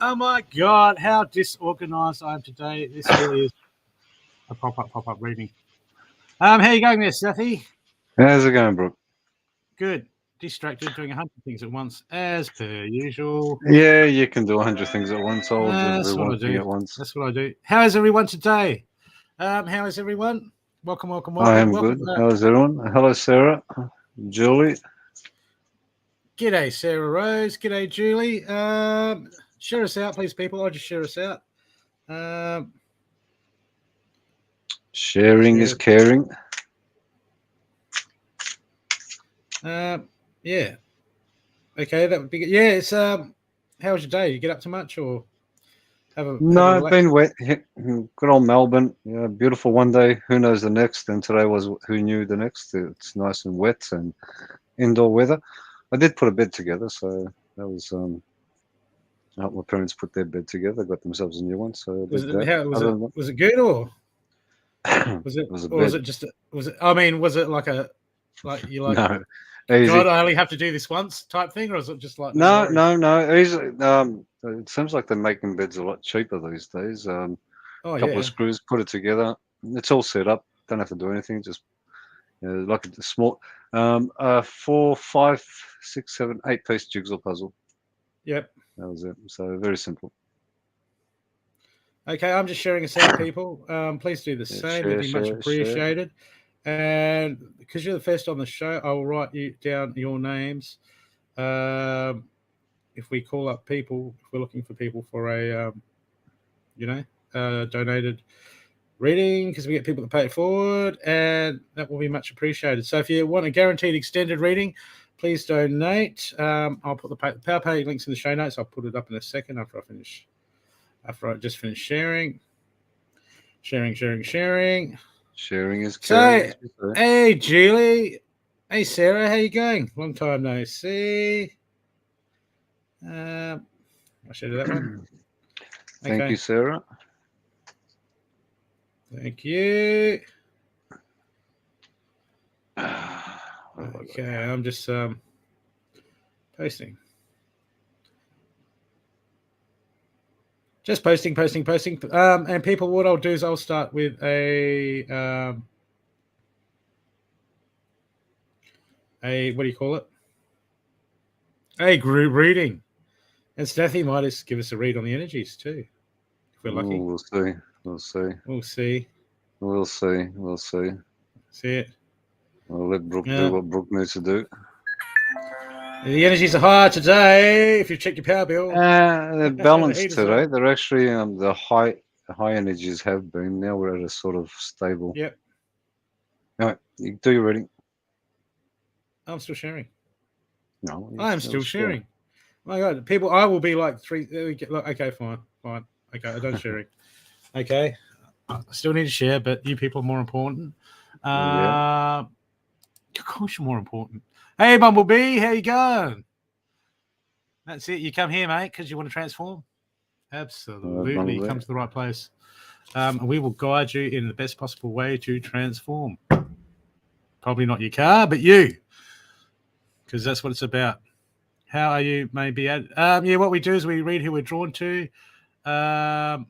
Oh my God, how disorganized I am today. This really is a pop-up reading. How you going there, Stathi? How's it going, Brooke? Good. Distracted, doing 100 things at once, as per usual. Yeah, you can do 100 things at once. I'll That's do what I one thing do. at once. That's what I do. How is everyone today? How is everyone? Welcome, welcome, I welcome. am Welcome. good. How's everyone? Hello, Sarah, Julie. G'day, Sarah Rose. G'day, Julie. Share us out, please, people. I'll just share us out. Sharing is caring. Yeah. Okay, that would be good. Yeah, it's how was your day? You get up to much or No, it's been wet. Good old Melbourne. Yeah, beautiful one day. Who knows the next? And today was who knew the next. It's nice and wet and indoor weather. I did put a bed together, so that was I helped my parents put their bed together, got themselves a new one. So I did that. Was it good or was it It was a or was bed. it just was it? I mean, was it like you like? No, easy. God, I only have to do this once type thing, or is it just like No, no, no. Easily. It seems like they're making beds a lot cheaper these days. Oh Couple yeah. of screws, put it together. It's all set up. Don't have to do anything. Just like a small, 4, 5, 6, 7, 8 piece jigsaw puzzle. Yep. That was it. So very simple. Okay, I'm just sharing us out, people. Please do the same. It'd be much appreciated. And because you're the first on the show, I will write you down your names. If we call up people, if we're looking for people for a, donated reading, because we get people to pay it forward, and that will be much appreciated. So if you want a guaranteed extended reading, please donate. I'll put the PowerPay links in the show notes. I'll put it up in a second after I just finish sharing. Sharing is caring. So, hey, Julie. Hey, Sarah. How you going? Long time no see. I'll show you that one. Thank you, Sarah. Thank you. Okay, I'm just posting. Just posting. And people, what I'll do is I'll start with a what do you call it? A group reading. And Stathi might just give us a read on the energies too, if we're lucky. We'll see. See it. I'll let Brooke do what Brooke needs to do. The energies are high today. If you check your power bill, they're balanced today. They're actually the high energies have been. Now we're at a sort of stable. Yep. All right, you do your reading. I'm still sharing. No, I am still sharing. My God, people! I will be like three. Okay, fine. Okay, I'm done sharing. Okay, I still need to share, but you people are more important. Of course, you're more important. Hey, Bumblebee, how you going? That's it. You come here, mate, because you want to transform. Absolutely, you come to the right place. We will guide you in the best possible way to transform. Probably not your car, but you, because that's what it's about. How are you? Maybe what we do is we read who we're drawn to, and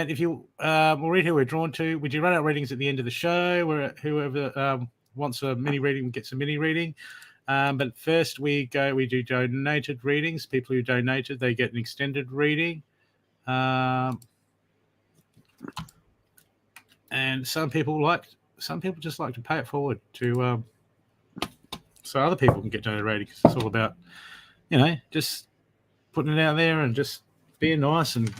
if you we'll read who we're drawn to. We do run out readings at the end of the show, where whoever wants a mini reading gets a mini reading. But first we do donated readings. People who donated, they get an extended reading. And some people just like to pay it forward to so other people can get donated reading, because it's all about, just putting it out there and just being nice and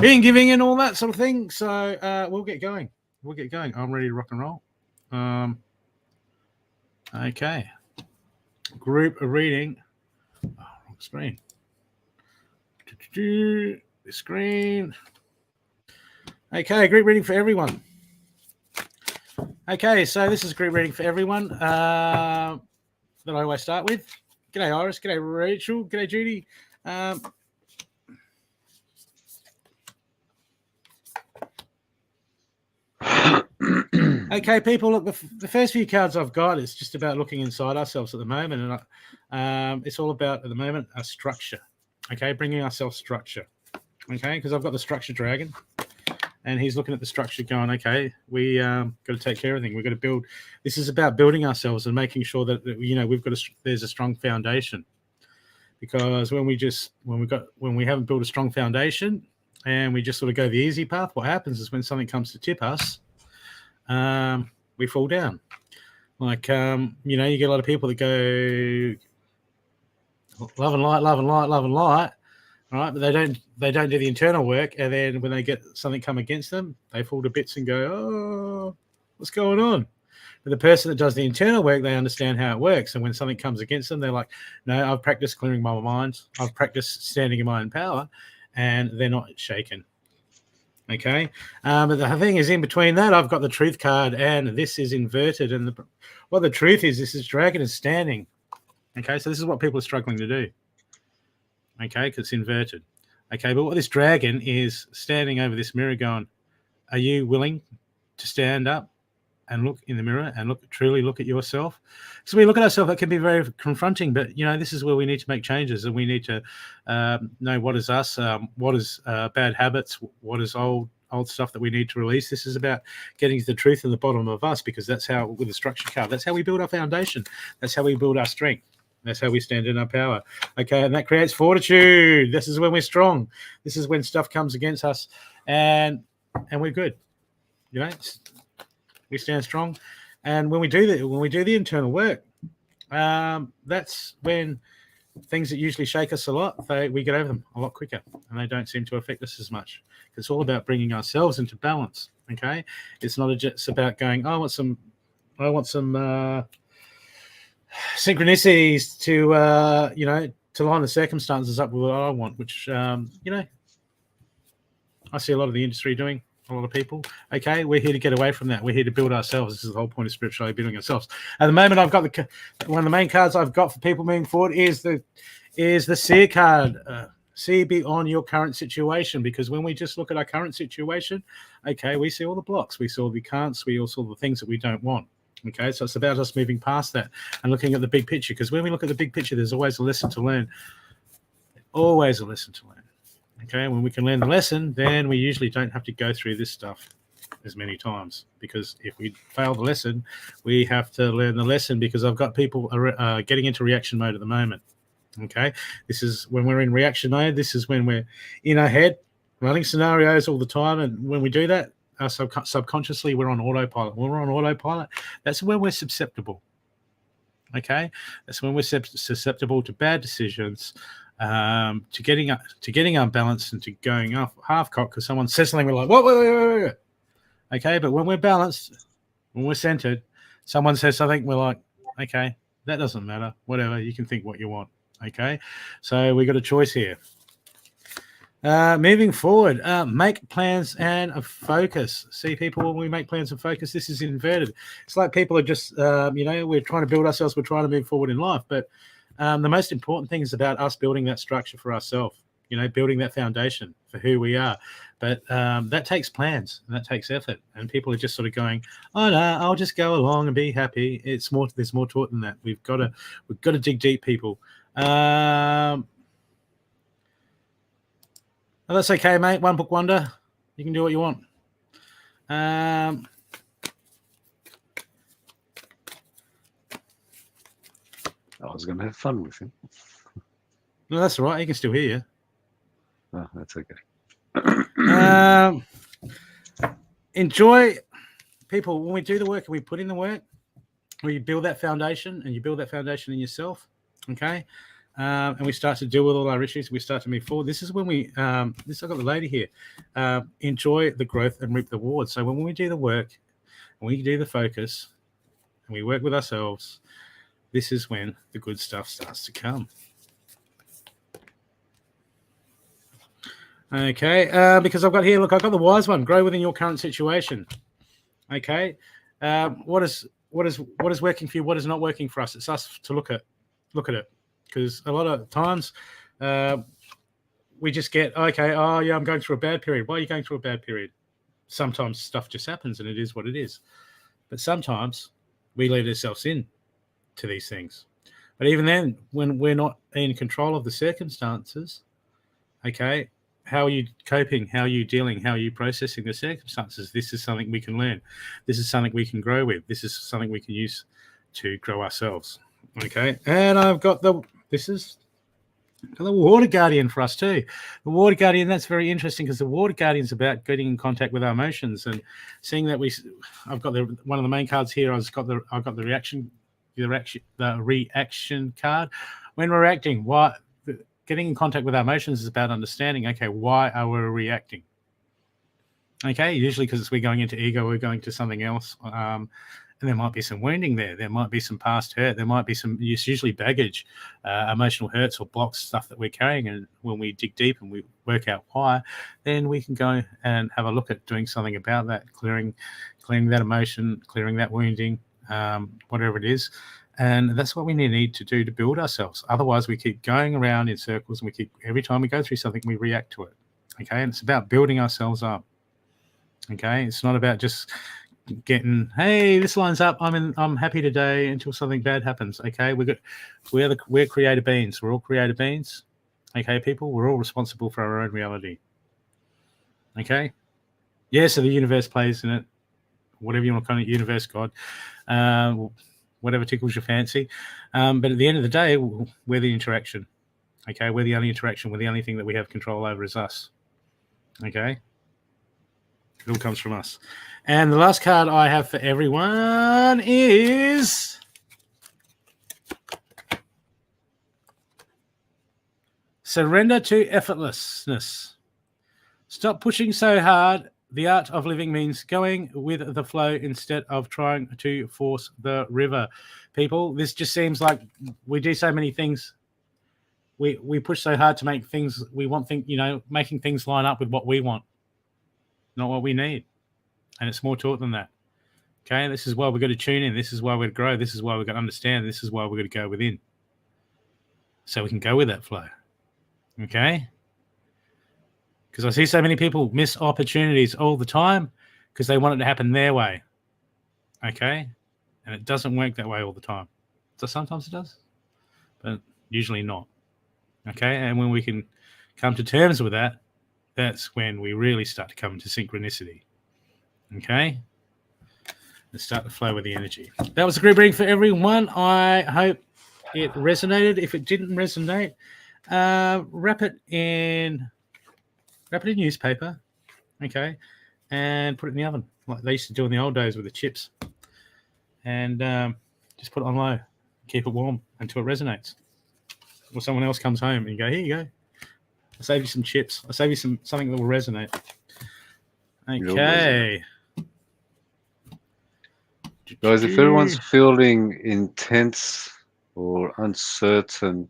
being giving and all that sort of thing. So we'll get going. I'm ready to rock and roll. Okay. Group reading. Oh, wrong screen. The screen. Okay, group reading for everyone. Okay, so this is a group reading for everyone that I always start with. G'day, Iris. G'day, Rachel. G'day, Judy. Okay, people, look, the first few cards I've got is just about looking inside ourselves at the moment, and it's all about, at the moment, a structure. Okay, bringing ourselves structure. Okay, because I've got the structure dragon, and he's looking at the structure going, okay, we got to take care of things. We've got to build. This is about building ourselves and making sure that there's a strong foundation. Because when we haven't built a strong foundation and we just sort of go the easy path, what happens is when something comes to tip us, we fall down. Like you get a lot of people that go love and light, love and light, love and light. All right, but they don't do the internal work, and then when they get something come against them, they fall to bits and go, oh, what's going on? But the person that does the internal work, they understand how it works. And when something comes against them, they're like, no, I've practiced clearing my mind. I've practiced standing in my own power, and they're not shaken. Okay. But the thing is, in between that, I've got the truth card, and this is inverted. And the truth is, this dragon is standing. Okay. So this is what people are struggling to do. Okay. Because it's inverted. Okay. But what this dragon is standing over this mirror going, are you willing to stand up and look in the mirror and truly look at yourself? So we look at ourselves, that can be very confronting, but this is where we need to make changes, and we need to know what is us, what is bad habits, what is old stuff that we need to release. This is about getting to the truth in the bottom of us, because that's how, with the structure card, that's how we build our foundation. That's how we build our strength. That's how we stand in our power. Okay, and that creates fortitude. This is when we're strong. This is when stuff comes against us, and we're good. We stand strong, and when we do the internal work, that's when things that usually shake us a lot, we get over them a lot quicker, and they don't seem to affect us as much. It's all about bringing ourselves into balance. Okay, it's not just about going, I want some synchronicities to line the circumstances up with what I want, which I see a lot of the industry doing. A lot of people. Okay, we're here to get away from that. We're here to build ourselves. This is the whole point of spirituality, building ourselves. At the moment, I've got one of the main cards I've got for people moving forward is the seer card. See beyond your current situation, because when we just look at our current situation, okay, we see all the blocks, we see all the can'ts, we also the things that we don't want. Okay, so it's about us moving past that and looking at the big picture, because when we look at the big picture, there's always a lesson to learn. Always a lesson to learn. Okay, when we can learn the lesson, then we usually don't have to go through this stuff as many times, because if we fail the lesson, we have to learn the lesson, because I've got people getting into reaction mode at the moment. Okay, this is when we're in reaction mode. This is when we're in our head running scenarios all the time, and when we do that, subconsciously we're on autopilot. When we're on autopilot, that's when we're susceptible. Okay, that's when we're susceptible to bad decisions, to getting unbalanced, and to going off half cocked because someone says something, we're like, whoa. Okay, but when we're balanced, when we're centered, someone says something, we're like, okay, that doesn't matter, whatever, you can think what you want. Okay, so we got a choice here. Moving forward, make plans and a focus. See, people, when we make plans and focus, this is inverted. It's like people are just, we're trying to build ourselves, we're trying to move forward in life, but the most important thing is about us building that structure for ourselves, building that foundation for who we are. But that takes plans and that takes effort. And people are just sort of going, oh no, I'll just go along and be happy. It's more. There's more to it than that. We've got to dig deep, people. Well, that's okay, mate. One book wonder. You can do what you want. I was going to have fun with him. No, that's all right. He can still hear you. Oh, that's okay. Enjoy, people, when we do the work and we put in the work, we build that foundation, and you build that foundation in yourself, okay? And we start to deal with all our issues. We start to move forward. This is when I've got the lady here. Enjoy the growth and reap the rewards. So when we do the work, and we do the focus, and we work with ourselves, this is when the good stuff starts to come. Okay, because I've got the wise one. Grow within your current situation. Okay, what is working for you? What is not working for us? It's us to look at it, because a lot of times we just get, okay, oh yeah, I'm going through a bad period. Why are you going through a bad period? Sometimes stuff just happens, and it is what it is. But sometimes we lead ourselves in to these things. But even then, when we're not in control of the circumstances, okay, how are you coping? How are you dealing? How are you processing the circumstances? This is something we can learn. This is something we can grow with. This is something we can use to grow ourselves. Okay, and I've got the Water Guardian for us too. The Water Guardian, that's very interesting because the Water Guardian is about getting in contact with our emotions and seeing that I've got one of the main cards here. I've got the reaction card. When we're reacting, getting in contact with our emotions is about understanding, okay, why are we reacting? Okay, usually because we're going into ego, we're going to something else. And there might be some wounding there. There might be some past hurt. There might be it's usually baggage, emotional hurts or blocks, stuff that we're carrying. And when we dig deep and we work out why, then we can go and have a look at doing something about that, clearing that emotion, clearing that wounding, whatever it is. And that's what we need to do to build ourselves. Otherwise, we keep going around in circles, and every time we go through something, we react to it. Okay, and it's about building ourselves up. Okay, it's not about just getting, hey, this lines up, I'm happy today until something bad happens. Okay, we're creative beings. We're all creative beings. Okay, people, we're all responsible for our own reality. Okay, yeah. So the universe plays in it, whatever you want to call it, universe, God, whatever tickles your fancy. But at the end of the day, we're the interaction. Okay, we're the only interaction. We're the only thing that we have control over is us. Okay, it all comes from us. And the last card I have for everyone is Surrender to Effortlessness. Stop pushing so hard. The art of living means going with the flow instead of trying to force the river. People, this just seems like we do so many things. We push so hard to make things we want, making things line up with what we want, not what we need. And it's more to it than that. Okay, this is why we're going to tune in. This is why we're going to grow. This is why we're going to understand. This is why we're going to go within. So we can go with that flow. Okay? Because I see so many people miss opportunities all the time because they want it to happen their way. Okay? And it doesn't work that way all the time. So sometimes it does, but usually not. Okay? And when we can come to terms with that, that's when we really start to come into synchronicity. Okay? And start to flow with the energy. That was a group reading for everyone. I hope it resonated. If it didn't resonate, wrap it in newspaper, okay, and put it in the oven like they used to do in the old days with the chips, and just put it on low, keep it warm until it resonates. Or someone else comes home and you go, here you go, I'll save you some chips. I'll save you something that will resonate. Okay. Guys, if everyone's feeling intense or uncertain,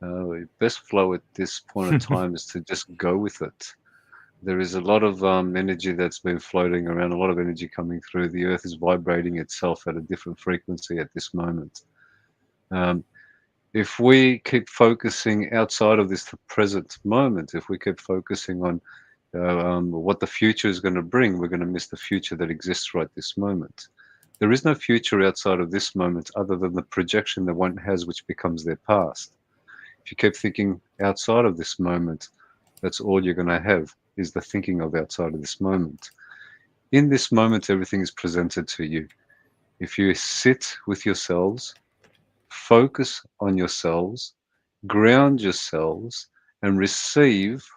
the best flow at this point of time is to just go with it. There is a lot of energy that's been floating around, a lot of energy coming through. The earth is vibrating itself at a different frequency at this moment. If we keep focusing outside of this present moment, if we keep focusing on what the future is going to bring, we're going to miss the future that exists right this moment. There is no future outside of this moment other than the projection that one has, which becomes their past. If you keep thinking outside of this moment, that's all you're going to have is the thinking of outside of this moment. In this moment, everything is presented to you. If you sit with yourselves, focus on yourselves, ground yourselves, and receive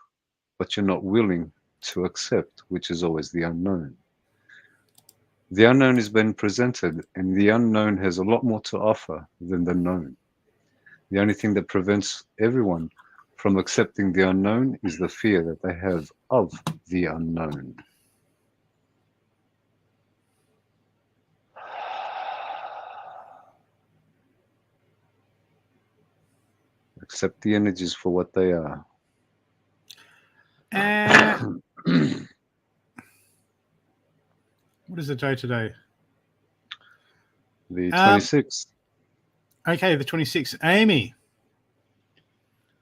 what you're not willing to accept, which is always the unknown. The unknown has been presented, and the unknown has a lot more to offer than the known. The only thing that prevents everyone from accepting the unknown is the fear that they have of the unknown. Accept the energies for what they are. What is the day today? The 26th. Okay, the 26th. Amy,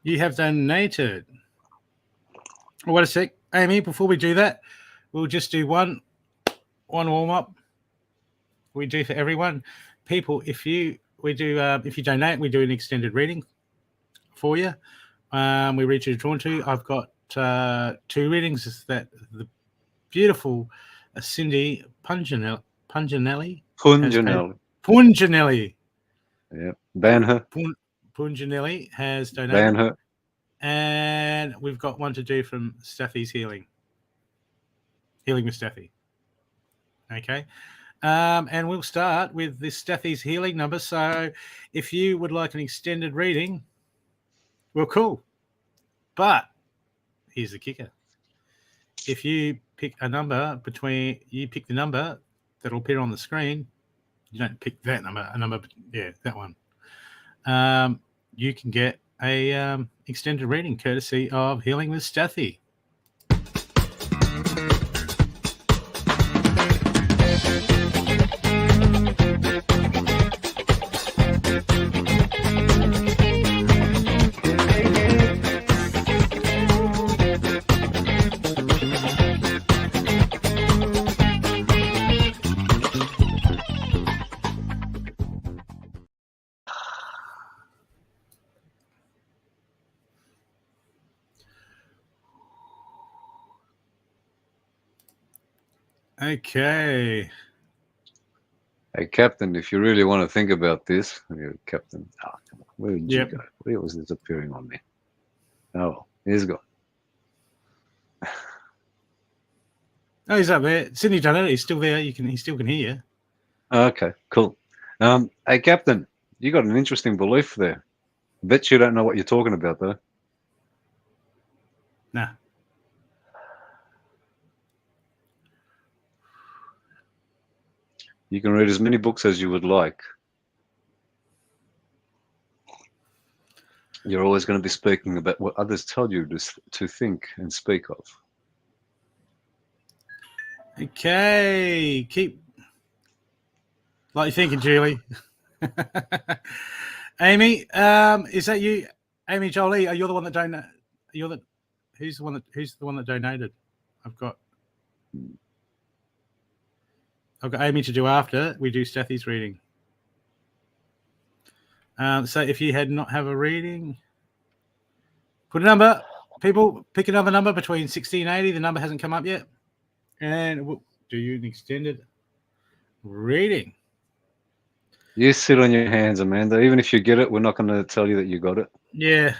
you have donated. Oh, wait a sec. Amy, before we do that, we'll just do one warm-up. we do for everyone. People, if you donate, we do an extended reading for you. We read you drawn to. I've got 2 readings that the beautiful Cindy Punginelli. Punginelli. Yeah. Ban her. Punginelli has donated. Ban her. And we've got one to do from Stathi's Healing with Stathi. Okay. And we'll start with this Stathi's Healing number. So if you would like an extended reading, well, cool. But here's the kicker. If you pick a number you pick the number that'll appear on the screen. You don't pick that number, that one. You can get a extended reading courtesy of Healing with Stathi. Okay. Hey, Captain, if you really want to think about this, Captain, come on. Where did you go? Where was this appearing on me? Oh, he's gone. Oh, he's up there. Sydney done it. He's still there. He still can hear you. Okay, cool. Hey, Captain, you got an interesting belief there. Bet you don't know what you're talking about, though. Nah. You can read as many books as you would like. You're always going to be speaking about what others tell you to think and speak of. Okay. Keep like you're thinking, Julie. Amy, is that you? Amy Jolie, are you the one that donated? Who's the one that donated? I've got Amy to do after we do Stathi's reading. So if you had not have a reading, put a number. People, pick another number between 60 and 80. The number hasn't come up yet. And we'll do you an extended reading. You sit on your hands, Amanda. Even if you get it, we're not going to tell you that you got it. Yeah.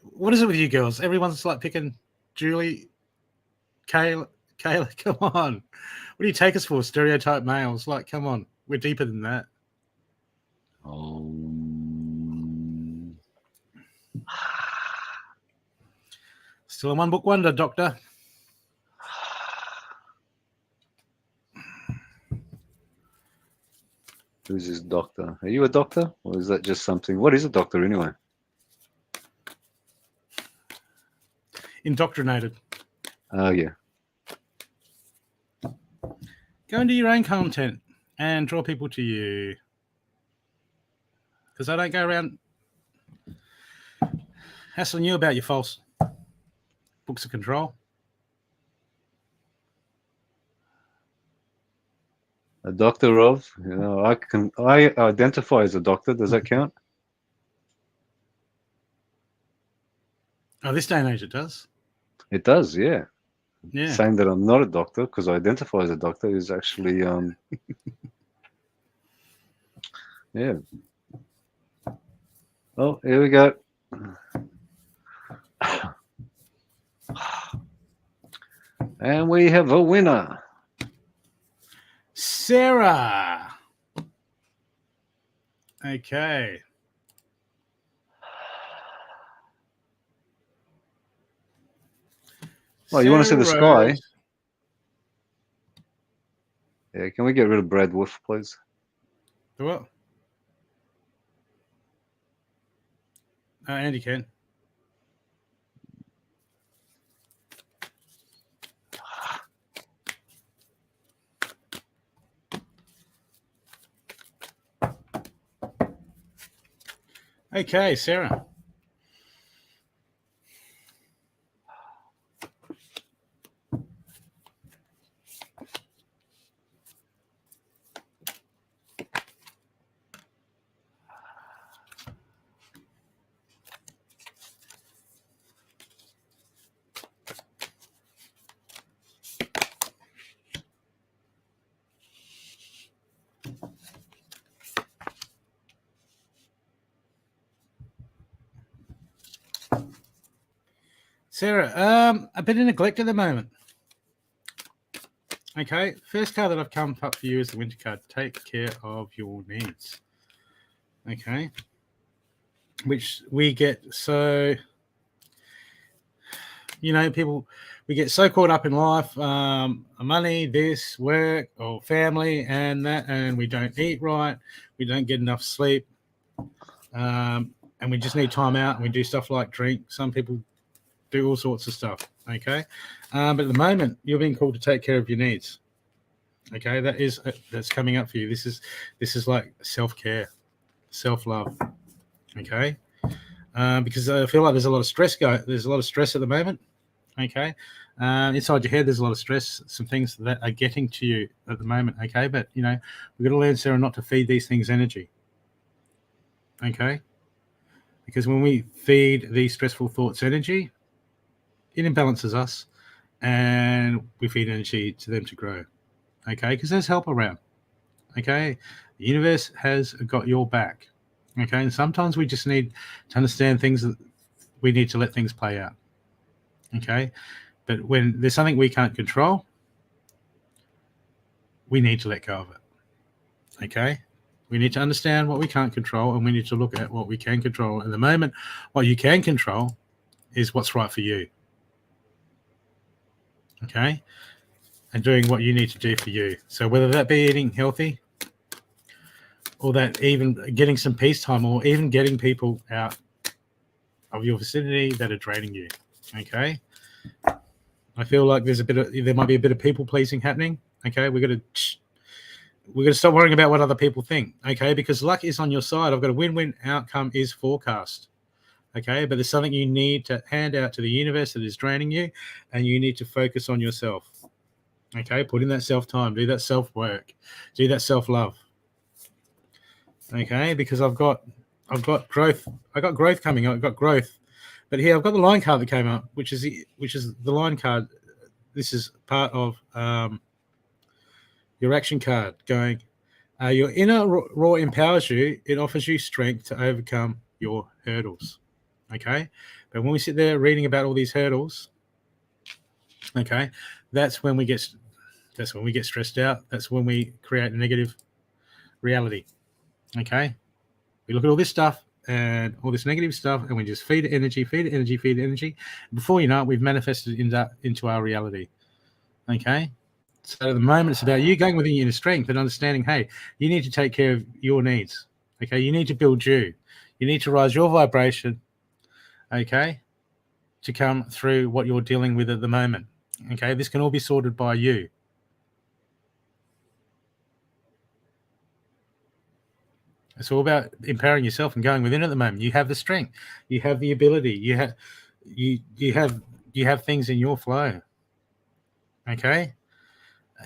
What is it with you girls? Everyone's like picking Julie, Kayla, come on. What do you take us for? Stereotype males. Like, come on. We're deeper than that. Still a one book wonder, Doctor. Who's this doctor? Are you a doctor? Or is that just something? What is a doctor anyway? Indoctrinated. Oh, yeah. Go into your own content and draw people to you. Because I don't go around hassling you about your false books of control. A doctor of, I identify as a doctor. Does that count? Oh, this day and age it does. It does, yeah. Yeah. Saying that I'm not a doctor because I identify as a doctor is actually, yeah. Oh, here we go. And we have a winner. Sarah. Okay. Well, you want to see the sky? Yeah, can we get rid of Brad Wolf, please? The what? Andy can. Okay, Sarah. Sarah, a bit of neglect at the moment. Okay, first card that I've come up for you is the Winter card. Take care of your needs. Okay, which we get so, people, we get so caught up in life, money, this, work, or family, and that, and we don't eat right, we don't get enough sleep, and we just need time out, and we do stuff like drink. Some people do all sorts of stuff, okay? But at the moment, you're being called to take care of your needs, okay? That's coming up for you. This is like self-care, self-love, okay? Because I feel like there's a lot of stress there's a lot of stress at the moment, okay? Inside your head, there's a lot of stress, some things that are getting to you at the moment, okay? But, we've got to learn, Sarah, not to feed these things energy, okay? Because when we feed these stressful thoughts energy, it imbalances us, and we feed energy to them to grow, okay? Because there's help around, okay? The universe has got your back, okay? And sometimes we just need to understand things that we need to let things play out, okay? But when there's something we can't control, we need to let go of it, okay? We need to understand what we can't control, and we need to look at what we can control. At the moment, what you can control is what's right for you, okay? And doing what you need to do for you. So whether that be eating healthy, or that even getting some peace time, or even getting people out of your vicinity that are draining you, okay? I feel like there might be a bit of people pleasing happening, okay? We're going to stop worrying about what other people think, okay? Because luck is on your side. I've got a win-win outcome is forecast, okay? But there's something you need to hand out to the universe that is draining you, and you need to focus on yourself, okay? Put in that self-time, do that self-work, do that self-love, okay? Because I've got growth. I got growth coming. I've got growth. But here I've got the line card that came up, which is the line card. This is part of your action card going, your inner raw empowers you. It offers you strength to overcome your hurdles, okay? But when we sit there reading about all these hurdles, okay, that's when we get stressed out. That's when we create a negative reality, okay? We look at all this stuff and all this negative stuff, and we just feed it energy, feed it energy, feed it energy. Before you know it, we've manifested into our reality, okay? So at the moment, it's about you going within your inner strength and understanding, hey, you need to take care of your needs, okay? You need to build you. You need to rise your vibration, okay, to come through what you're dealing with at the moment, okay? This can all be sorted by you. It's all about empowering yourself and going within at the moment. You have the strength. You have the ability. You have things in your flow, okay?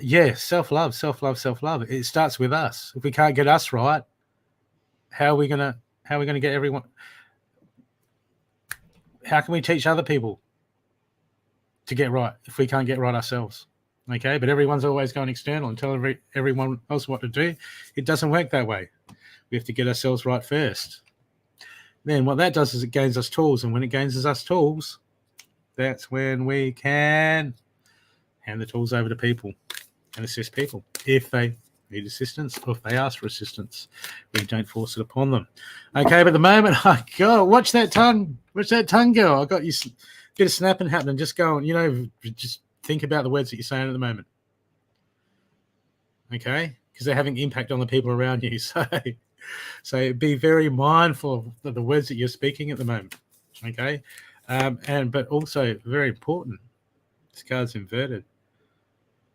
Yeah, self-love. It starts with us. If we can't get us right, how are we gonna get everyone? How can we teach other people to get right if we can't get right ourselves? Okay, but everyone's always going external and telling everyone else what to do. It doesn't work that way. We have to get ourselves right first. Then what that does is it gains us tools, and when it gains us tools, that's when we can hand the tools over to people and assist people if they need assistance or if they ask for assistance. We don't force it upon them. Okay, but at the moment, watch that tongue go. I got you a bit of snapping happening. Just go and, just think about the words that you're saying at the moment. Okay, because they're having impact on the people around you. So be very mindful of the words that you're speaking at the moment. Okay, but also very important, this card's inverted.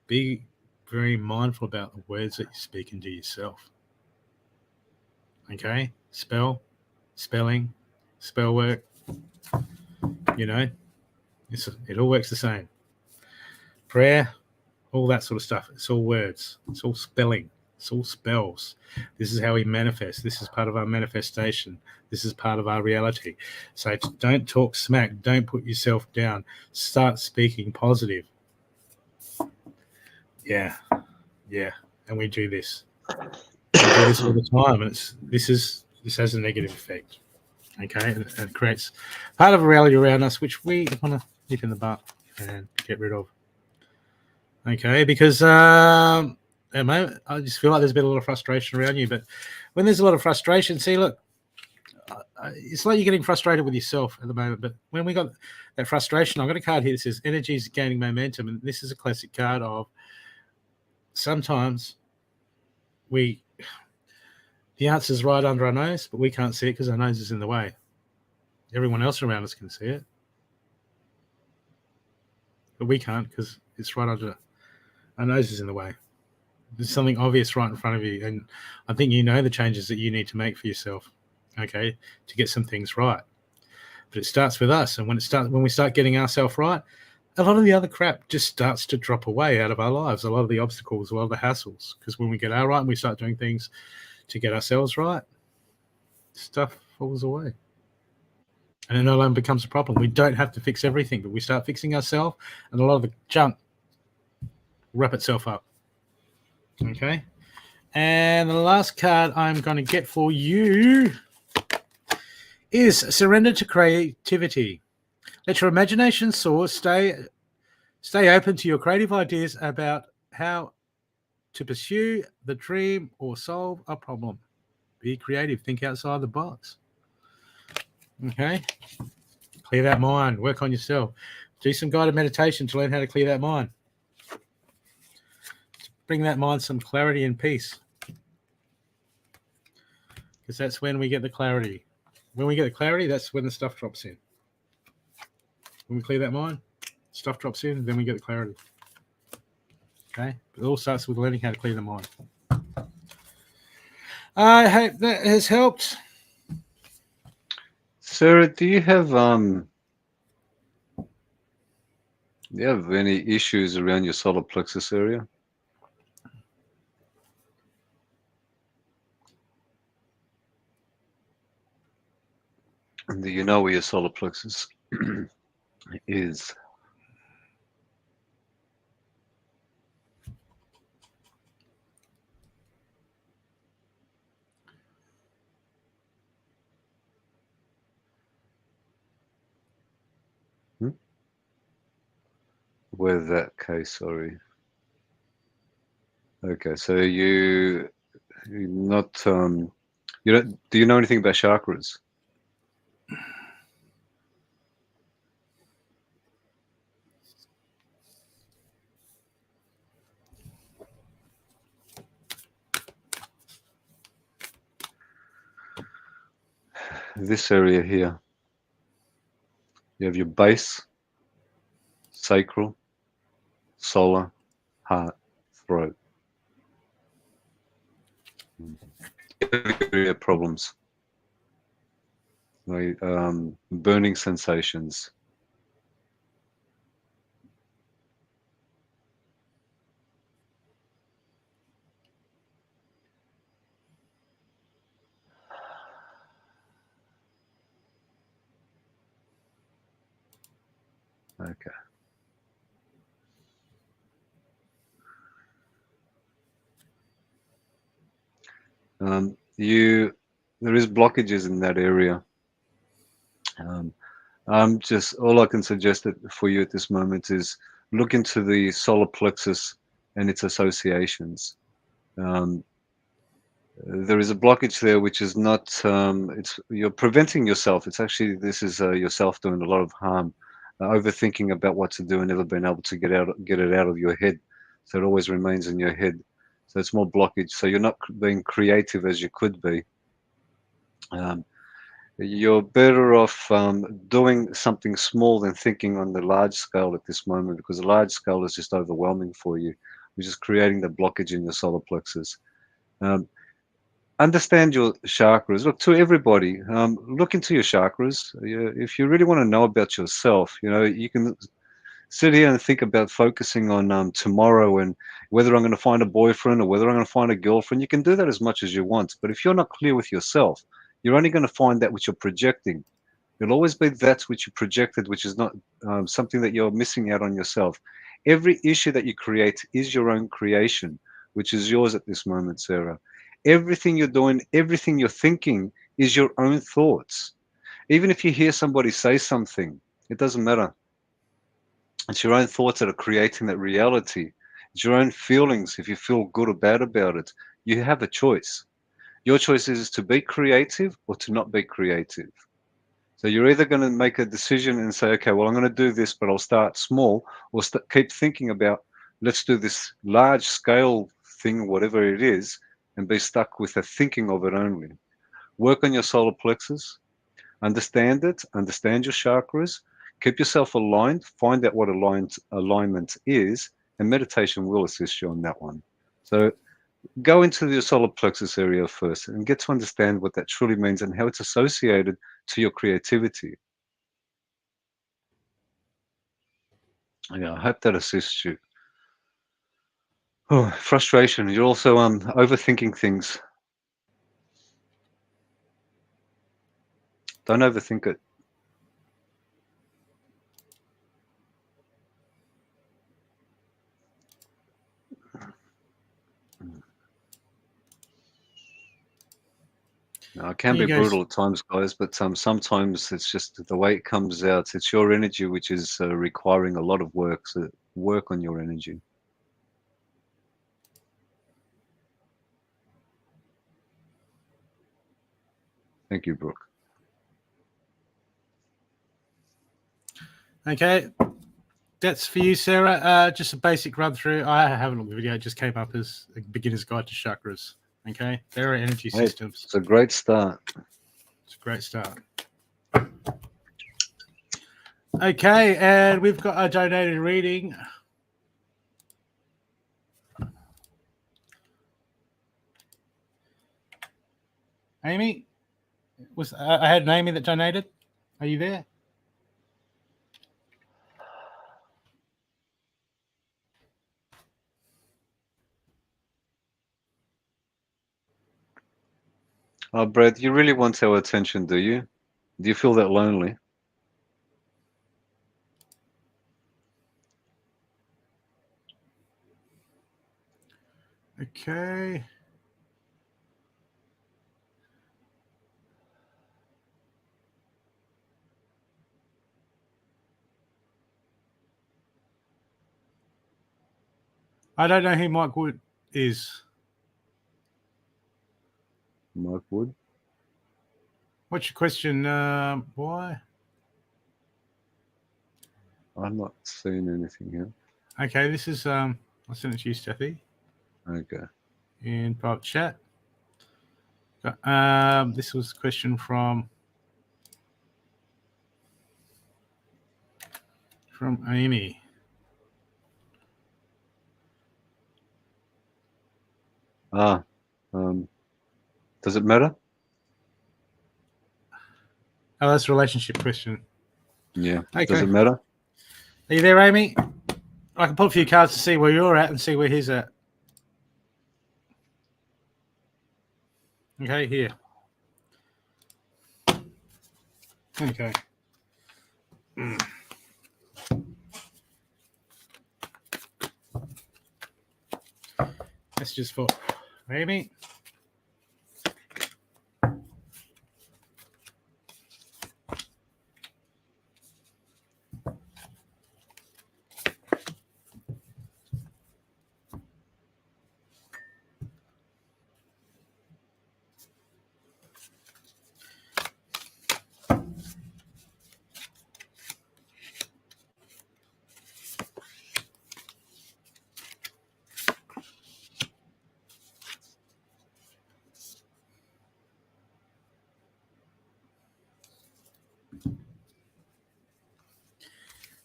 Be very mindful about the words that you're speaking to yourself. Okay, spelling, spell work. It all works the same. Prayer, all that sort of stuff. It's all words. It's all spelling. It's all spells. This is how we manifest. This is part of our manifestation. This is part of our reality. So don't talk smack. Don't put yourself down. Start speaking positive. Yeah. And we do this. We do this all the time. And this has a negative effect. Okay, it creates part of a reality around us which we want to nip in the butt and get rid of. Okay, because at the moment I just feel like there's been a lot of frustration around you. But when there's a lot of frustration, see, look, it's like you're getting frustrated with yourself at the moment. But when we got that frustration, I've got a card here that says energy is gaining momentum, and this is a classic card of sometimes the answer's right under our nose, but we can't see it because our nose is in the way. Everyone else around us can see it, but we can't because it's right under our nose is in the way. There's something obvious right in front of you, and I think you know the changes that you need to make for yourself, okay, to get some things right. But it starts with us, and when we start getting ourselves right, a lot of the other crap just starts to drop away out of our lives. A lot of the obstacles, a lot of the hassles, because when we get our right and we start doing things to get ourselves right, stuff falls away. And it no longer becomes a problem. We don't have to fix everything, but we start fixing ourselves, and a lot of the junk will wrap itself up. Okay? And the last card I'm going to get for you is Surrender to Creativity. Let your imagination soar. Stay open to your creative ideas about how to pursue the dream or solve a problem. Be creative. Think outside the box. Okay? Clear that mind. Work on yourself. Do some guided meditation to learn how to clear that mind. Bring that mind some clarity and peace. Because that's when we get the clarity. When we get the clarity, that's when the stuff drops in. When we clear that mind, stuff drops in, then we get the clarity. Okay? It all starts with learning how to clear the mind. I hope that has helped. Sarah, do you have any issues around your solar plexus area? And do you know where your solar plexus is? Where that case, sorry. Okay, so you're not you don't do you know anything about chakras? This area here, you have your base, sacral, solar, heart, throat. Area problems, like burning sensations. Okay. There is blockages in that area. All I can suggest for you at this moment is look into the solar plexus and its associations. There is a blockage there, which is not. You're preventing yourself. This is yourself doing a lot of harm, overthinking about what to do and never being able to get it out of your head. So it always remains in your head. So it's more blockage. So you're not being creative as you could be. You're better off doing something small than thinking on the large scale at this moment, because the large scale is just overwhelming for you, which is creating the blockage in your solar plexus. Understand your chakras. Look, to everybody, look into your chakras. If you really want to know about yourself, you can sit here and think about focusing on tomorrow and whether I'm going to find a boyfriend or whether I'm going to find a girlfriend. You can do that as much as you want. But if you're not clear with yourself, you're only going to find that which you're projecting. It'll always be that which you projected, which is not something that you're missing out on yourself. Every issue that you create is your own creation, which is yours at this moment, Sarah. Everything you're doing, everything you're thinking is your own thoughts. Even if you hear somebody say something, it doesn't matter. It's your own thoughts that are creating that reality. It's your own feelings. If you feel good or bad about it, you have a choice. Your choice is to be creative or to not be creative. So you're either going to make a decision and say, okay, well, I'm going to do this, but I'll start small, or keep thinking about, let's do this large scale thing, whatever it is, and be stuck with the thinking of it only. Work on your solar plexus, understand it, understand your chakras, keep yourself aligned, find out what alignment is, and meditation will assist you on that one. So go into your solar plexus area first and get to understand what that truly means and how it's associated to your creativity. Yeah, I hope that assists you. Oh, frustration. You're also overthinking things. Don't overthink it. Now, it can be brutal at times, guys, but sometimes it's just the way it comes out. It's your energy which is requiring a lot of work. So work on your energy. Thank you, Brooke. Okay. That's for you, Sarah. Just a basic run through. I haven't looked at the video. It just came up as a beginner's guide to chakras. Okay. There are energy systems. It's a great start. It's a great start. Okay. And we've got a donated reading. Amy? I had an Amy that donated. Are you there? Oh, Brad, you really want our attention, do you? Do you feel that lonely? Okay. I don't know who Mike Wood is. Mike Wood? What's your question? Why? I'm not seeing anything here. Okay, this is I'll send it to you, Stathi. Okay. In private chat. This was a question from Amy. Does it matter? Oh, that's a relationship question. Yeah. Okay. Does it matter? Are you there, Amy? I can pull a few cards to see where you're at and see where he's at. Okay, here. Okay. That's just for Amy.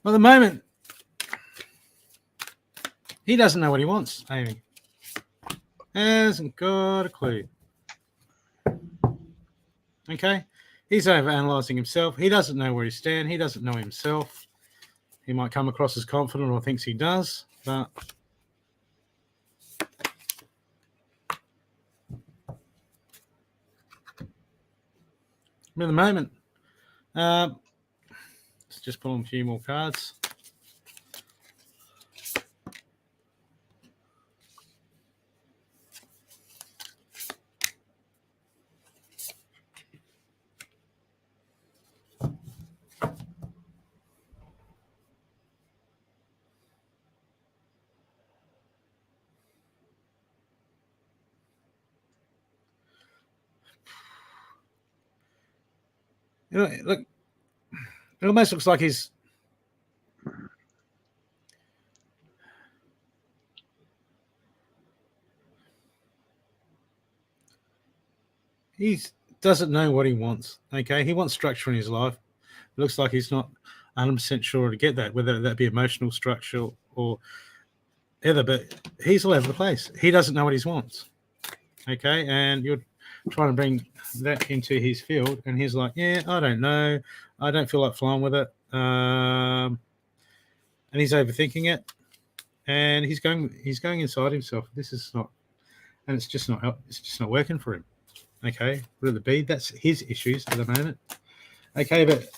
Well, at the moment, he doesn't know what he wants, Amy. Hasn't got a clue. Okay? He's overanalyzing himself. He doesn't know where he stands. He doesn't know himself. He might come across as confident or thinks he does, but at the moment, let's just pull on a few more cards. Look, it almost looks like he's doesn't know what he wants. Okay, he wants structure in his life. It looks like he's not 100% sure to get that, whether that be emotional structure or either. But he's all over the place. He doesn't know what he wants. Okay, and you're trying to bring that into his field, and he's like, "Yeah, I don't know. I don't feel like flying with it." And he's overthinking it, and he's going inside himself. This is not, and it's just not working for him. Okay, would it be? That's his issues at the moment. Okay, but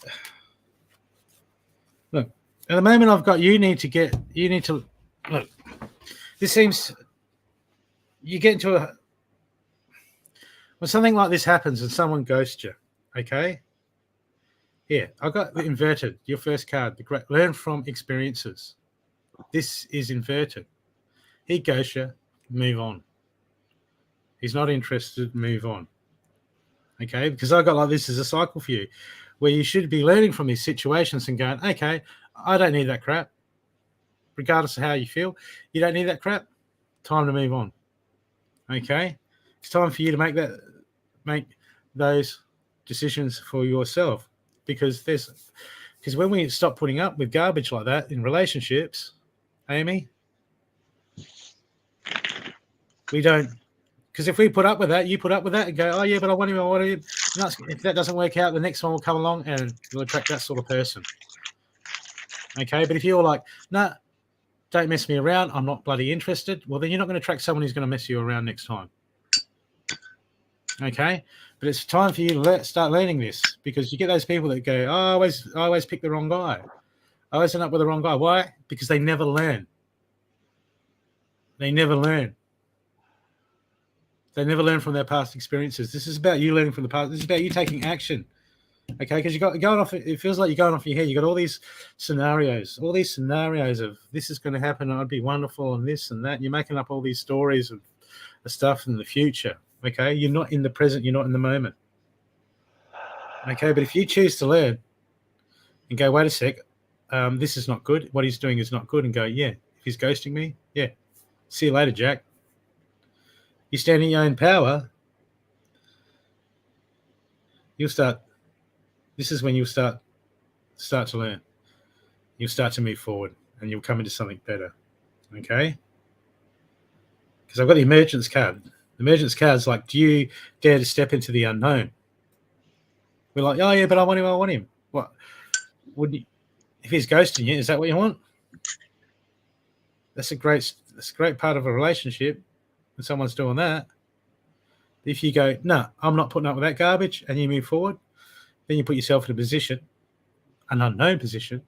look, at the moment I've got you need to look. This seems you get into when something like this happens and someone ghosts you. Okay, here I got the inverted. Your first card, the great learn from experiences. This is inverted. He ghosts you, move on. He's not interested, move on. Okay, because I got like this as a cycle for you, where you should be learning from these situations and going, okay, I don't need that crap. Regardless of how you feel, you don't need that crap. Time to move on. Okay, it's time for you to make those decisions for yourself, because when we stop putting up with garbage like that in relationships, Amy, we don't. Because if we put up with that, you put up with that and go, oh, yeah, but I want him. If that doesn't work out, the next one will come along and you'll attract that sort of person. Okay, but if you're like, no, don't mess me around, I'm not bloody interested, well, then you're not going to attract someone who's going to mess you around next time. Okay, but it's time for you to start learning this, because you get those people that go, oh, I always pick the wrong guy. I always end up with the wrong guy. Why? Because they never learn. They never learn. They never learn from their past experiences. This is about you learning from the past. This is about you taking action. Okay, because you got going off. It feels like you're going off your head. You got all these scenarios of this is going to happen. And I'd be wonderful, and this and that. You're making up all these stories of stuff in the future. Okay, you're not in the present. You're not in the moment. Okay, but if you choose to learn and go, wait a sec, this is not good. What he's doing is not good, and go, yeah, if he's ghosting me, yeah, see you later, Jack. You stand in your own power, you'll start. This is when you'll start to learn. You'll start to move forward, and you'll come into something better. Okay? Because I've got the emergence card. The emergence card is like, do you dare to step into the unknown? We're like, oh yeah, but I want him. What? Wouldn't you? If he's ghosting you, is that what you want? That's a great part of a relationship. When someone's doing that, if you go, no, I'm not putting up with that garbage, and you move forward, then you put yourself in a position, an unknown position,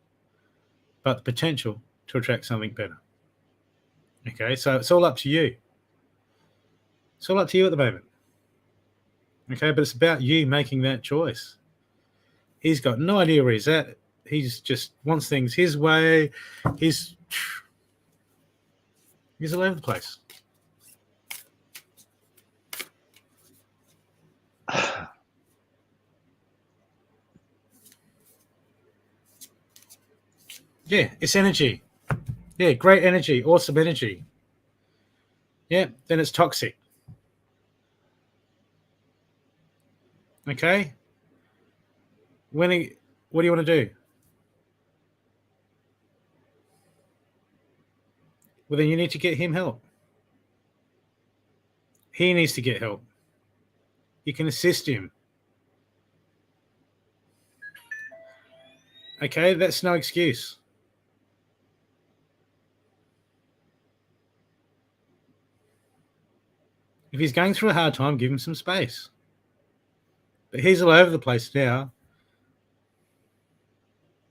but the potential to attract something better. Okay, so it's all up to you. It's all up to you at the moment. Okay, but it's about you making that choice. He's got no idea where he's at. He's just wants things his way. He's all over the place. Yeah, it's energy. Yeah, great energy, awesome energy. Yeah, then it's toxic. Okay? What do you want to do? Well, then you need to get him help. He needs to get help. You can assist him. Okay, that's no excuse. If he's going through a hard time, give him some space. But he's all over the place now.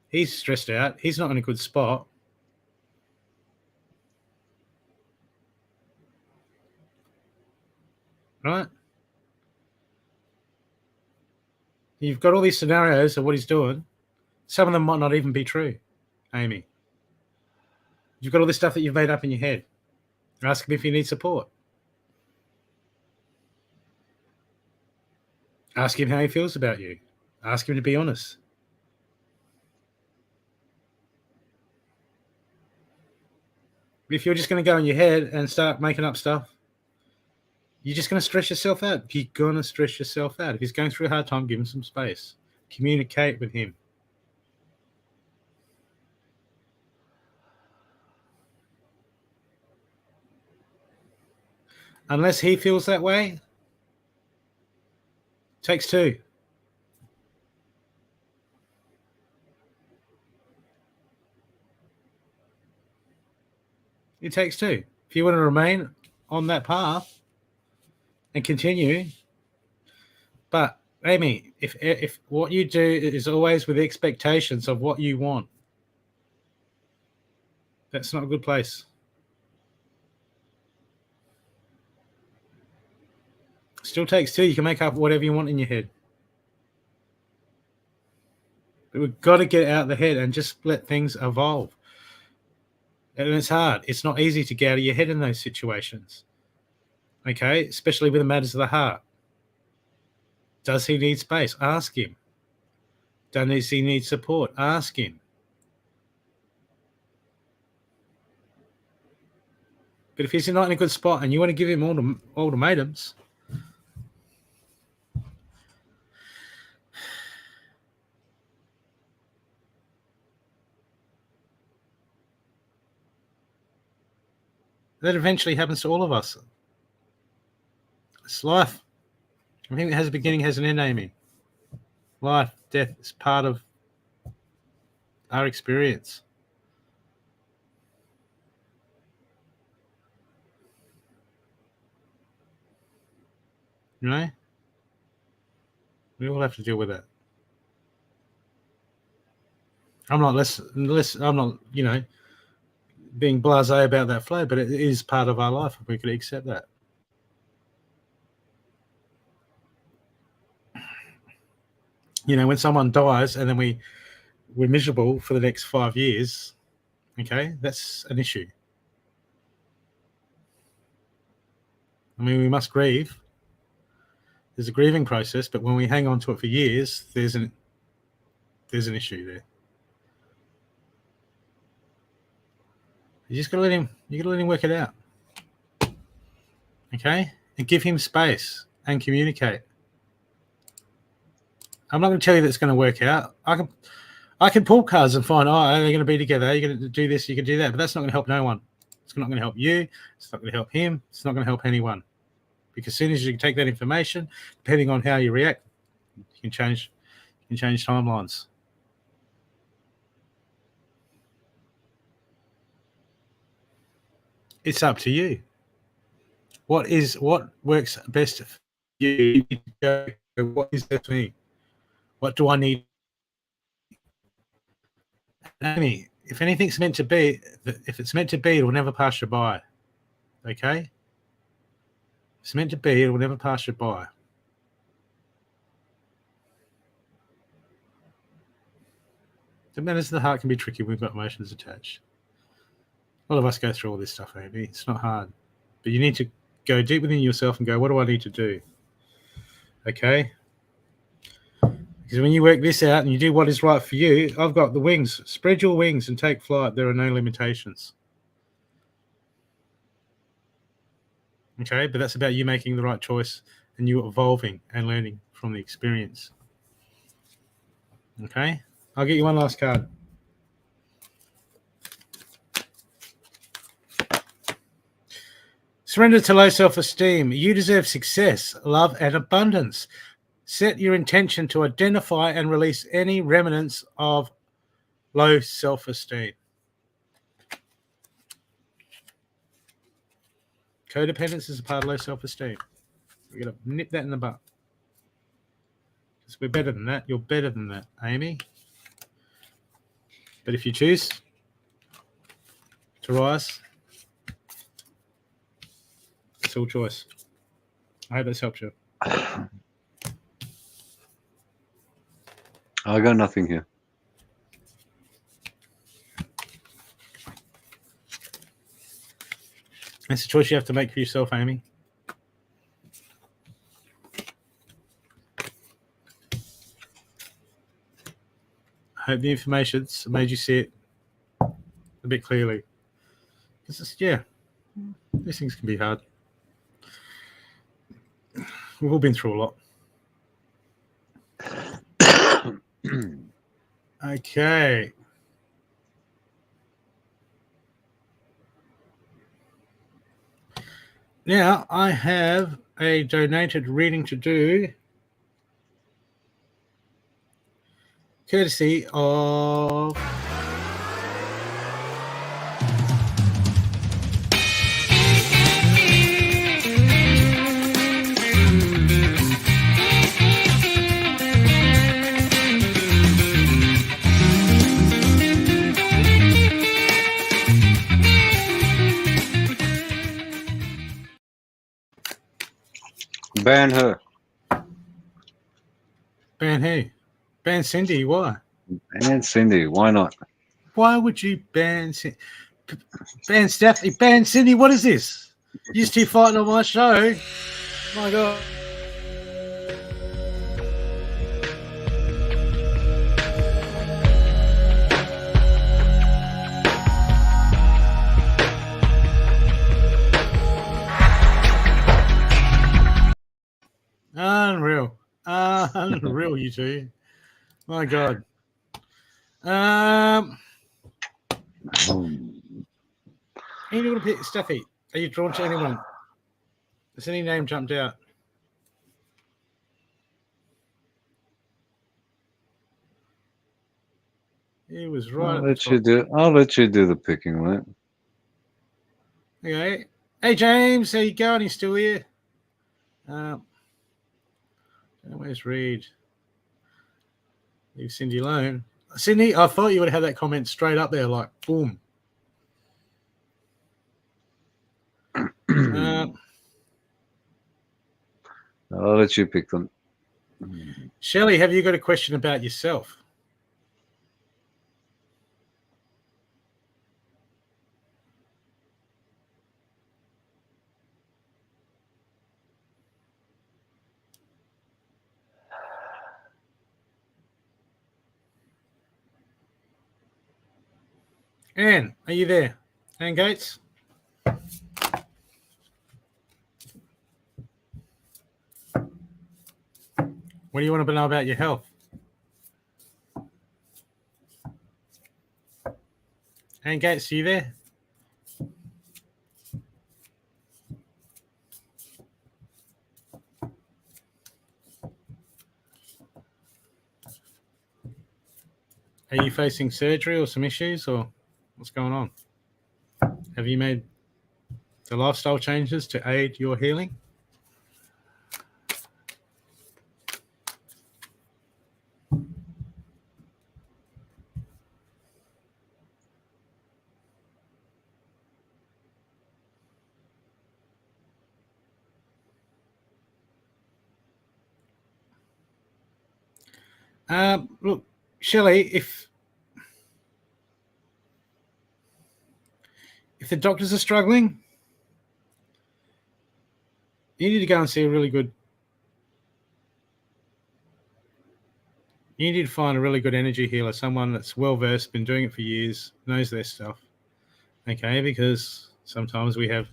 He's stressed out. He's not in a good spot. Right? You've got all these scenarios of what he's doing. Some of them might not even be true, Amy. You've got all this stuff that you've made up in your head. Ask him if he needs support. Ask him how he feels about you. Ask him to be honest. If you're just going to go in your head and start making up stuff, you're just going to stress yourself out. You're going to stress yourself out. If he's going through a hard time, give him some space. Communicate with him. Unless he feels that way, takes two. It takes two. If you want to remain on that path and continue, but Amy, if what you do is always with expectations of what you want, that's not a good place. Still takes two. You can make up whatever you want in your head. But we've got to get out of the head and just let things evolve. And it's hard. It's not easy to get out of your head in those situations. Okay? Especially with the matters of the heart. Does he need space? Ask him. Does he need support? Ask him. But if he's not in a good spot and you want to give him ultimatums, that eventually happens to all of us. It's life. Everything that has a beginning has an end, Amy. Life, death is part of our experience. You know? We all have to deal with that. I'm not I'm not, being blasé about that flow, but it is part of our life if we could accept that. When someone dies and then we're miserable for the next 5 years, okay, that's an issue. I mean, we must grieve. There's a grieving process, but when we hang on to it for years, there's an issue there. You just gotta let him work it out. Okay? And give him space and communicate. I'm not going to tell you that it's going to work out. I can pull cards and find, they're going to be together. You're going to do this, you can do that. But that's not going to help no one. It's not going to help you. It's not going to help him. It's not going to help anyone. Because as soon as you take that information, depending on how you react, you can change timelines. It's up to you. What works best for you? What is best for me? What do I need? Amy, if anything's meant to be, if it's meant to be, it will never pass you by. Okay? If it's meant to be, it will never pass you by. The matters of the heart can be tricky. We've got emotions attached. A lot of us go through all this stuff, Amy. It's not hard. But you need to go deep within yourself and go, what do I need to do? Okay? Because when you work this out and you do what is right for you, I've got the wings. Spread your wings and take flight. There are no limitations. Okay? But that's about you making the right choice and you evolving and learning from the experience. Okay? I'll get you one last card. Surrender to low self-esteem. You deserve success, love, and abundance. Set your intention to identify and release any remnants of low self-esteem. Codependence is a part of low self-esteem. We're going to nip that in the butt. Because we're better than that. You're better than that, Amy. But if you choose to rise, it's all choice. I hope that's helped you. I got nothing here. It's a choice you have to make for yourself, Amy. hope the information's made you see it a bit clearly. Because these things can be hard. We've all been through a lot. Okay. Now I have a donated reading to do, courtesy of Ban her. Ban who? Ban Cindy. Why? Ban Cindy. Why not? Why would you ban Cindy? Ban Stathi? Ban Cindy? What is this? You two fighting on my show? My God. Unreal, you two. My God. Anyone to pick Stathi? Are you drawn to anyone? Has any name jumped out? He was right. I'll let you do the picking, mate. Okay. Hey James, how you going? He's still here. Where's Reed? Leave Cindy alone. Cindy, I thought you would have had that comment straight up there, like boom. I'll let you pick them. Shelley, have you got a question about yourself? Anne, are you there? Anne Gates? What do you want to know about your health? Anne Gates, are you there? Are you facing surgery or some issues, or what's going on? Have you made the lifestyle changes to aid your healing? Look, Shelley, if the doctors are struggling, you need to go and see a really good. You need to find a really good energy healer, someone that's well versed, been doing it for years, knows their stuff. Okay, because sometimes we have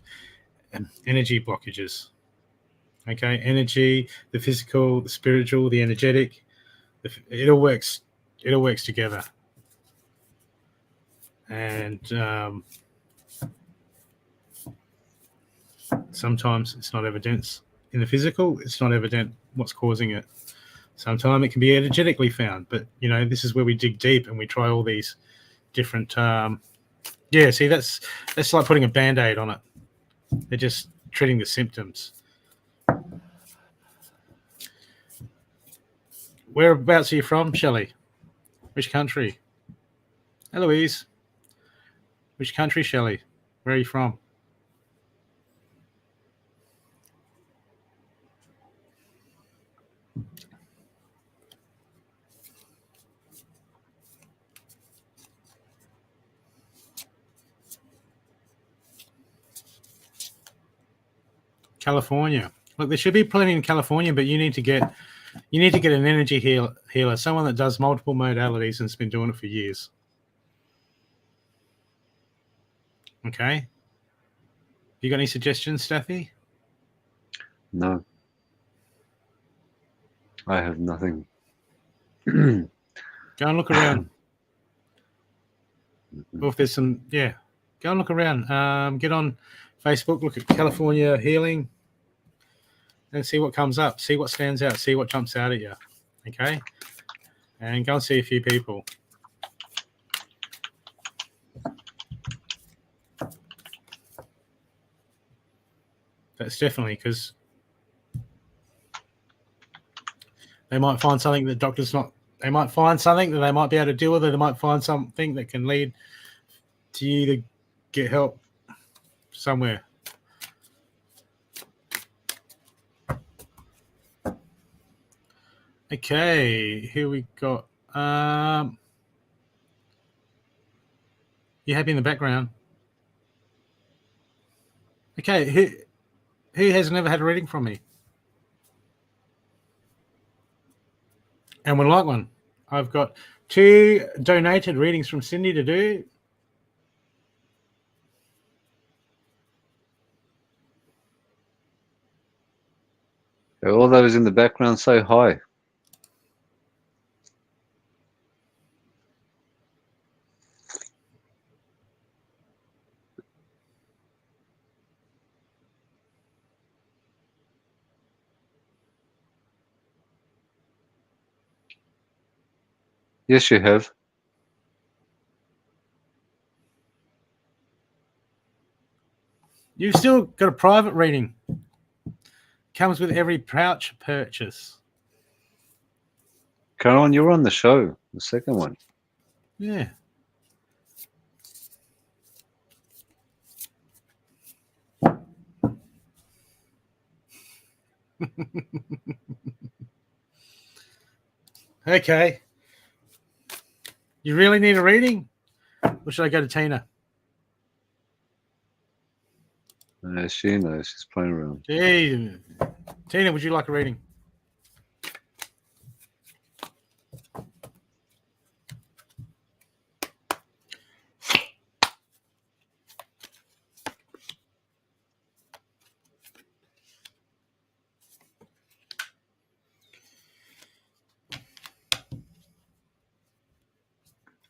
energy blockages. Okay, energy, the physical, the spiritual, the energetic, it all works. It all works together. And sometimes it's not evident in the physical. It's not evident what's causing it. Sometimes it can be energetically found, but this is where we dig deep and we try all these different. See, that's like putting a Band-Aid on it. They're just treating the symptoms. Whereabouts are you from, Shelley? Which country? Eloise. Which country, Shelley? Where are you from? California. Look, there should be plenty in California, but you need to get You need to get an energy healer, someone that does multiple modalities and has been doing it for years. Okay. You got any suggestions, Stathi? No. I have nothing. Go and look around. Or if there's some, go and look around. Get on Facebook, look at California Healing, and see what comes up. See what stands out. See what jumps out at you. Okay? And go and see a few people. That's definitely, because they might find something that doctors not. They might find something that they might be able to deal with it. They might find something that can lead to you to get help somewhere. Okay, here we got. You happy in the background? Okay, who has never had a reading from me? And would like one? I've got 2 donated readings from Cindy to do. All those in the background say hi. Yes, you have. You've still got a private reading. Comes with every pouch purchase. Caroline, you're on the show, the second one. Yeah. Okay. You really need a reading? Or should I go to Tina? She knows. She's playing around. Hey, Tina, would you like a reading?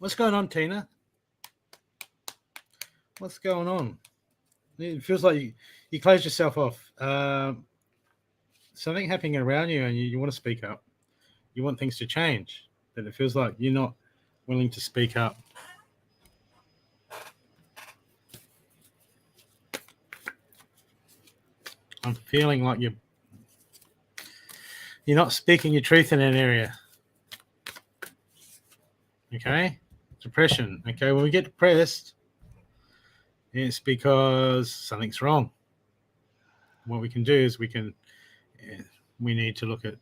What's going on, Tina? What's going on? It feels like you closed yourself off. Something happening around you, and you want to speak up. You want things to change, but it feels like you're not willing to speak up. I'm feeling like you're not speaking your truth in an area. Okay? Depression. Okay, when we get depressed, it's because something's wrong. What we can do is we need to look at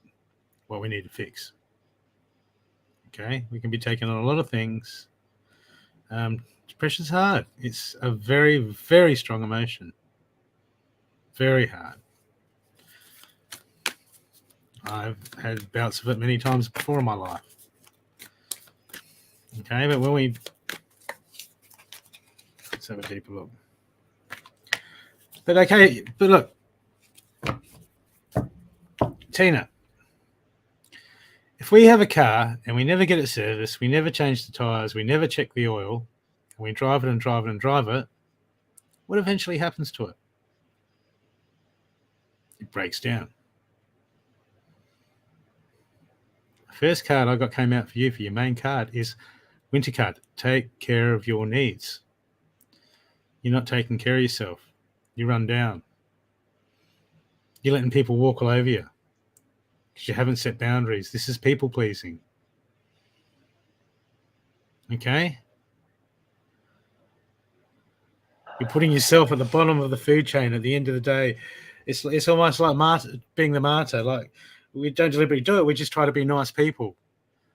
what we need to fix. Okay? We can be taking on a lot of things. Depression's hard. It's a very, very strong emotion. Very hard. I've had bouts of it many times before in my life. Okay, but when let's have a deeper look. But okay, but look, Tina, if we have a car and we never get it serviced, we never change the tires, we never check the oil, and we drive it and drive it and drive it, what eventually happens to it? It breaks down. The first card I got came out for you for your main card is Winter card. Take care of your needs. You're not taking care of yourself. You run down. You're letting people walk all over you because you haven't set boundaries. This is people pleasing. Okay? You're putting yourself at the bottom of the food chain at the end of the day. It's almost like being the martyr. Like, we don't deliberately do it. We just try to be nice people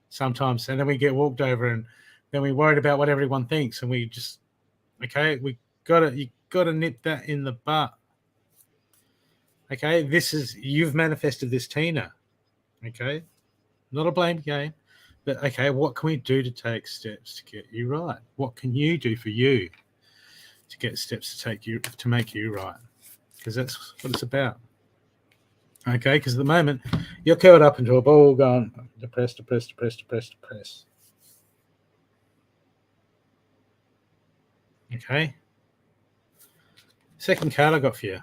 sometimes. And then we get walked over and then we worried about what everyone thinks. And we just, okay, you got to nip that in the butt. Okay, you've manifested this, Tina. Okay, Not a blame game. But okay, what can we do to take steps to get you right? What can you do for you to get steps to make you right? Because that's what it's about. Okay, because at the moment you're curled up into a ball, going depressed. Okay. Second card I got for you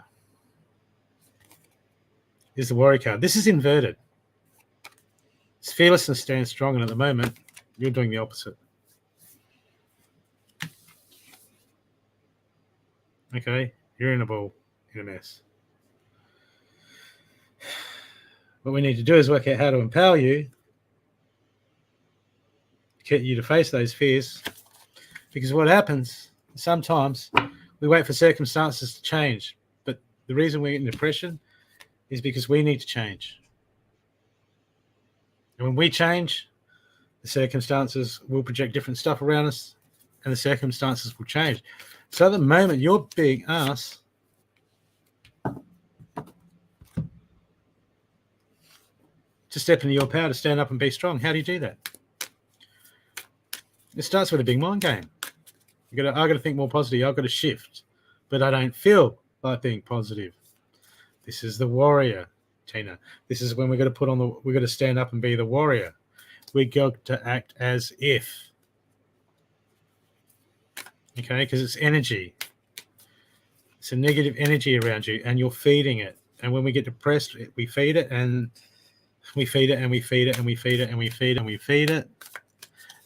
is the Warrior card. This is inverted. It's fearlessness stands strong, and at the moment you're doing the opposite. Okay, you're in a ball, in a mess. What we need to do is work out how to empower you, get you to face those fears. Because what happens, sometimes we wait for circumstances to change. But the reason we're in depression is because we need to change. And when we change, the circumstances will project different stuff around us, and the circumstances will change. So at the moment, you're being asked to step into your power, to stand up and be strong. How do you do that? It starts with a big mind game. I got to think more positive. I've got to shift, but I don't feel like being positive. This is the warrior, Tina. This is when we're going to stand up and be the warrior. We got to act as if. Okay, because it's energy. It's a negative energy around you, and you're feeding it. And when we get depressed, we feed it, and we feed it, and we feed it, and we feed it, and we feed it, and we feed it.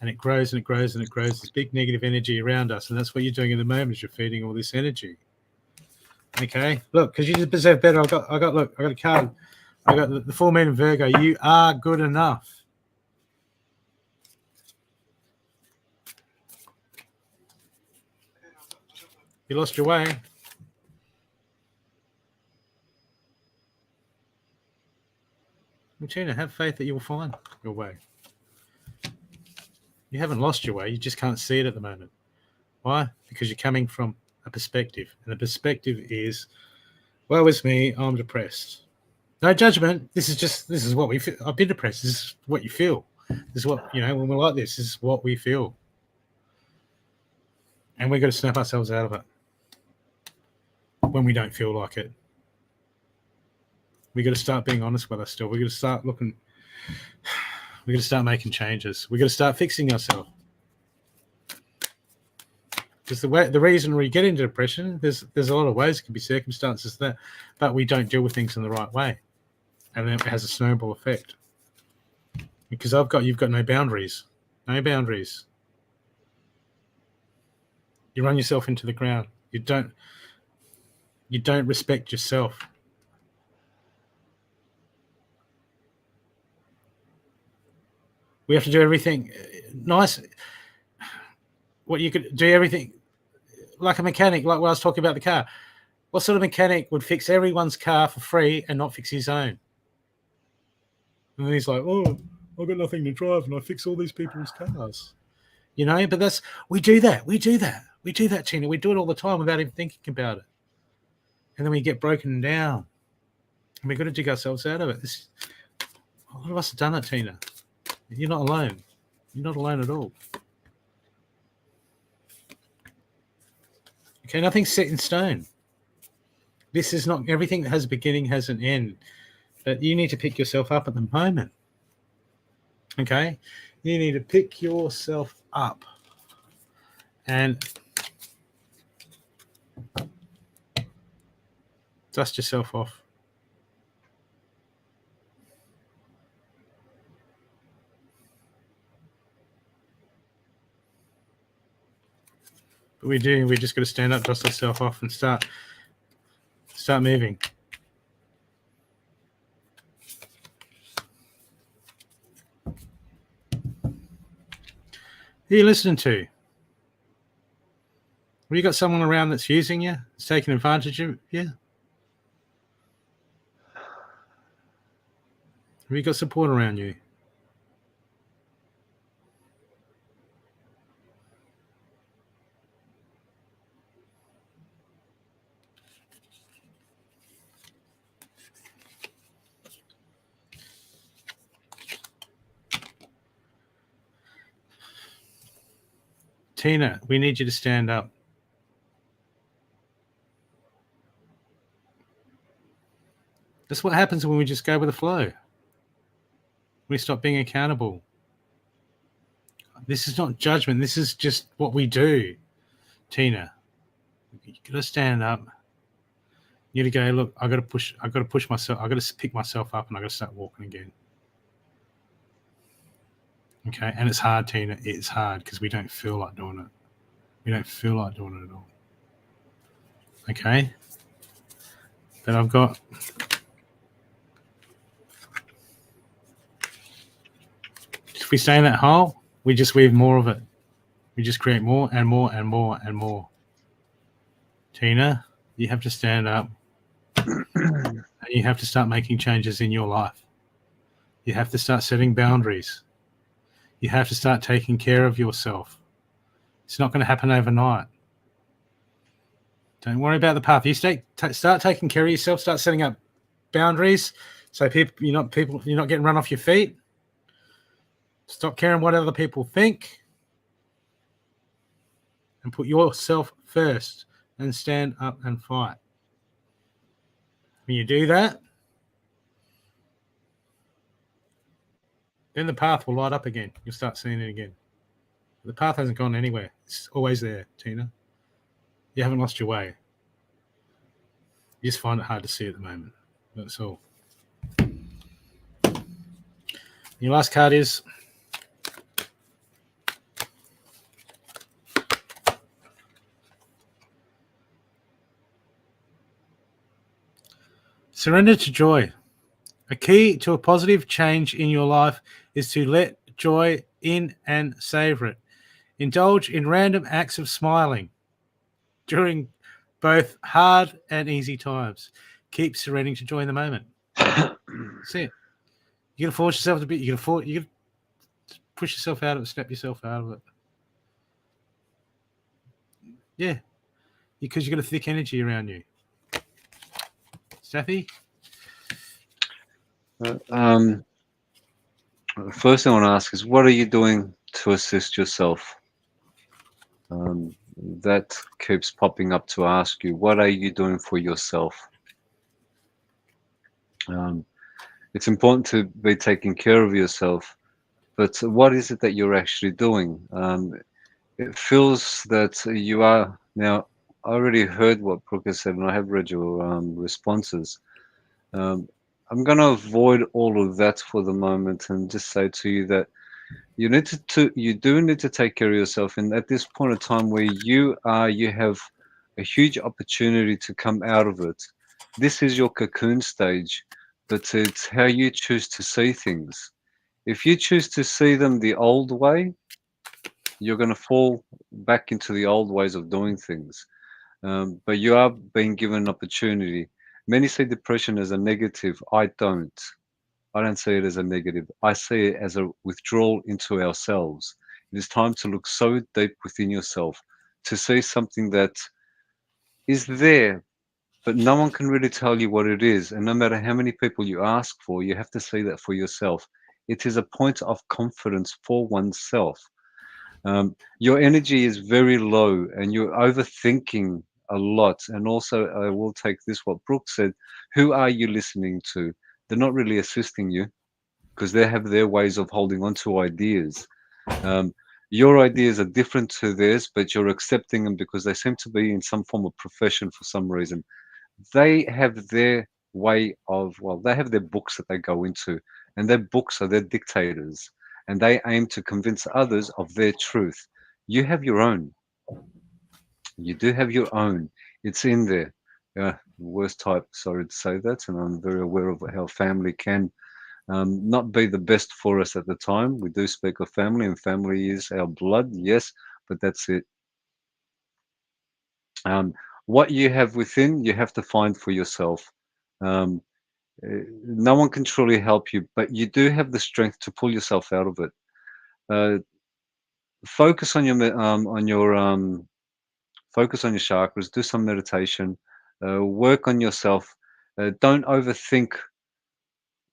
And it grows and it grows and it grows. This big negative energy around us. And that's what you're doing in the moment, is you're feeding all this energy. Okay, look, because you deserve better. I got a card. I got the full moon in Virgo. You are good enough. You lost your way. Well, Tina, have faith that you will find your way. You haven't lost your way. You just can't see it at the moment. Why? Because you're coming from a perspective. And the perspective is, well, it's me. I'm depressed. No judgment. This is what we feel. I've been depressed. This is what you feel. This is what, when we're like this is what we feel. And we've got to snap ourselves out of it when we don't feel like it. We've got to start being honest with us still. We've got to start looking. We've got to start making changes. We've got to start fixing ourselves. Because the reason we get into depression, there's a lot of ways. It can be circumstances but we don't deal with things in the right way. And then it has a snowball effect. Because you've got no boundaries. No boundaries. You run yourself into the ground. You don't respect yourself. We have to do everything nice. What you could do everything like a mechanic, like what I was talking about the car. What sort of mechanic would fix everyone's car for free and not fix his own? And then he's like, oh, I've got nothing to drive and I fix all these people's cars. But we do that. We do that, Tina. We do it all the time without even thinking about it. And then we get broken down. And we've got to dig ourselves out of it. A lot of us have done it, Tina. You're not alone. You're not alone at all. Okay, nothing's set in stone. This is not everything that has a beginning has an end. But you need to pick yourself up at the moment. Okay? You need to pick yourself up. And dust yourself off. But we just got to stand up, dust ourselves off, and start moving. Who are you listening to? Have you got someone around that's using you, that's taking advantage of you? Have you got support around you? Tina, we need you to stand up. That's what happens when we just go with the flow. We stop being accountable. This is not judgment. This is just what we do. Tina, you gotta stand up. You gotta go, look, I gotta push myself, I gotta pick myself up and I gotta start walking again. Okay, and it's hard, Tina. It's hard because we don't feel like doing it. We don't feel like doing it at all. Okay? But I've got if we stay in that hole, we just weave more of it. We just create more and more and more and more. Tina, you have to stand up and you have to start making changes in your life. You have to start setting boundaries. You have to start taking care of yourself. It's not going to happen overnight. Don't worry about the path. You start taking care of yourself. Start setting up boundaries so you're not getting run off your feet. Stop caring what other people think, and put yourself first. And stand up and fight. When you do that, then the path will light up again. You'll start seeing it again. The path hasn't gone anywhere. It's always there, Tina. You haven't lost your way. You just find it hard to see at the moment. That's all. Your last card is surrender to joy. A key to a positive change in your life is to let joy in and savor it. Indulge in random acts of smiling during both hard and easy times. Keep surrendering to joy in the moment. That's it. You gotta force yourself to be. You gotta push yourself out of it. Snap yourself out of it. Yeah, because you got a thick energy around you. Stathi? The first thing I want to ask is, what are you doing to assist yourself? That keeps popping up to ask you, what are you doing for yourself? It's important to be taking care of yourself, but what is it that you're actually doing? It feels that you are now. I already heard what Brooke has said, and I have read your responses. I'm going to avoid all of that for the moment and just say to you that you do need to take care of yourself. And at this point of time where you have a huge opportunity to come out of it. This is your cocoon stage, but it's how you choose to see things. If you choose to see them the old way, you're going to fall back into the old ways of doing things. But you are being given an opportunity. Many see depression as a negative. I don't. I don't see it as a negative. I see it as a withdrawal into ourselves. It is time to look so deep within yourself to see something that is there, but no one can really tell you what it is. And no matter how many people you ask for, you have to see that for yourself. It is a point of confidence for oneself. Your energy is very low and you're overthinking a lot. And also, I will take this, what Brooke said, who are you listening to? They're not really assisting you because they have their ways of holding on to ideas. Your ideas are different to theirs, but you're accepting them because they seem to be in some form of profession for some reason. They have their way of, well, they have their books that they go into, and their books are their dictators, and they aim to convince others of their truth. You have your own. You do have your own. It's in there. Worst type, sorry to say that, and I'm very aware of how family can not be the best for us at the time. We do speak of family, and family is our blood, yes, but that's it. What you have within, you have to find for yourself. No one can truly help you, but you do have the strength to pull yourself out of it. Focus on focus on your chakras. Do some meditation. Work on yourself. Don't overthink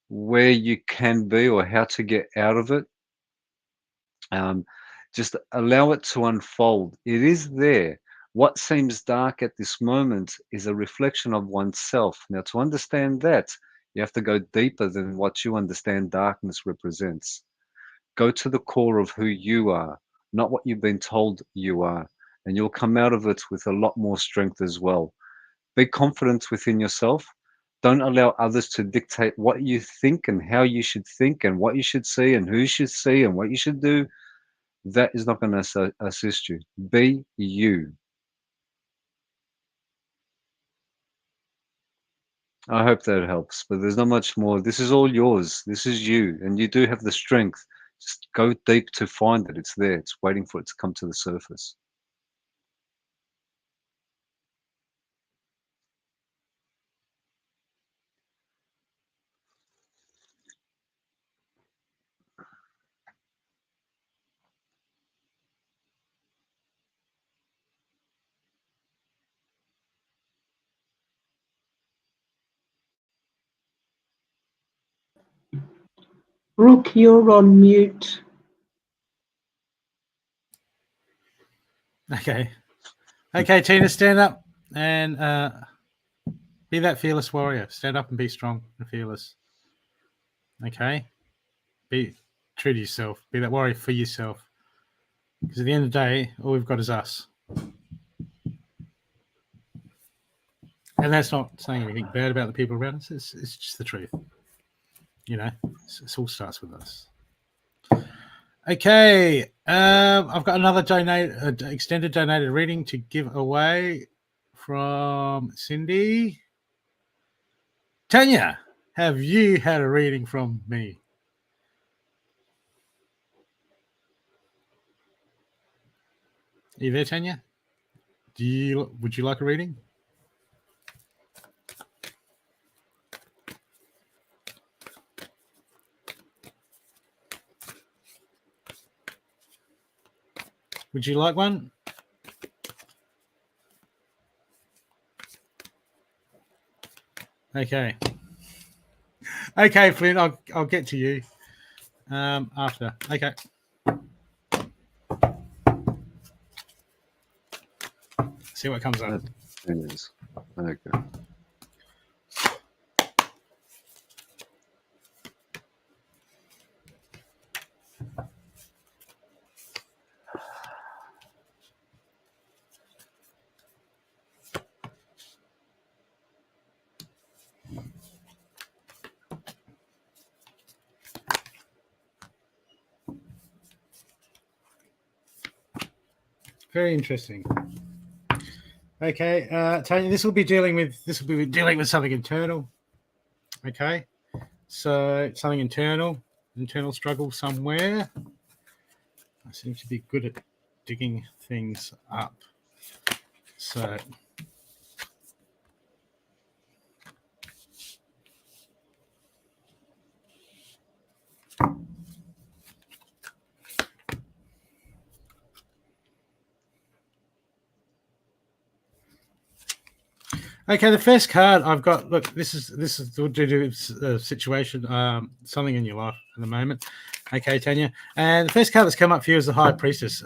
where you can be or how to get out of it. Just allow it to unfold. It is there. What seems dark at this moment is a reflection of oneself. Now, to understand that, you have to go deeper than what you understand darkness represents. Go to the core of who you are, not what you've been told you are, and you'll come out of it with a lot more strength as well. Be confident within yourself. Don't allow others to dictate what you think and how you should think and what you should see and who you should see and what you should do. That is not going to assist you. Be you. I hope that helps, but there's not much more. This is all yours. This is you, and you do have the strength. Just go deep to find it. It's there. It's waiting for it to come to the surface. Brooke, you're on mute. Okay. Okay, Tina, stand up and be that fearless warrior. Stand up and be strong and fearless. Okay? Be true to yourself. Be that warrior for yourself. Because at the end of the day, all we've got is us. And that's not saying anything bad about the people around us. It's just the truth. You know, it all starts with us. Okay, I've got another extended donated reading to give away from Cindy. Tanya, have you had a reading from me? Are you there, Tanya? Would you like a reading? Would you like one? Okay. Okay, Flynn, I'll get to you after. Okay. See what comes up. It is. Okay. Very interesting. Okay, Tanya, this will be dealing with something internal. Okay, so something internal struggle somewhere. I seem to be good at digging things up. So okay, the first card I've got. Look, this is to do with a situation, something in your life at the moment. Okay, Tanya, and the first card that's come up for you is the High Priestess.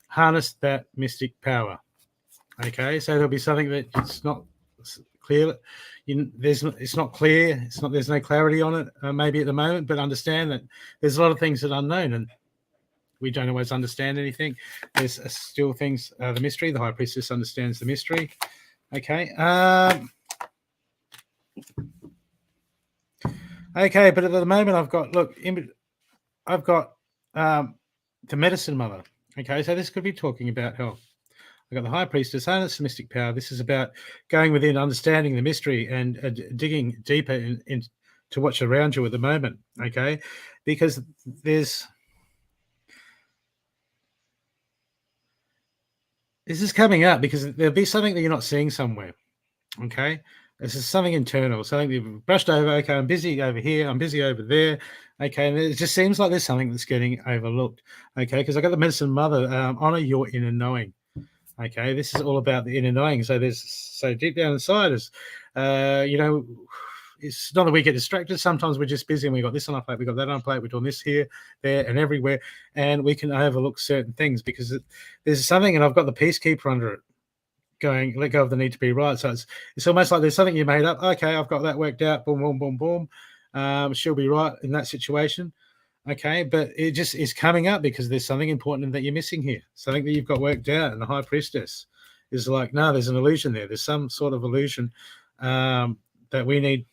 Harness that mystic power. Okay, so there'll be something that it's not clear. It's not clear. There's no clarity on it. Maybe at the moment, but understand that there's a lot of things that are unknown and. We don't always understand anything. There's still things. The mystery. The High Priestess understands the mystery. Okay. Okay, but at the moment, I've got the Medicine Mother. Okay, so this could be talking about health. I've got the High Priestess, harness the mystic power. This is about going within, understanding the mystery, and digging deeper into what's around you at the moment. Okay, because this is coming up because there'll be something that you're not seeing somewhere. Okay, this is something internal, something you've brushed over. Okay, I'm busy over here, I'm busy over there. Okay, and it just seems like there's something that's getting overlooked. Okay, because I got the Medicine Mother, honor your inner knowing. Okay, this is all about the inner knowing. So deep down inside is, it's not that we get distracted. Sometimes we're just busy and we got this on our plate, we got that on our plate, we're doing this here, there, and everywhere, and we can overlook certain things because there's something, and I've got the peacekeeper under it going, let go of the need to be right. So it's almost like there's something you made up. Okay, I've got that worked out. Boom, boom, boom, boom. She'll be right in that situation. Okay, but it just is coming up because there's something important that you're missing here. Something that you've got worked out, and the high priestess is like, no, there's an illusion there. There's some sort of illusion that we need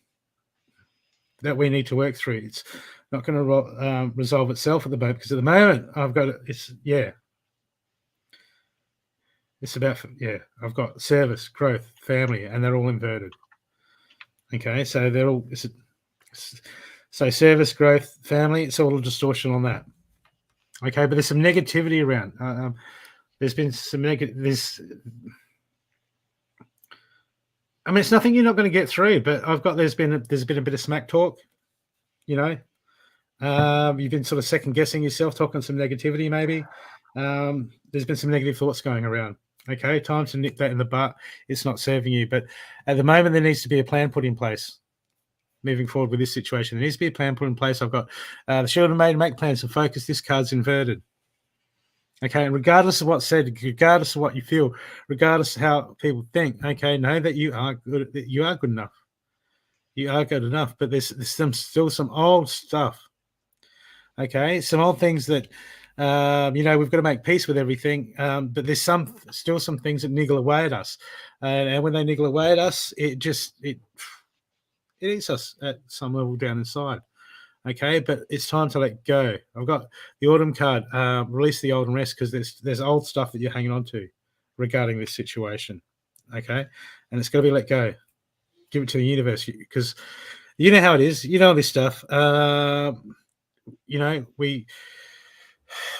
to work through. It's not going to resolve itself at the moment because at the moment I've got it's about I've got service, growth, family, and they're all inverted. Okay, so they're all so service, growth, family. It's all a distortion on that. Okay, but there's some negativity around. There's been some negative. I mean, it's nothing you're not going to get through, but there's been a bit of smack talk, you know. You've been sort of second guessing yourself, talking some negativity maybe. There's been some negative thoughts going around. Okay, time to nip that in the butt. It's not serving you, but at the moment there needs to be a plan put in place. Moving forward with this situation, there needs to be a plan put in place. I've got the shield and maiden make plans to focus. This card's inverted. Okay, and regardless of what's said, regardless of what you feel, regardless of how people think, okay, know that you are good. That you are good enough. You are good enough. But there's still some old stuff. Okay, some old things that we've got to make peace with everything. But there's still some things that niggle away at us, and when they niggle away at us, it eats us at some level down inside. Okay, but it's time to let go. I've got the autumn card, release the old and rest, because there's old stuff that you're hanging on to regarding this situation. Okay, and it's got to be let go. Give it to the universe, because you know how it is. You know this stuff.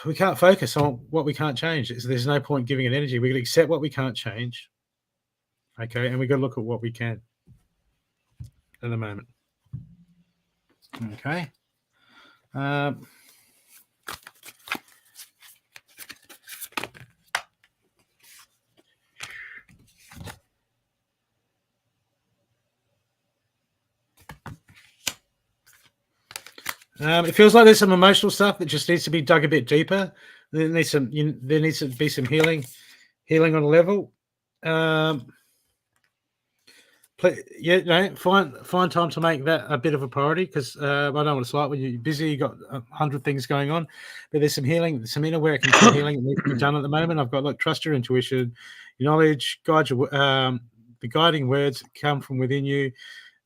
We can't focus on what we can't change. There's no point giving it energy. We got to accept what we can't change. Okay, and we got to look at what we can at the moment. Okay. It feels like there's some emotional stuff that just needs to be dug a bit deeper. There needs to be some healing on a level. Find time to make that a bit of a priority, because I know what it's like when you're busy. You got 100 things going on, but there's some healing, some inner work and some healing that needs to be done at the moment. I've got trust your intuition, your knowledge, guide your the guiding words come from within you.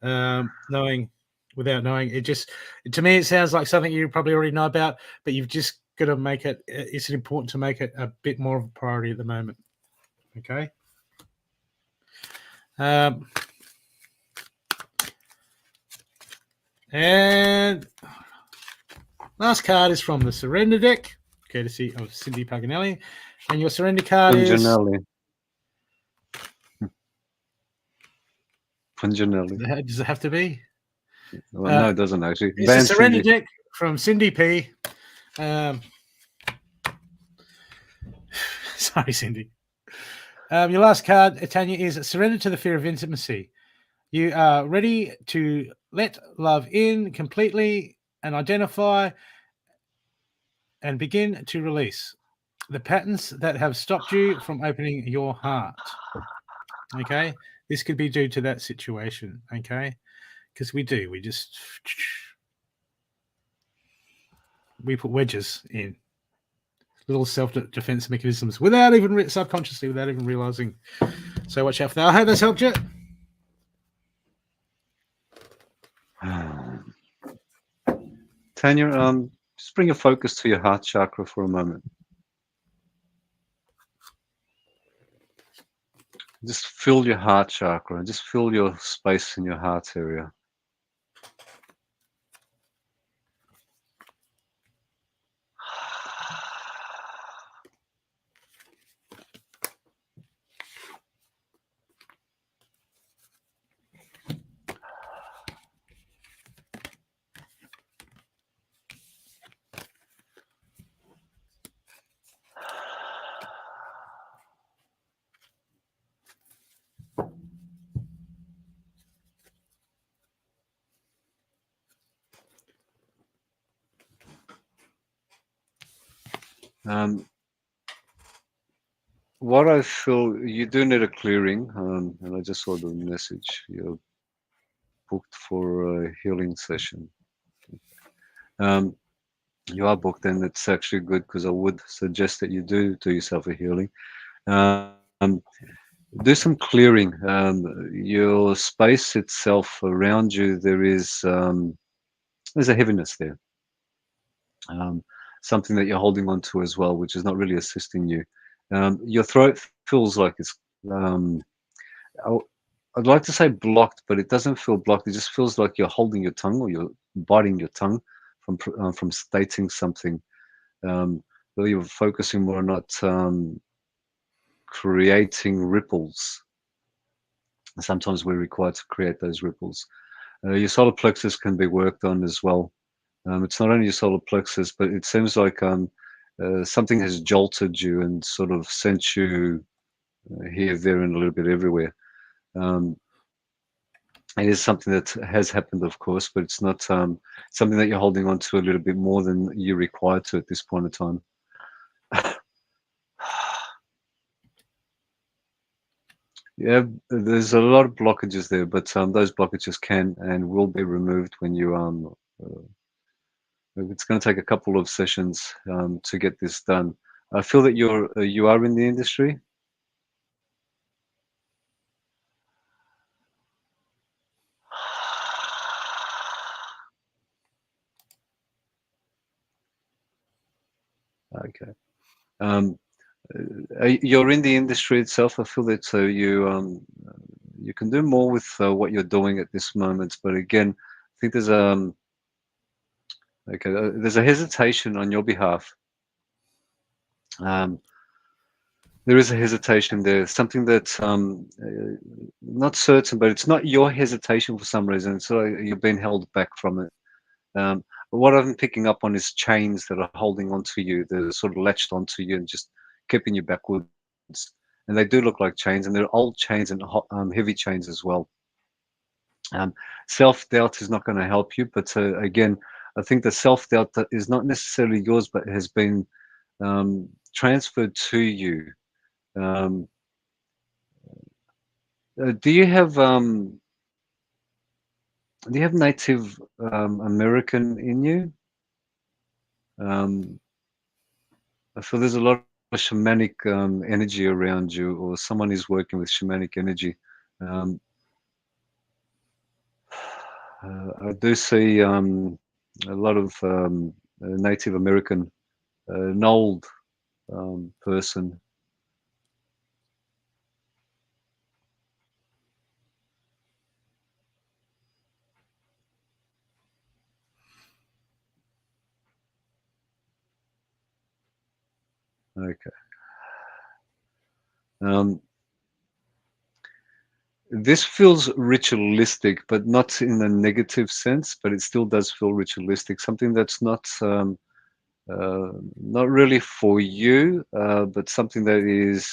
Knowing without knowing, to me it sounds like something you probably already know about, but you've just got to make it. It's important to make it a bit more of a priority at the moment. Okay. And last card is from the Surrender deck, courtesy of Cindy Paganelli. And your Surrender card Paganelli. Paganelli. Does it have to be? Well, no, it doesn't actually. It's a Surrender deck from Cindy P. Sorry, Cindy. Your last card, Tanya, is surrender to the fear of intimacy. You are ready to let love in completely and identify and begin to release the patterns that have stopped you from opening your heart. Okay? This could be due to that situation. Okay? Because we put wedges in. Little self-defense mechanisms without even subconsciously, without even realizing. So watch out for that. I hope that's helped you. Tanya, just bring your focus to your heart chakra for a moment. Just fill your heart chakra. Just fill your space in your heart area. What I feel, you do need a clearing, and I just saw the message. You're booked for a healing session. Um, you are booked, and it's actually good because I would suggest that you do yourself a healing. Um, do some clearing. Your space itself around you, there's a heaviness there. Something that you're holding on to as well, which is not really assisting you. Your throat feels like it's, I- I'd like to say blocked, but it doesn't feel blocked. It just feels like you're holding your tongue or you're biting your tongue from stating something. Whether you're focusing more on not creating ripples. Sometimes we're required to create those ripples. Your solar plexus can be worked on as well. It's not only your solar plexus, but it seems like something has jolted you and sort of sent you here, there, and a little bit everywhere. Um, it is something that has happened, of course, but it's not something that you're holding on to a little bit more than you're required to at this point in time. Yeah, there's a lot of blockages there, but those blockages can and will be removed when you it's going to take a couple of sessions to get this done. I feel that you are in the industry. Okay. You're in the industry itself. I feel that you can do more with what you're doing at this moment. But again, I think there's a hesitation on your behalf. Um, there is a hesitation there, something that not certain, but it's not your hesitation for some reason. So you're being held back from it. But what I'm picking up on is chains that are holding onto you, that are sort of latched onto you and just keeping you backwards. And they do look like chains, and they're old chains and heavy chains as well. Um, Self-doubt is not going to help you, but again, I think the self-doubt that is not necessarily yours, but has been transferred to you. Um, do you have Native American in you? I feel there's a lot of shamanic energy around you, or someone is working with shamanic energy. Um, I do see a lot of Native American, an old person. Okay. Um, this feels ritualistic, but not in a negative sense, but it still does feel ritualistic. Something that's not really for you, but something that is,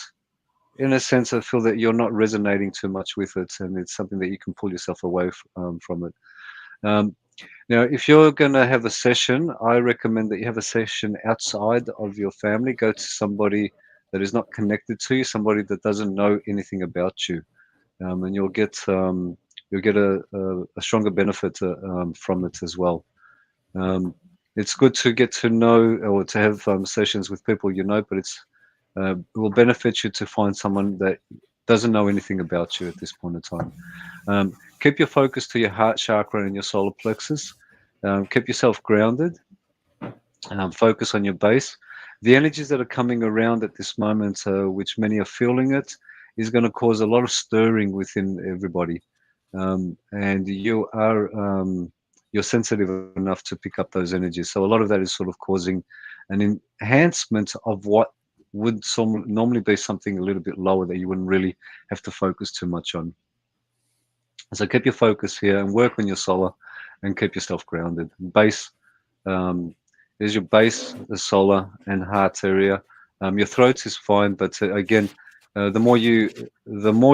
in a sense, I feel that you're not resonating too much with it, and it's something that you can pull yourself away from it. Um, Now, if you're going to have a session, I recommend that you have a session outside of your family. Go to somebody that is not connected to you, somebody that doesn't know anything about you, and you'll get a stronger benefit from it as well. Um, it's good to get to know or to have sessions with people you know, but it will benefit you to find someone that doesn't know anything about you at this point in time. Keep your focus to your heart chakra and your solar plexus. Keep yourself grounded. Focus on your base. The energies that are coming around at this moment, which many are feeling it, is going to cause a lot of stirring within everybody. And you're sensitive enough to pick up those energies. So a lot of that is sort of causing an enhancement of what would normally be something a little bit lower that you wouldn't really have to focus too much on. So keep your focus here and work on your solar and keep yourself grounded. Base is your base, the solar and heart area. Your throat is fine, but again, the more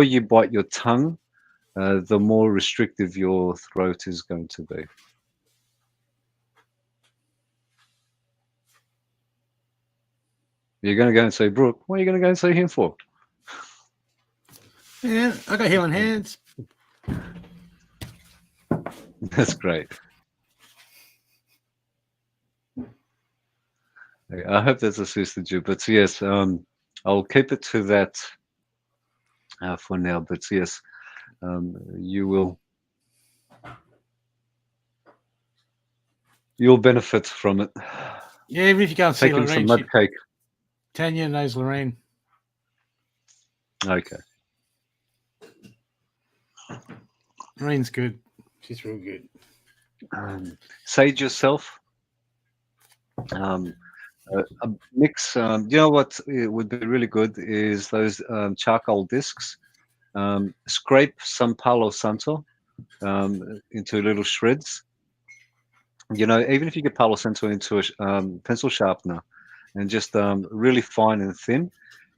you bite your tongue, the more restrictive your throat is going to be. You're going to go and see Brooke. What are you going to go and see him for? Yeah, I got healing hands. That's great. I hope that's assisted you. But yes, I'll keep it to that for now. But yes, you'll benefit from it. Yeah, even if you can't see Taking some Lorraine, mud cake. Tanya knows Lorraine. Okay. Lorraine's good. She's real good. Sage yourself. A mix. You know what would be really good is those charcoal discs. Scrape some Palo Santo into little shreds. You know, even if you get Palo Santo into a pencil sharpener and just really fine and thin,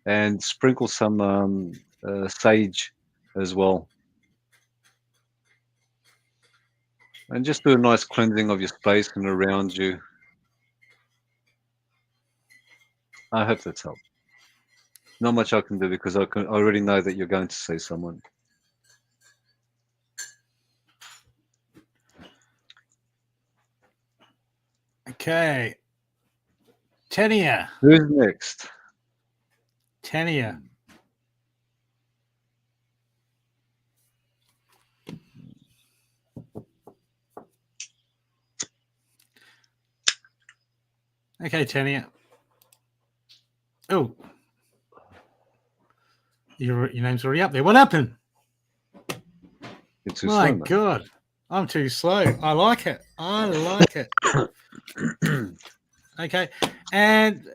and sprinkle some sage as well. And just do a nice cleansing of your space and around you. I hope that's helped. Not much I can do because I already know that you're going to see someone. Okay. Tania. Who's next? Tania. Okay, Tania. Oh. Your name's already up there. What happened? You're too My slow, mate. God. I'm too slow. I like it. I like it. Okay. And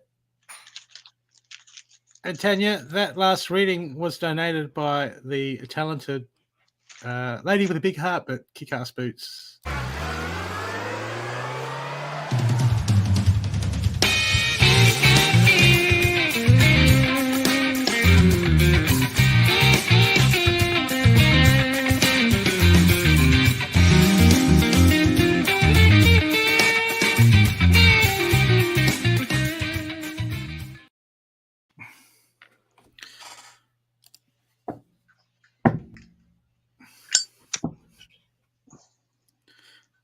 Tanya, that last reading was donated by the talented lady with a big heart but kick-ass boots.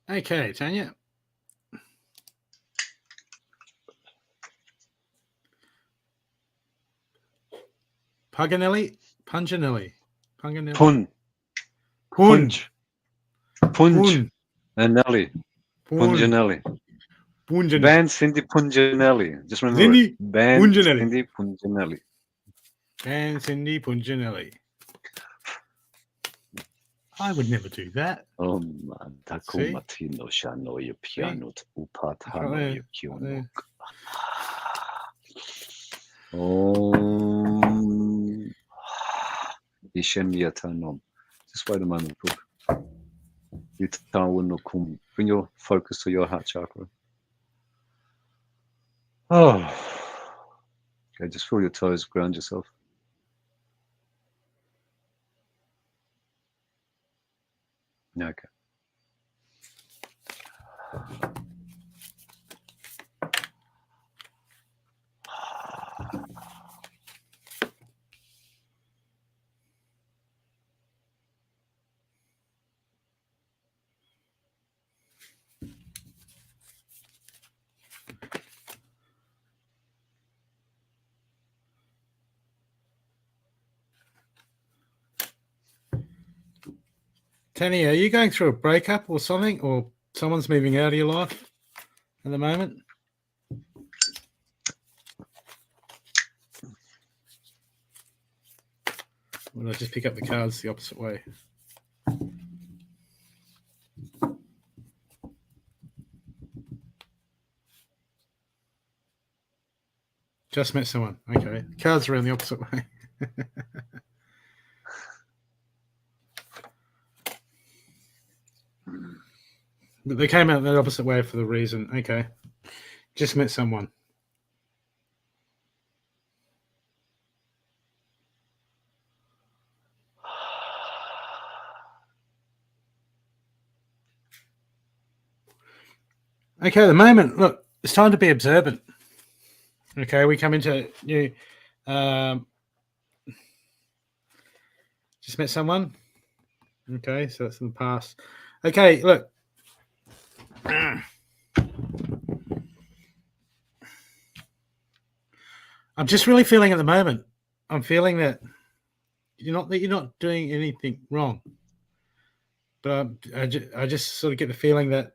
Okay, Tanya. Punganelli? Punganelli. Punganelli. Punj. And Nelly. Punjanelli. Band Cindy Punjanelli. Just remember it. Band Cindy Punjanelli. Band Cindy Punjanelli. I would never do that. Taku matino shano your piano upatano your kiono. Ishemiyatanom. Just wait a moment, Brooke. Bring your focus to your heart chakra. Oh. Okay, just feel your toes, ground yourself. Okay. Tanya, are you going through a breakup or something, or someone's moving out of your life at the moment? Well, I just pick up the cards the opposite way. Just met someone. Okay. Cards are around the opposite way. But they came out the opposite way for the reason. Okay. Just met someone. Okay, at the moment, look, it's time to be observant. Okay, we come into new. Just met someone. Okay, so that's in the past. Okay, look. I'm just really feeling at the moment. I'm feeling that you're not doing anything wrong, but I just sort of get the feeling that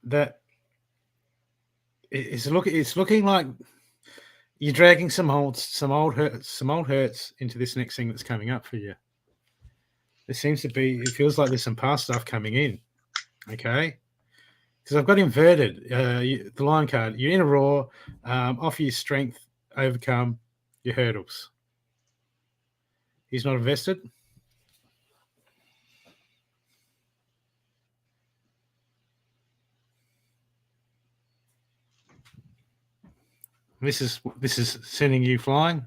that it's looking like you're dragging some old hurts into this next thing that's coming up for you. There seems to be. It feels like there's some past stuff coming in. Okay. Because I've got inverted the line card. You're in a raw, offer your strength, overcome your hurdles. He's not invested. This is sending you flying.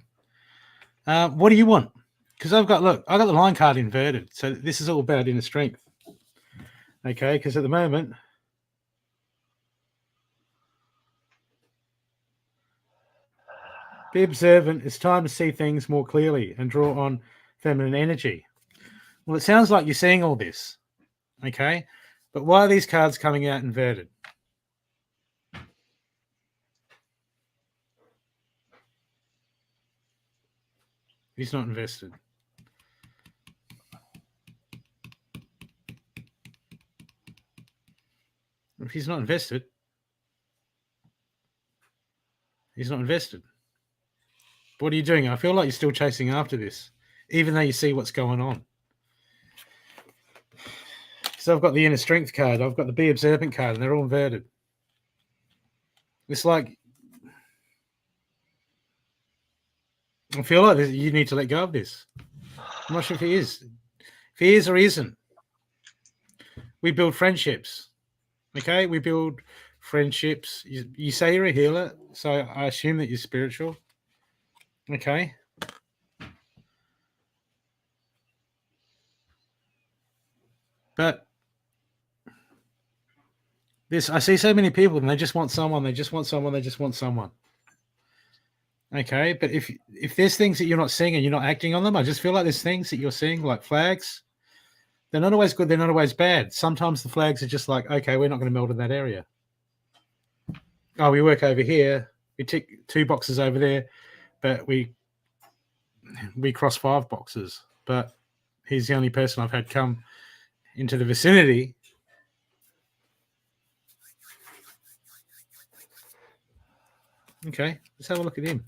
What do you want? Because I got the line card inverted. So this is all about inner strength. Okay, because at the moment. Be observant. It's time to see things more clearly and draw on feminine energy. Well, it sounds like you're seeing all this. Okay. But why are these cards coming out inverted? He's not invested. If he's not invested, he's not invested. What are you doing? I feel like you're still chasing after this, even though you see what's going on. So I've got the inner strength card. I've got the be observant card, and they're all inverted. It's like I feel like you need to let go of this. I'm not sure if he is. If he is or he isn't. We build friendships. Okay? We build friendships. You say you're a healer, so I assume that you're spiritual. Okay. But I see so many people and they just want someone, they just want someone, they just want someone. Okay, but if there's things that you're not seeing and you're not acting on them, I just feel like there's things that you're seeing like flags. They're not always good, they're not always bad. Sometimes the flags are just like, okay, we're not going to meld in that area. Oh, we work over here. We tick 2 boxes over there, but we cross 5 boxes. But he's the only person I've had come into the vicinity. Okay, let's have a look at him.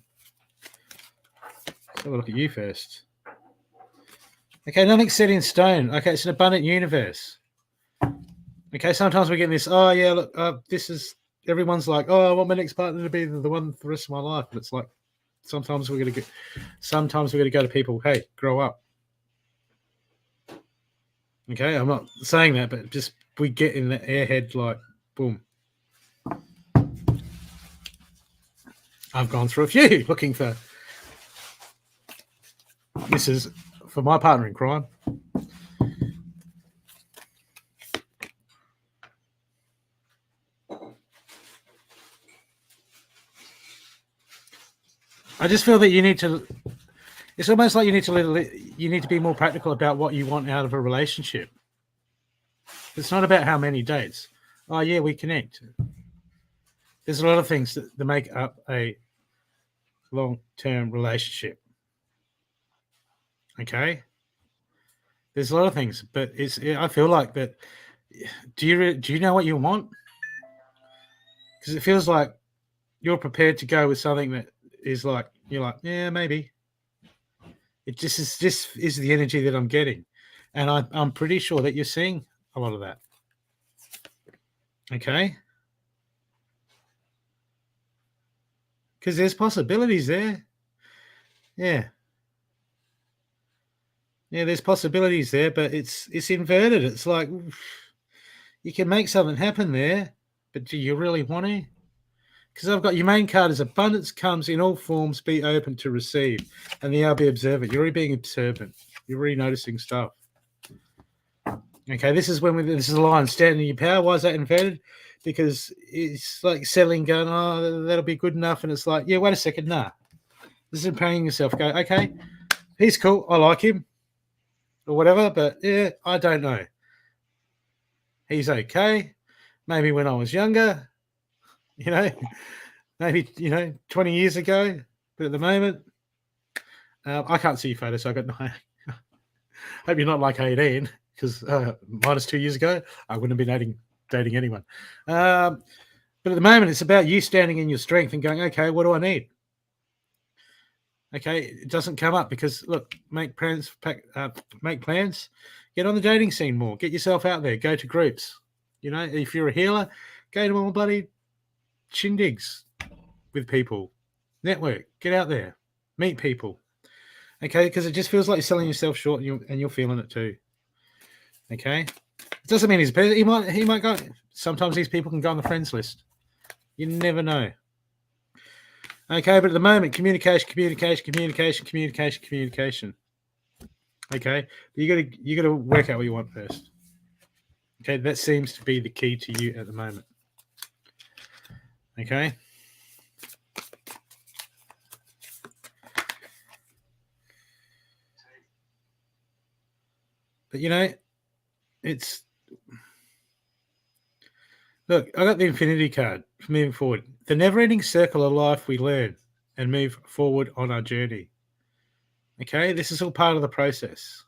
Let's have a look at you first. Okay, nothing's set in stone. Okay, it's an abundant universe. Okay, sometimes we get this, oh yeah, look, this is, everyone's like, oh, I want my next partner to be the one for the rest of my life. But it's like, sometimes we're going to go to people, hey, grow up. Okay, I'm not saying that, but just we get in the airhead like, boom. I've gone through a few looking for this is for my partner in crime. I just feel that you need to. It's almost like you need to be more practical about what you want out of a relationship. It's not about how many dates. Oh yeah, we connect. There's a lot of things that make up a long-term relationship. Okay. There's a lot of things, but I feel like that. Do you know what you want? Because it feels like you're prepared to go with something that is like you're like, yeah, maybe. It just is the energy that I'm getting, and I'm pretty sure that you're seeing a lot of that. Okay. Because there's possibilities there. Yeah. Yeah, there's possibilities there, but it's inverted. It's like you can make something happen there, but do you really want to? Because I've got your main card is abundance comes in all forms, be open to receive. And the be observant. You're already being observant. You're already noticing stuff. Okay, this is this is a line standing in your power. Why is that inverted? Because it's like settling, going, oh, that'll be good enough. And it's like, yeah, wait a second, nah. This is empowering yourself. Go, okay, he's cool. I like him or whatever, but yeah, I don't know. He's okay. Maybe when I was younger, maybe, 20 years ago. But at the moment, I can't see your photo, so I got no. Hope you're not like 18, because minus 2 years ago, I wouldn't have been dating anyone. But at the moment, it's about you standing in your strength and going, okay, what do I need? Okay, it doesn't come up because, look, make plans, get on the dating scene more, get yourself out there, go to groups. If you're a healer, go to more bloody shindigs with people, network, get out there, meet people. Okay, because it just feels like you're selling yourself short, and you're feeling it too. Okay, it doesn't mean he's better. He might go. Sometimes these people can go on the friends list. You never know. Okay, but at the moment, communication. Okay, but you gotta work out what you want first. Okay, that seems to be the key to you at the moment. Okay. But it's, look, I got the infinity card for moving forward. The never-ending circle of life we learn and move forward on our journey. Okay, this is all part of the process.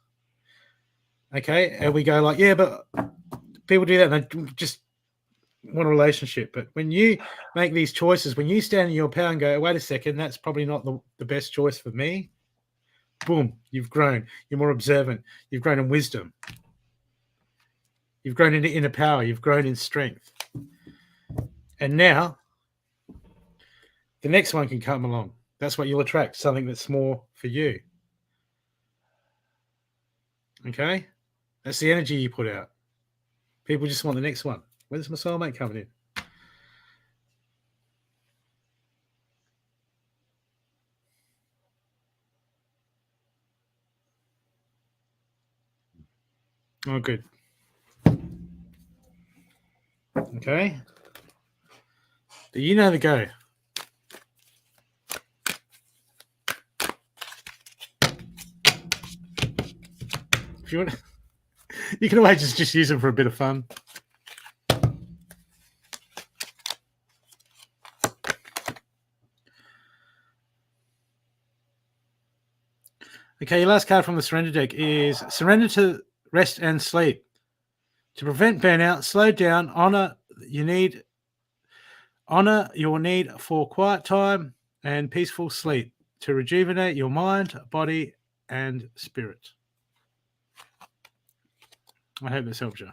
Okay, and we go like, yeah, but people do that and they just want a relationship. But when you make these choices, when you stand in your power and go, wait a second, that's probably not the best choice for me. Boom, you've grown. You're more observant. You've grown in wisdom. You've grown in inner power. You've grown in strength. And now the next one can come along. That's what you'll attract, something that's more for you. Okay? That's the energy you put out. People just want the next one. When's my soulmate coming in? Oh, good. Okay. Do you know the go? If you want, you can always just use them for a bit of fun. Okay, your last card from the surrender deck is surrender to rest and sleep. To prevent burnout, slow down, honor your need for quiet time and peaceful sleep to rejuvenate your mind, body, and spirit. I hope this helps you.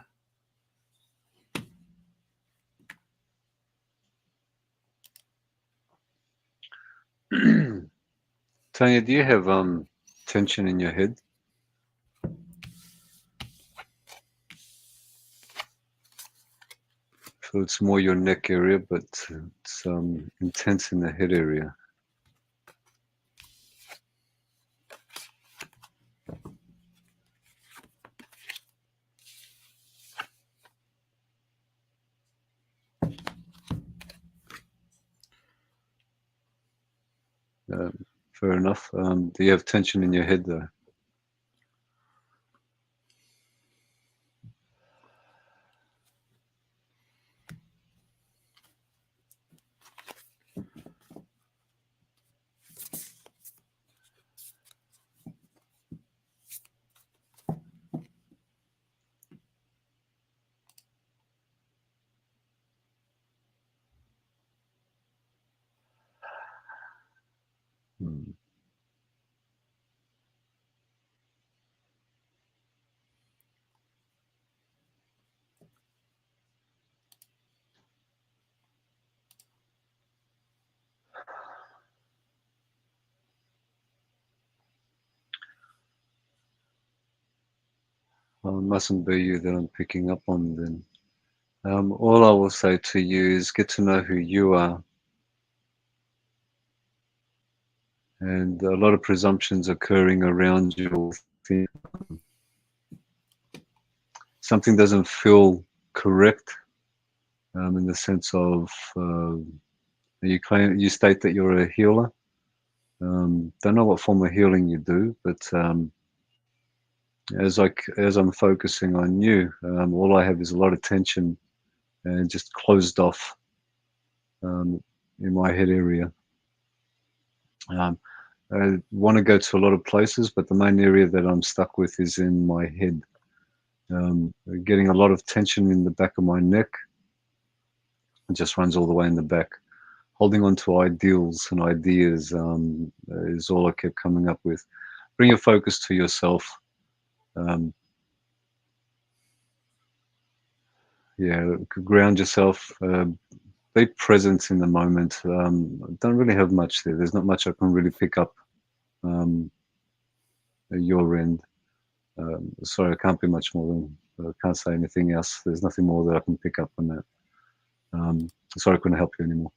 Tanya, do you have tension in your head? So it's more your neck area, but it's intense in the head area. Fair enough. Do you have tension in your head though? Well, it mustn't be you that I'm picking up on then. All I will say to you is get to know who you are. And a lot of presumptions occurring around you. Some something doesn't feel correct, in the sense of you state that you're a healer. Don't know what form of healing you do, but as I'm focusing on you, all I have is a lot of tension and just closed off in my head area. I want to go to a lot of places, but the main area that I'm stuck with is in my head. Getting a lot of tension in the back of my neck. It just runs all the way in the back. Holding on to ideals and ideas is all I kept coming up with. Bring your focus to yourself. Ground yourself. Be present in the moment. Don't really have much there. There's not much I can really pick up at your end. Sorry, I can't be much more than. I can't say anything else. There's nothing more that I can pick up on that. Sorry, I couldn't help you anymore.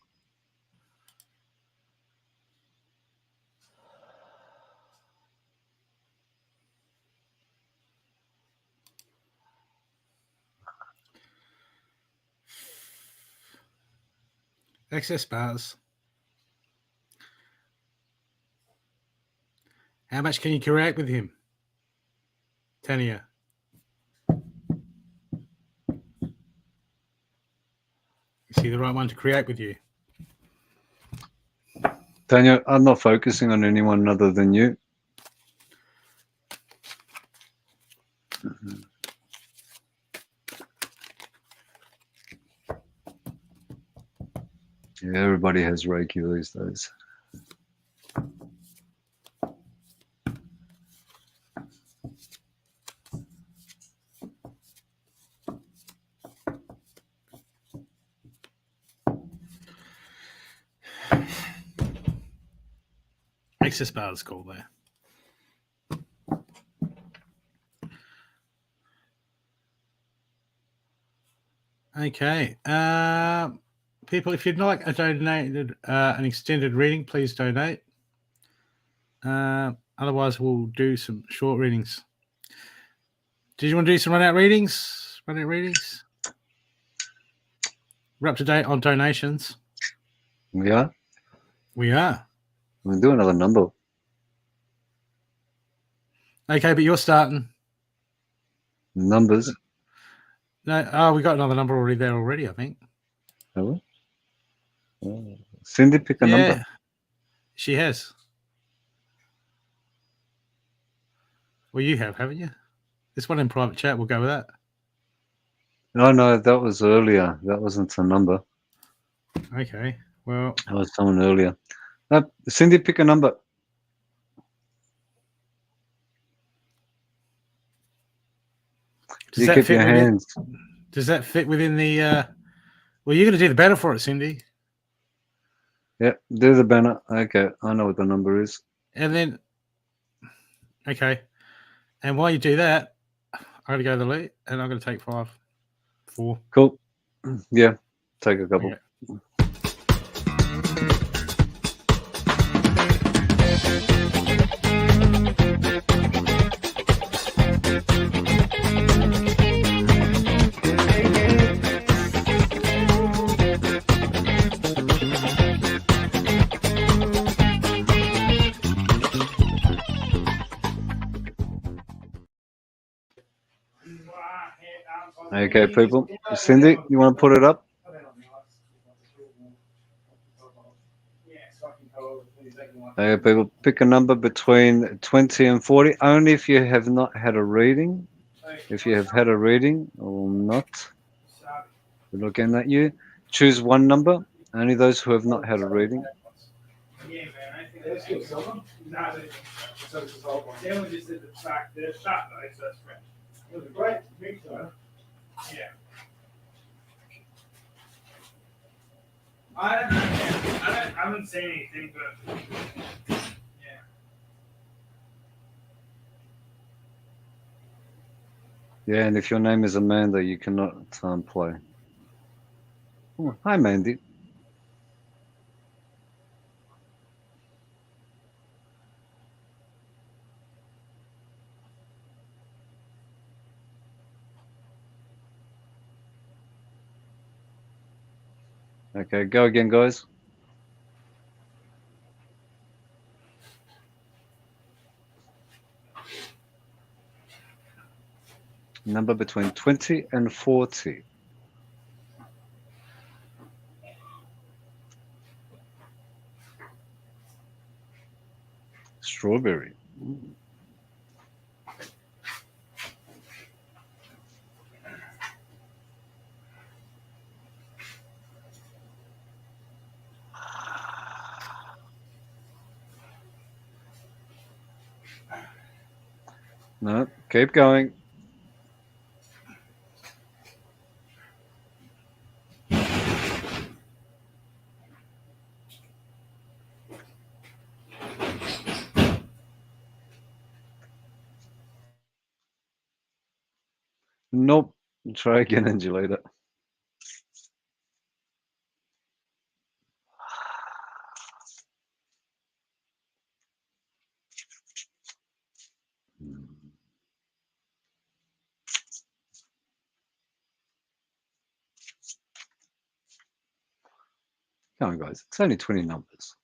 Access bars. How much can you create with him, Tanya? Is he the right one to create with you? Tanya, I'm not focusing on anyone other than you. Yeah, everybody has Reiki these days. Access bar is called there. Okay. People, if you'd like an extended reading, please donate. Otherwise, we'll do some short readings. Did you want to do some run-out readings? Run-out readings? We're up to date on donations. We are? We are. We'll do another number. Okay, but you're starting. Numbers? No, we got another number already there already, I think. Have we? Cindy, pick a number. She has. Well, you have, haven't you? This one in private chat, we'll go with that. No, that was earlier. That wasn't a number. Okay, well. That was someone earlier. Cindy, pick a number. Does that fit within, does that fit within the... well, you're going to do the banner for it, Cindy. Yeah, do the banner. Okay, I know what the number is. And then... Okay. And while you do that, I'm going to go to the lead, and I'm going to take 5, 4. Cool. Yeah, take a couple. Okay. Okay, people. Cindy, you want to put it up? Okay, people, pick a number between 20 and 40, only if you have not had a reading. If you have had a reading or not, we're looking at you. Choose one number, only those who have not had a reading. Yeah. I haven't seen anything, but yeah. Yeah, and if your name is Amanda, you cannot play. Oh, hi, Mandy. Okay, go again, guys. Number between 20 and 40. Strawberry. No, keep going. Nope. Try again, Angelica. Come on, guys. It's only 20 numbers.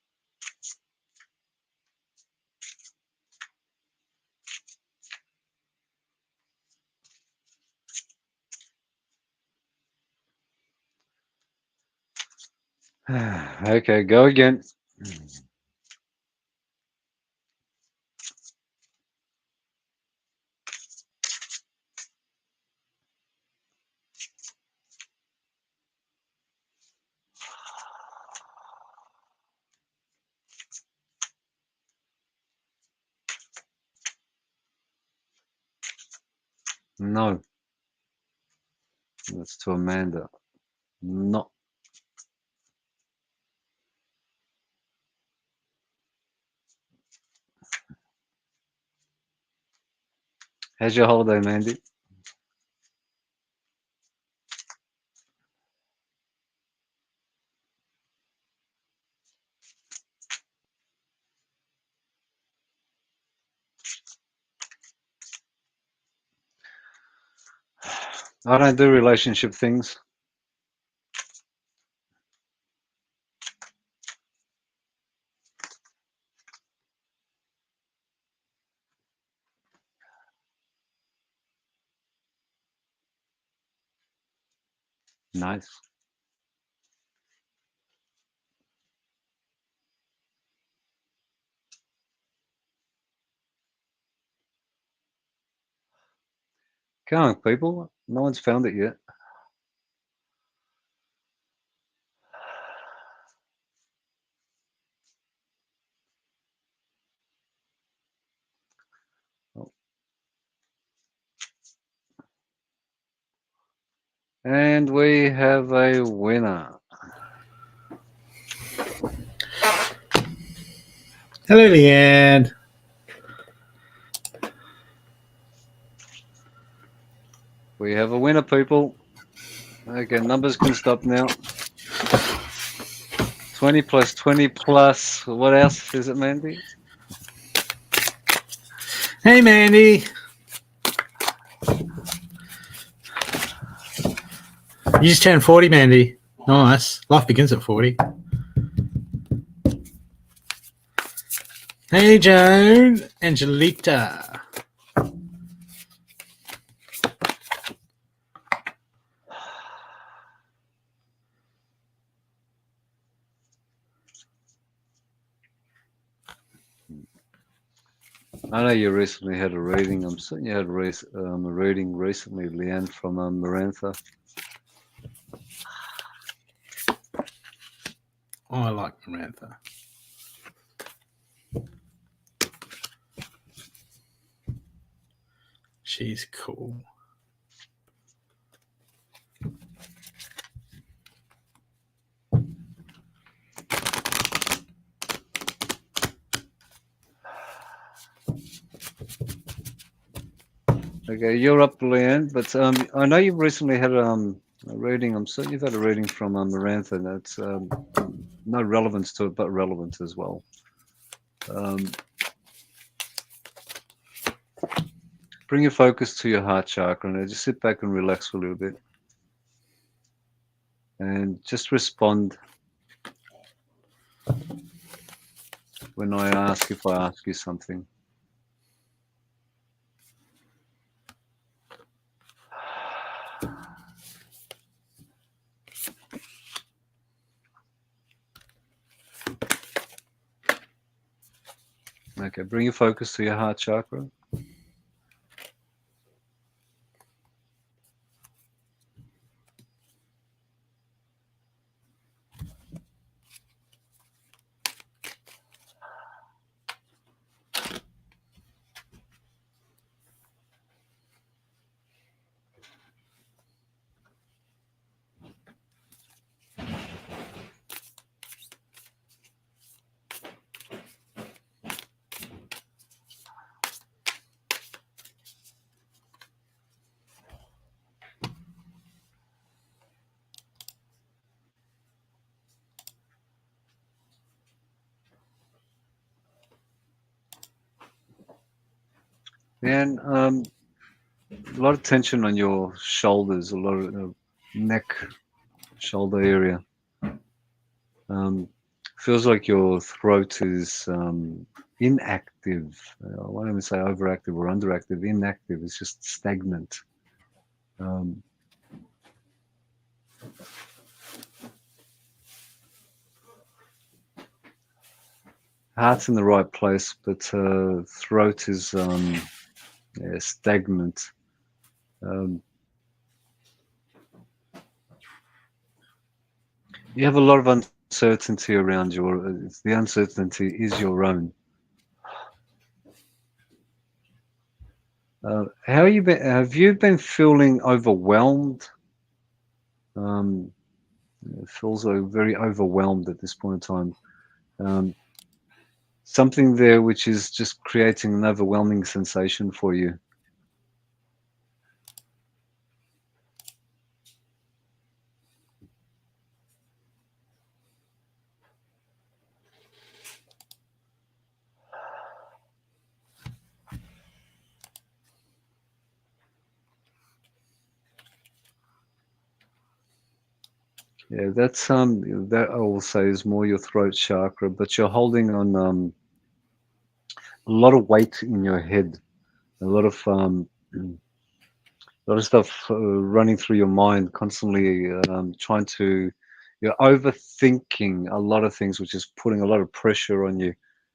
Okay, go again. No. That's to Amanda. No. How's your holiday, Mandy? I don't do relationship things. Nice. Come on, people. No one's found it yet. And we have a winner. Hello, Leanne. We have a winner, people. Okay, numbers can stop now. 20 plus 20 plus. What else is it, Mandy? Hey, Mandy. You just turned 40, Mandy. Nice. Life begins at 40. Hey, Joan. Angelita. I know you recently had a reading. I'm certain you had a reading recently, Leanne, from Marantha. Oh, I like Marantha. She's cool. Okay, you're up, Leanne, but I know you've recently had a reading. I'm certain you've had a reading from Marantha, and that's no relevance to it, but relevant as well. Bring your focus to your heart chakra and just sit back and relax for a little bit. and just respond when I ask you something. Okay, bring your focus to your heart chakra. And a lot of tension on your shoulders, a lot of neck, shoulder area. Feels like your throat is inactive. I won't even say overactive or underactive. Inactive. It's just stagnant. Um, Heart's in the right place, but throat is stagnant. You have a lot of uncertainty around the uncertainty is your own. Have you been feeling overwhelmed? It feels like very overwhelmed at this point in time. Something there which is just creating an overwhelming sensation for you. Yeah, that's that I will say is more your throat chakra, but you're holding on a lot of weight in your head, a lot of stuff running through your mind constantly, trying to. You're overthinking a lot of things, which is putting a lot of pressure on you.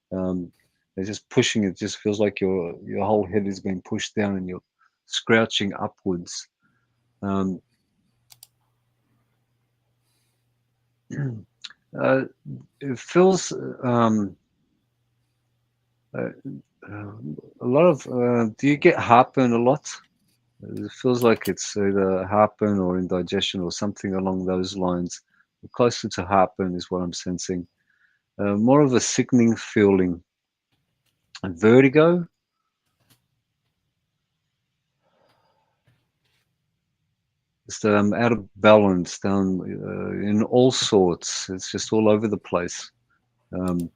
They're just pushing it. Just feels like your whole head is being pushed down, and you're scrouching upwards. Um, it feels uh, a lot of. Do you get heartburn a lot? It feels like it's either heartburn or indigestion or something along those lines. Closer to heartburn is what I'm sensing. More of a sickening feeling. And vertigo. Just out of balance, down in all sorts. It's just all over the place. Um,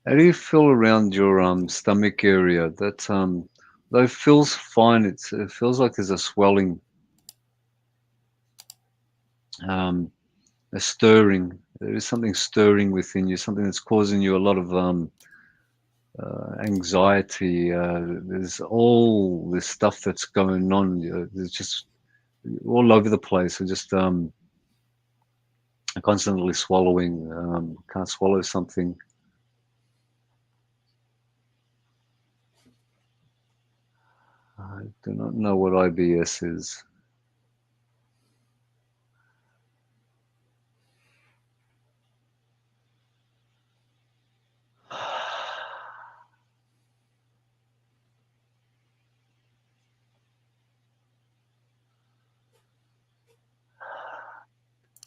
How do you feel around your stomach area? Though it feels fine, it feels like there's a swelling, a stirring. There is something stirring within you, something that's causing you a lot of anxiety. There's all this stuff that's going on. It's just all over the place. We're just constantly swallowing. Can't swallow something. I do not know what IBS is.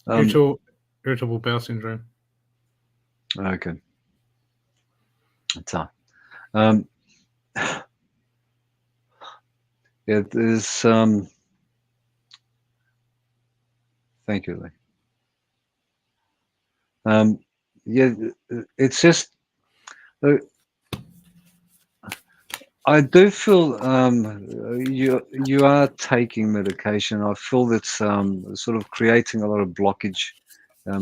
You talk. irritable bowel syndrome. Okay. So, yeah, there's thank you, Lee. Yeah, it's just I do feel you are taking medication. I feel that's sort of creating a lot of blockage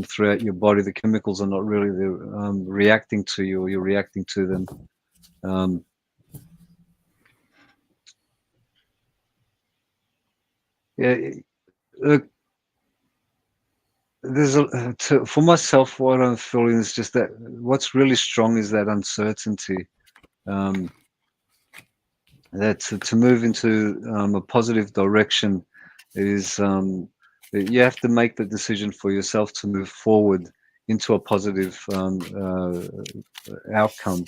throughout your body. The chemicals are not really reacting to you, or you're reacting to them. Yeah, look, there's for myself, what I'm feeling is just that what's really strong is that uncertainty. That to move into a positive direction is you have to make the decision for yourself to move forward into a positive outcome.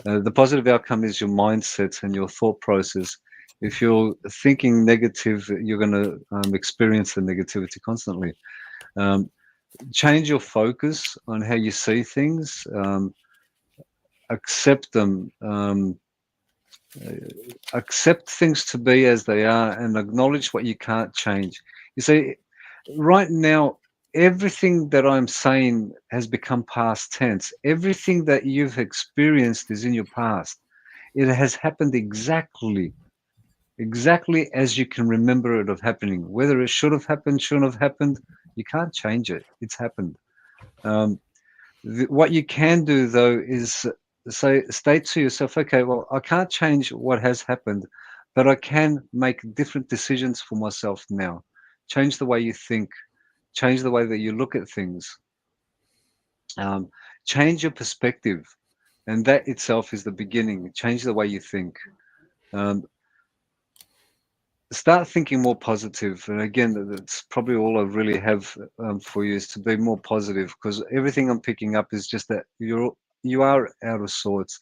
The positive outcome is your mindset and your thought process. If you're thinking negative, you're going to experience the negativity constantly. Change your focus on how you see things. Accept them. Accept things to be as they are, and acknowledge what you can't change. You see, right now, everything that I'm saying has become past tense. Everything that you've experienced is in your past. It has happened exactly as you can remember it of happening. Whether it should have happened, shouldn't have happened, you can't change it. It's happened. What you can do though is state to yourself, okay, well, I can't change what has happened, but I can make different decisions for myself now. Change the way you think, change the way that you look at things, change your perspective, and that itself is the beginning. Change the way you think. Um, Start thinking more positive, and again, that's probably all I really have for you, is to be more positive, because everything I'm picking up is just that you are out of sorts.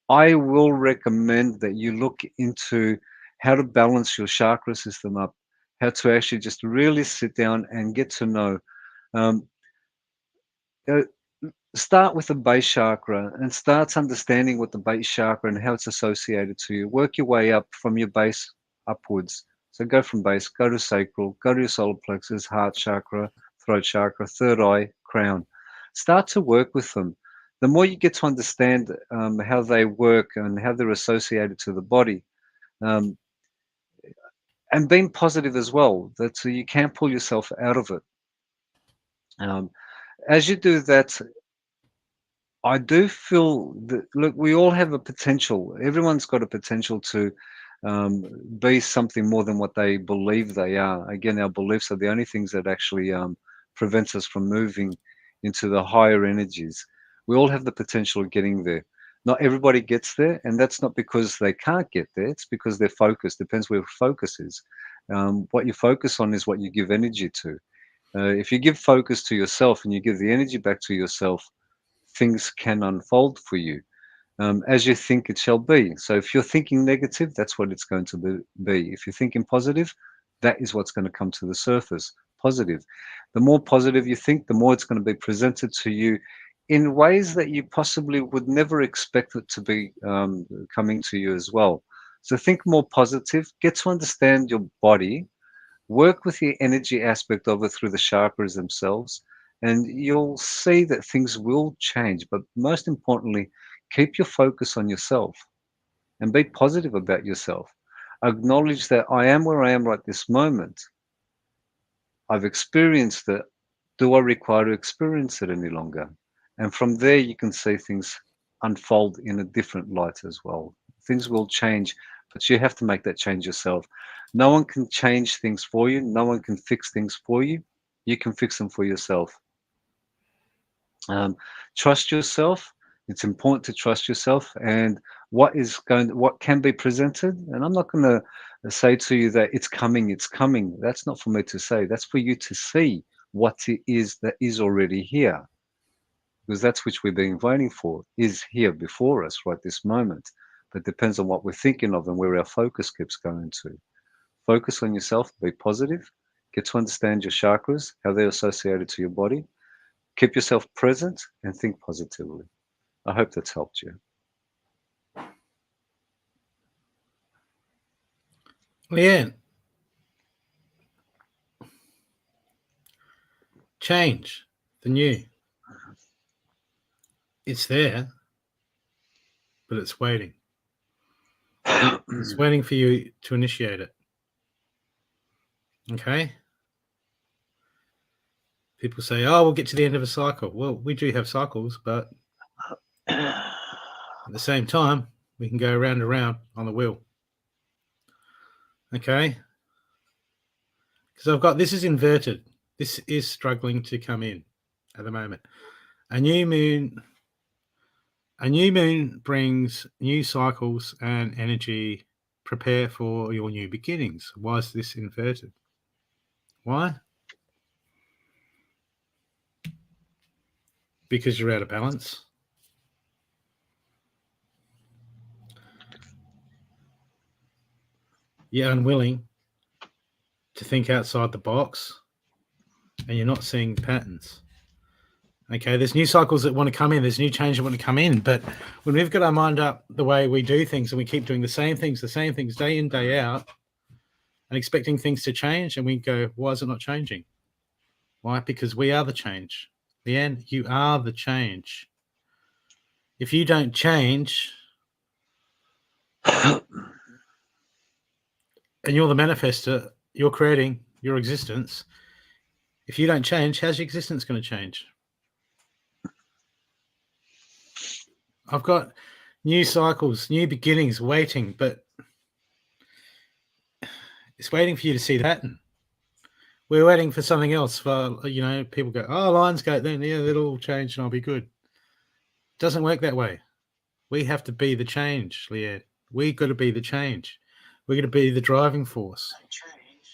I will recommend that you look into how to balance your chakra system up, how to actually just really sit down and get to know. Um, uh, Start with the base chakra and start understanding what the base chakra and how it's associated to you. Work your way up from your base upwards. So go from base, go to sacral, go to your solar plexus, heart chakra, throat chakra, third eye, crown. Start to work with them. The more you get to understand how they work and how they're associated to the body, um, and being positive as well, that so you can't pull yourself out of it. As you do that, I do feel that, look, we all have a potential. Everyone's got a potential to be something more than what they believe they are. Again, our beliefs are the only things that actually prevents us from moving into the higher energies. We all have the potential of getting there. Not everybody gets there, and that's not because they can't get there. It's because they're focused. Depends where focus is. What you focus on is what you give energy to. If you give focus to yourself and you give the energy back to yourself, things can unfold for you as you think it shall be. So if you're thinking negative, that's what it's going to be. If you're thinking positive, that is what's going to come to the surface. Positive. The more positive you think, the more it's going to be presented to you in ways that you possibly would never expect it to be coming to you as well. So think more positive, get to understand your body, work with the energy aspect of it through the chakras themselves, and you'll see that things will change. But most importantly, keep your focus on yourself and be positive about yourself. Acknowledge that I am where I am right this moment. I've experienced it. Do I require to experience it any longer? And from there, you can see things unfold in a different light as well. Things will change, but you have to make that change yourself. No one can change things for you. No one can fix things for you. You can fix them for yourself. Trust yourself. It's important to trust yourself and what can be presented. And I'm not going to say to you that it's coming, it's coming. That's not for me to say. That's for you to see what it is that is already here, because that's which we've been waiting for, is here before us right this moment. But it depends on what we're thinking of and where our focus keeps going to. Focus on yourself, be positive, get to understand your chakras, how they're associated to your body. Keep yourself present and think positively. I hope that's helped you. Leanne, change, the new. It's there, but it's waiting. It's waiting for you to initiate it. Okay? People say, oh, we'll get to the end of a cycle. Well, we do have cycles, but at the same time, we can go round and round on the wheel. Okay? Because I've got, this is inverted. This is struggling to come in at the moment. A new moon brings new cycles and energy. Prepare for your new beginnings. Why is this inverted? Why? Because you're out of balance. You're unwilling to think outside the box, and you're not seeing patterns. Okay, there's new cycles that want to come in. There's new change that want to come in. But when we've got our mind up the way we do things and we keep doing the same things day in, day out, and expecting things to change, and we go, why is it not changing? Why? Because we are the change. Leanne, you are the change. If you don't change, and you're the manifester, you're creating your existence. If you don't change, how's your existence going to change? I've got new cycles, new beginnings waiting, but it's waiting for you to see the pattern. We're waiting for something else. For, people go, oh, Lionsgate, then yeah, it'll all change and I'll be good. It doesn't work that way. We have to be the change, Leanne. We've got to be the change. We're going to be the driving force.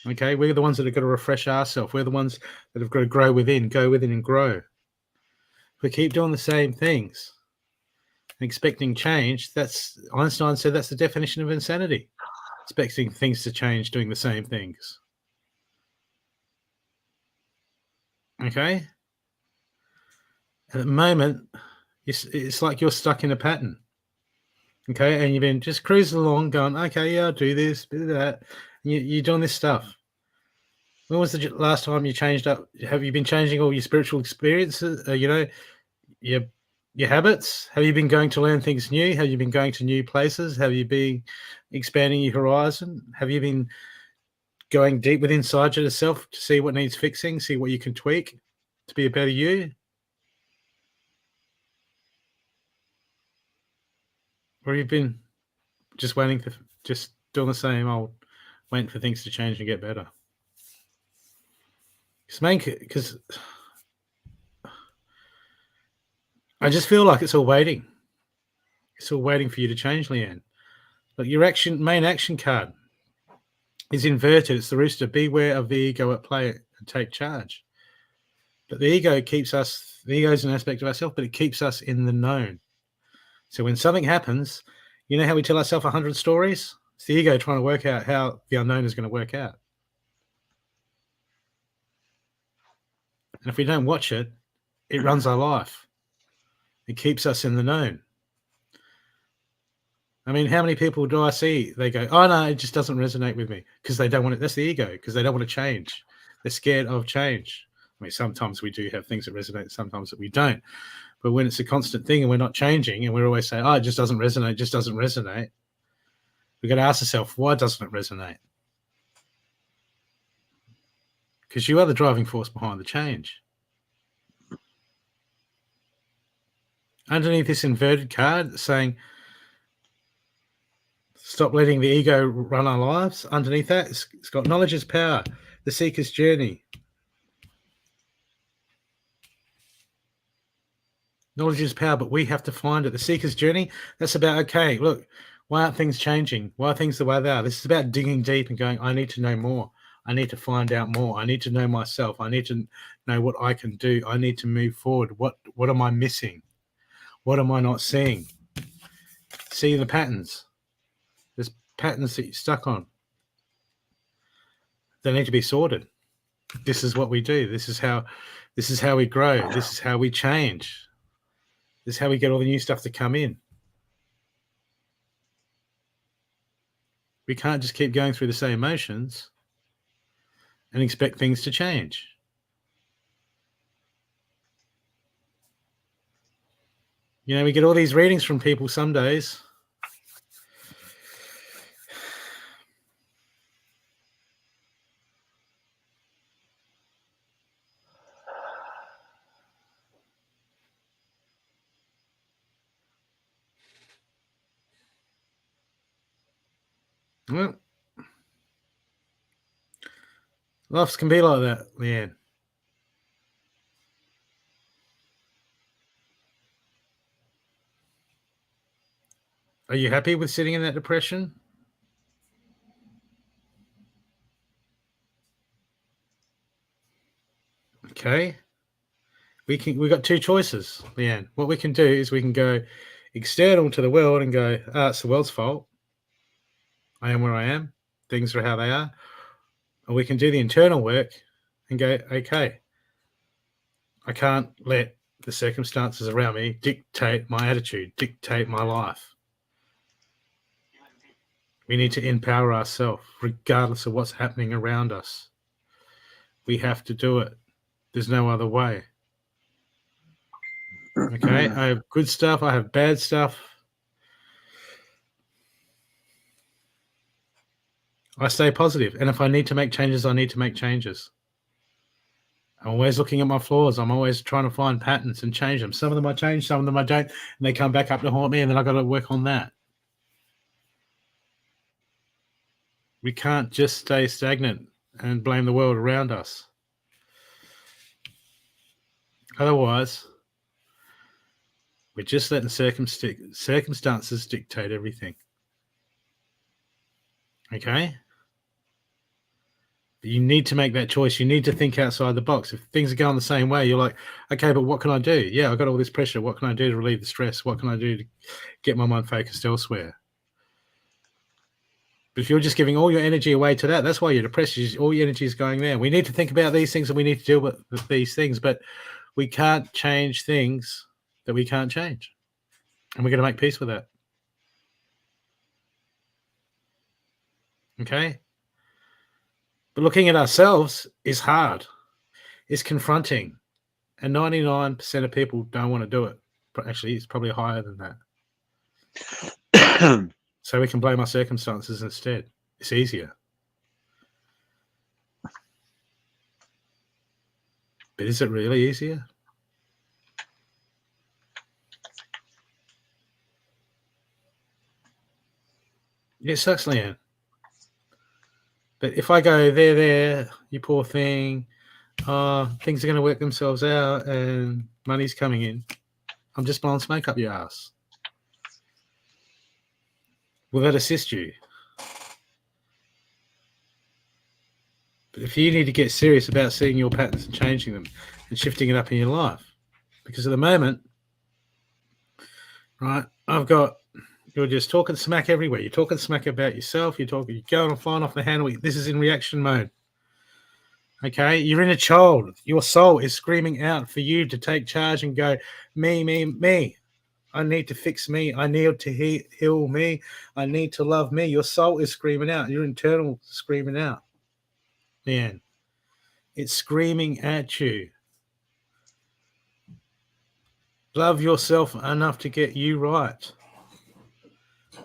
Okay, we're the ones that have got to refresh ourselves. We're the ones that have got to grow within, go within and grow. If we keep doing the same things and expecting change, that's, Einstein said, that's the definition of insanity. Expecting things to change, doing the same things. Okay? At the moment, it's like you're stuck in a pattern. Okay? And you've been just cruising along going, okay, yeah, I'll do this, do that. And you're doing this stuff. When was the last time you changed up? Have you been changing all your spiritual experiences, your habits? Have you been going to learn things new? Have you been going to new places? Have you been expanding your horizon? Have you been going deep within inside yourself to see what needs fixing, see what you can tweak to be a better you? Or you've been just waiting for, just doing the same old, waiting for things to change and get better? Because I just feel like it's all waiting. It's all waiting for you to change, Leanne. But your main action card is inverted. It's the rooster. Beware of the ego at play and take charge. But the ego is an aspect of ourselves, but it keeps us in the known. So when something happens, you know how we tell ourselves 100 stories? It's the ego trying to work out how the unknown is going to work out. And if we don't watch it, it runs our life. It keeps us in the known. I mean, how many people do I see? They go, oh, no, it just doesn't resonate with me, because they don't want it. That's the ego, because they don't want to change. They're scared of change. I mean, sometimes we do have things that resonate, sometimes that we don't. But when it's a constant thing and we're not changing and we're always saying, oh, it just doesn't resonate, we've got to ask ourselves, why doesn't it resonate? Because you are the driving force behind the change. Underneath this inverted card saying, stop letting the ego run our lives. Underneath that, it's got knowledge is power, the seeker's journey. Knowledge is power, but we have to find it. The seeker's journey, that's about, okay, look, why aren't things changing? Why are things the way they are? This is about digging deep and going, I need to know more. I need to find out more. I need to know myself. I need to know what I can do. I need to move forward. What am I missing? What am I not seeing? See the patterns. There's patterns that you're stuck on. They need to be sorted. This is what we do. This is how This is how we grow. This is how we change. This is how we get all the new stuff to come in. We can't just keep going through the same motions and expect things to change. You know, we get all these readings from people some days. Well, life can be like that, Leanne. Are you happy with sitting in that depression? Okay. We got two choices, Leanne. What we can do is we can go external to the world and go, it's the world's fault. I am where I am. Things are how they are. Or we can do the internal work and go, okay, I can't let the circumstances around me dictate my attitude, dictate my life. We need to empower ourselves, regardless of what's happening around us. We have to do it. There's no other way. Okay, I have good stuff. I have bad stuff. I stay positive. And if I need to make changes, I need to make changes. I'm always looking at my flaws. I'm always trying to find patterns and change them. Some of them I change, some of them I don't. And they come back up to haunt me, and then I've got to work on that. We can't just stay stagnant and blame the world around us. Otherwise, we're just letting circumstances dictate everything. Okay? But you need to make that choice. You need to think outside the box. If things are going the same way, you're like, okay, but what can I do? Yeah, I've got all this pressure. What can I do to relieve the stress? What can I do to get my mind focused elsewhere? But if you're just giving all your energy away to that, that's why you're depressed. All your energy is going there. We need to think about these things and we need to deal with these things, but we can't change things that we can't change. And we're going to make peace with that. Okay? But looking at ourselves is hard. It's confronting. And 99% of people don't want to do it. But actually, it's probably higher than that. So we can blame our circumstances instead. It's easier. But is it really easier? It sucks, Leanne. But if I go, there, you poor thing, things are going to work themselves out and money's coming in, I'm just blowing smoke up your ass. Will that assist you? But if you need to get serious about seeing your patterns and changing them and shifting it up in your life, because at the moment, right, you're just talking smack everywhere. You're talking smack about yourself. You're going flying off the handle. This is in reaction mode. Okay, you're in a child. Your soul is screaming out for you to take charge and go, me, me, me. I need to fix me. I need to heal me. I need to love me. Your soul is screaming out. Your internal screaming out. Man, it's screaming at you. Love yourself enough to get you right.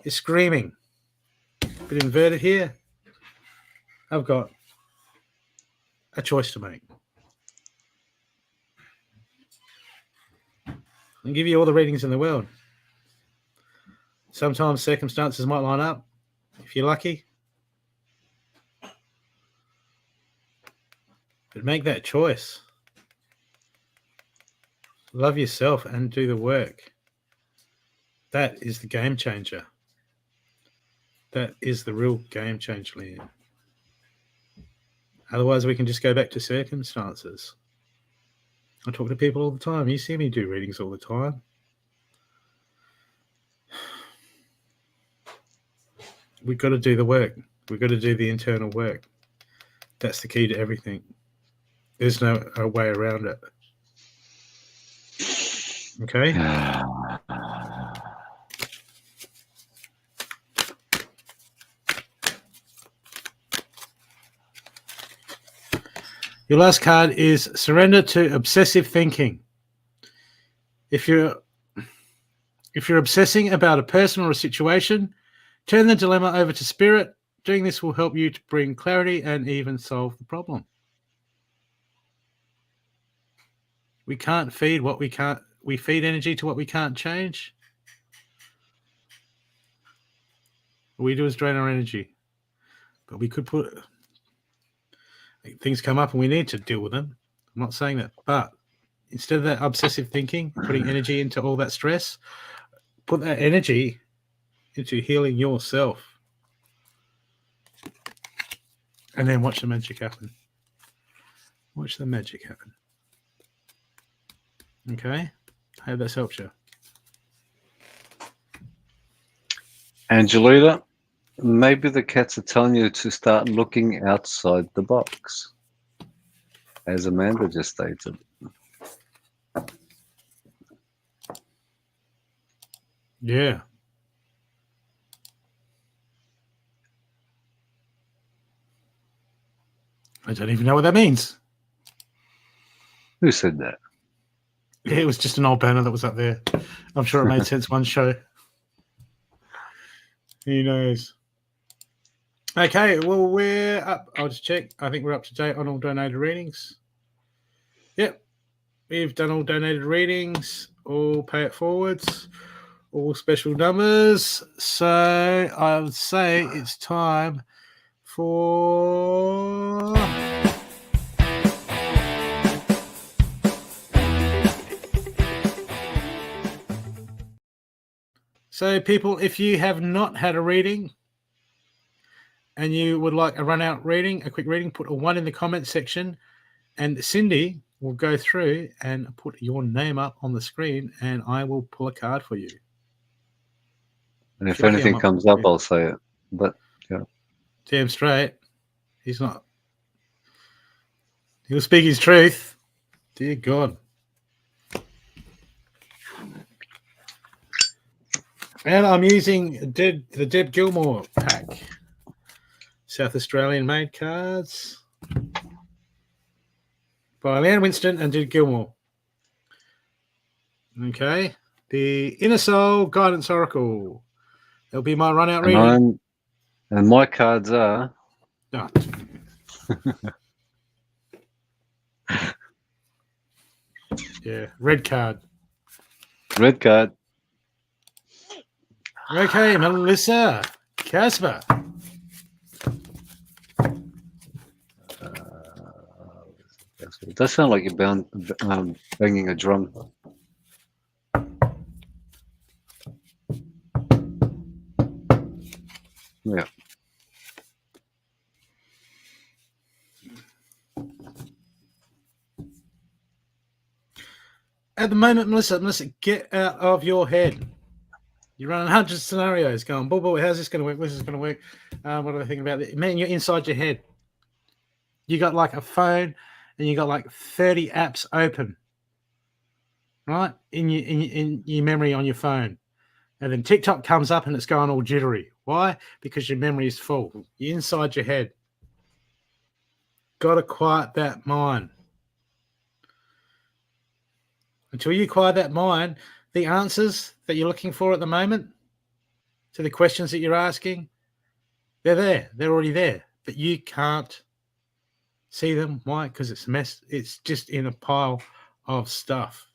It's screaming. But inverted here, I've got a choice to make. I'll give you all the readings in the world. Sometimes circumstances might line up, if you're lucky. But make that choice. Love yourself and do the work. That is the game changer. That is the real game changer, Leanne. Otherwise, we can just go back to circumstances. I talk to people all the time. You see me do readings all the time. We've got to do the work. We've got to do the internal work. That's the key to everything. There's no way around it. Okay. Your last card is surrender to obsessive thinking. If you're obsessing about a person or a situation, turn the dilemma over to spirit. Doing this will help you to bring clarity and even solve the problem. We can't feed what we can't. We feed energy to what we can't change. What we do is drain our energy. But we could put things come up and we need to deal with them. I'm not saying that. But instead of that obsessive thinking, putting energy into all that stress, put that energy into healing yourself. And then watch the magic happen. Watch the magic happen. Okay? I hope that's helped you. Angelita, maybe the cats are telling you to start looking outside the box, as Amanda just stated. Yeah. I don't even know what that means. Who said that? It was just an old banner that was up there. I'm sure it made sense one show. Who knows? Okay, well, we're up. I'll just check. I think we're up to date on all donated readings. Yep. We've done all donated readings, all pay it forwards, all special numbers. So I would say it's time for... So people, if you have not had a reading and you would like a run-out reading, a quick reading, put a 1 in the comment section and Cindy will go through and put your name up on the screen and I will pull a card for you. And if anything comes up, I'll say it. But, yeah. Damn straight. He's not. He'll speak his truth. Dear God. And I'm using the Deb Gilmore pack. South Australian made cards by Leanne Winston and Deb Gilmore. Okay. The Inner Soul Guidance Oracle. That'll be my run-out reading. And my cards are... Oh. Yeah, red card. Red card. Okay, Melissa Casper. It does sound like you're banging a drum. Yeah. At the moment, Melissa, get out of your head. You're running 100 scenarios going, boy, how's this going to work? What's this going to work? What do I think about it? Man, you're inside your head. You got like a phone and you got like 30 apps open, right? In your memory on your phone. And then TikTok comes up and it's going all jittery. Why? Because your memory is full. You're inside your head. Got to quiet that mind. Until you quiet that mind, the answers that you're looking for at the moment to the questions that you're asking, they're there. They're already there. But you can't see them. Why? Because it's a mess. It's just in a pile of stuff.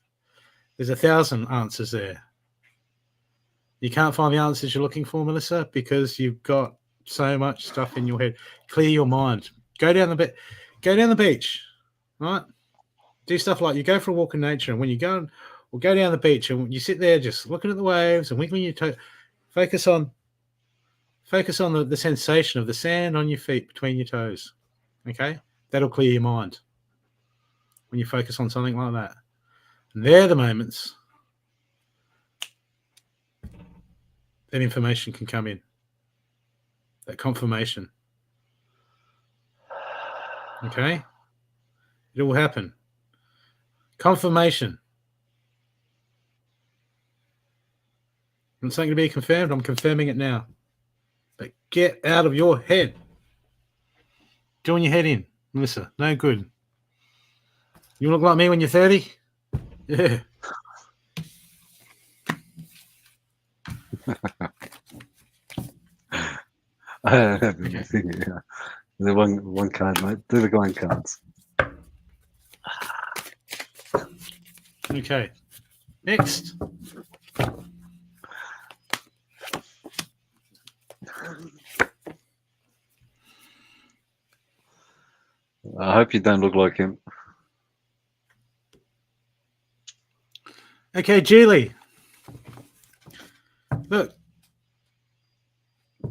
There's 1,000 answers there. You can't find the answers you're looking for, Melissa, because you've got so much stuff in your head. Clear your mind. Go down the beach, right? Do stuff like you go for a walk in nature, and when you go down the beach and you sit there just looking at the waves and wiggling your toe, focus on the sensation of the sand on your feet between your toes. Okay? That'll clear your mind when you focus on something like that. And they're the moments that information can come in. That confirmation. Okay? It will happen. Confirmation. Want something to be confirmed? I'm confirming it now. But get out of your head. Join your head in, Melissa. No good. You look like me when you're 30? Yeah. I don't have anything. Yeah. The one card, mate. Do the going cards. Okay. Next. I hope you don't look like him. Okay, Julie. Look.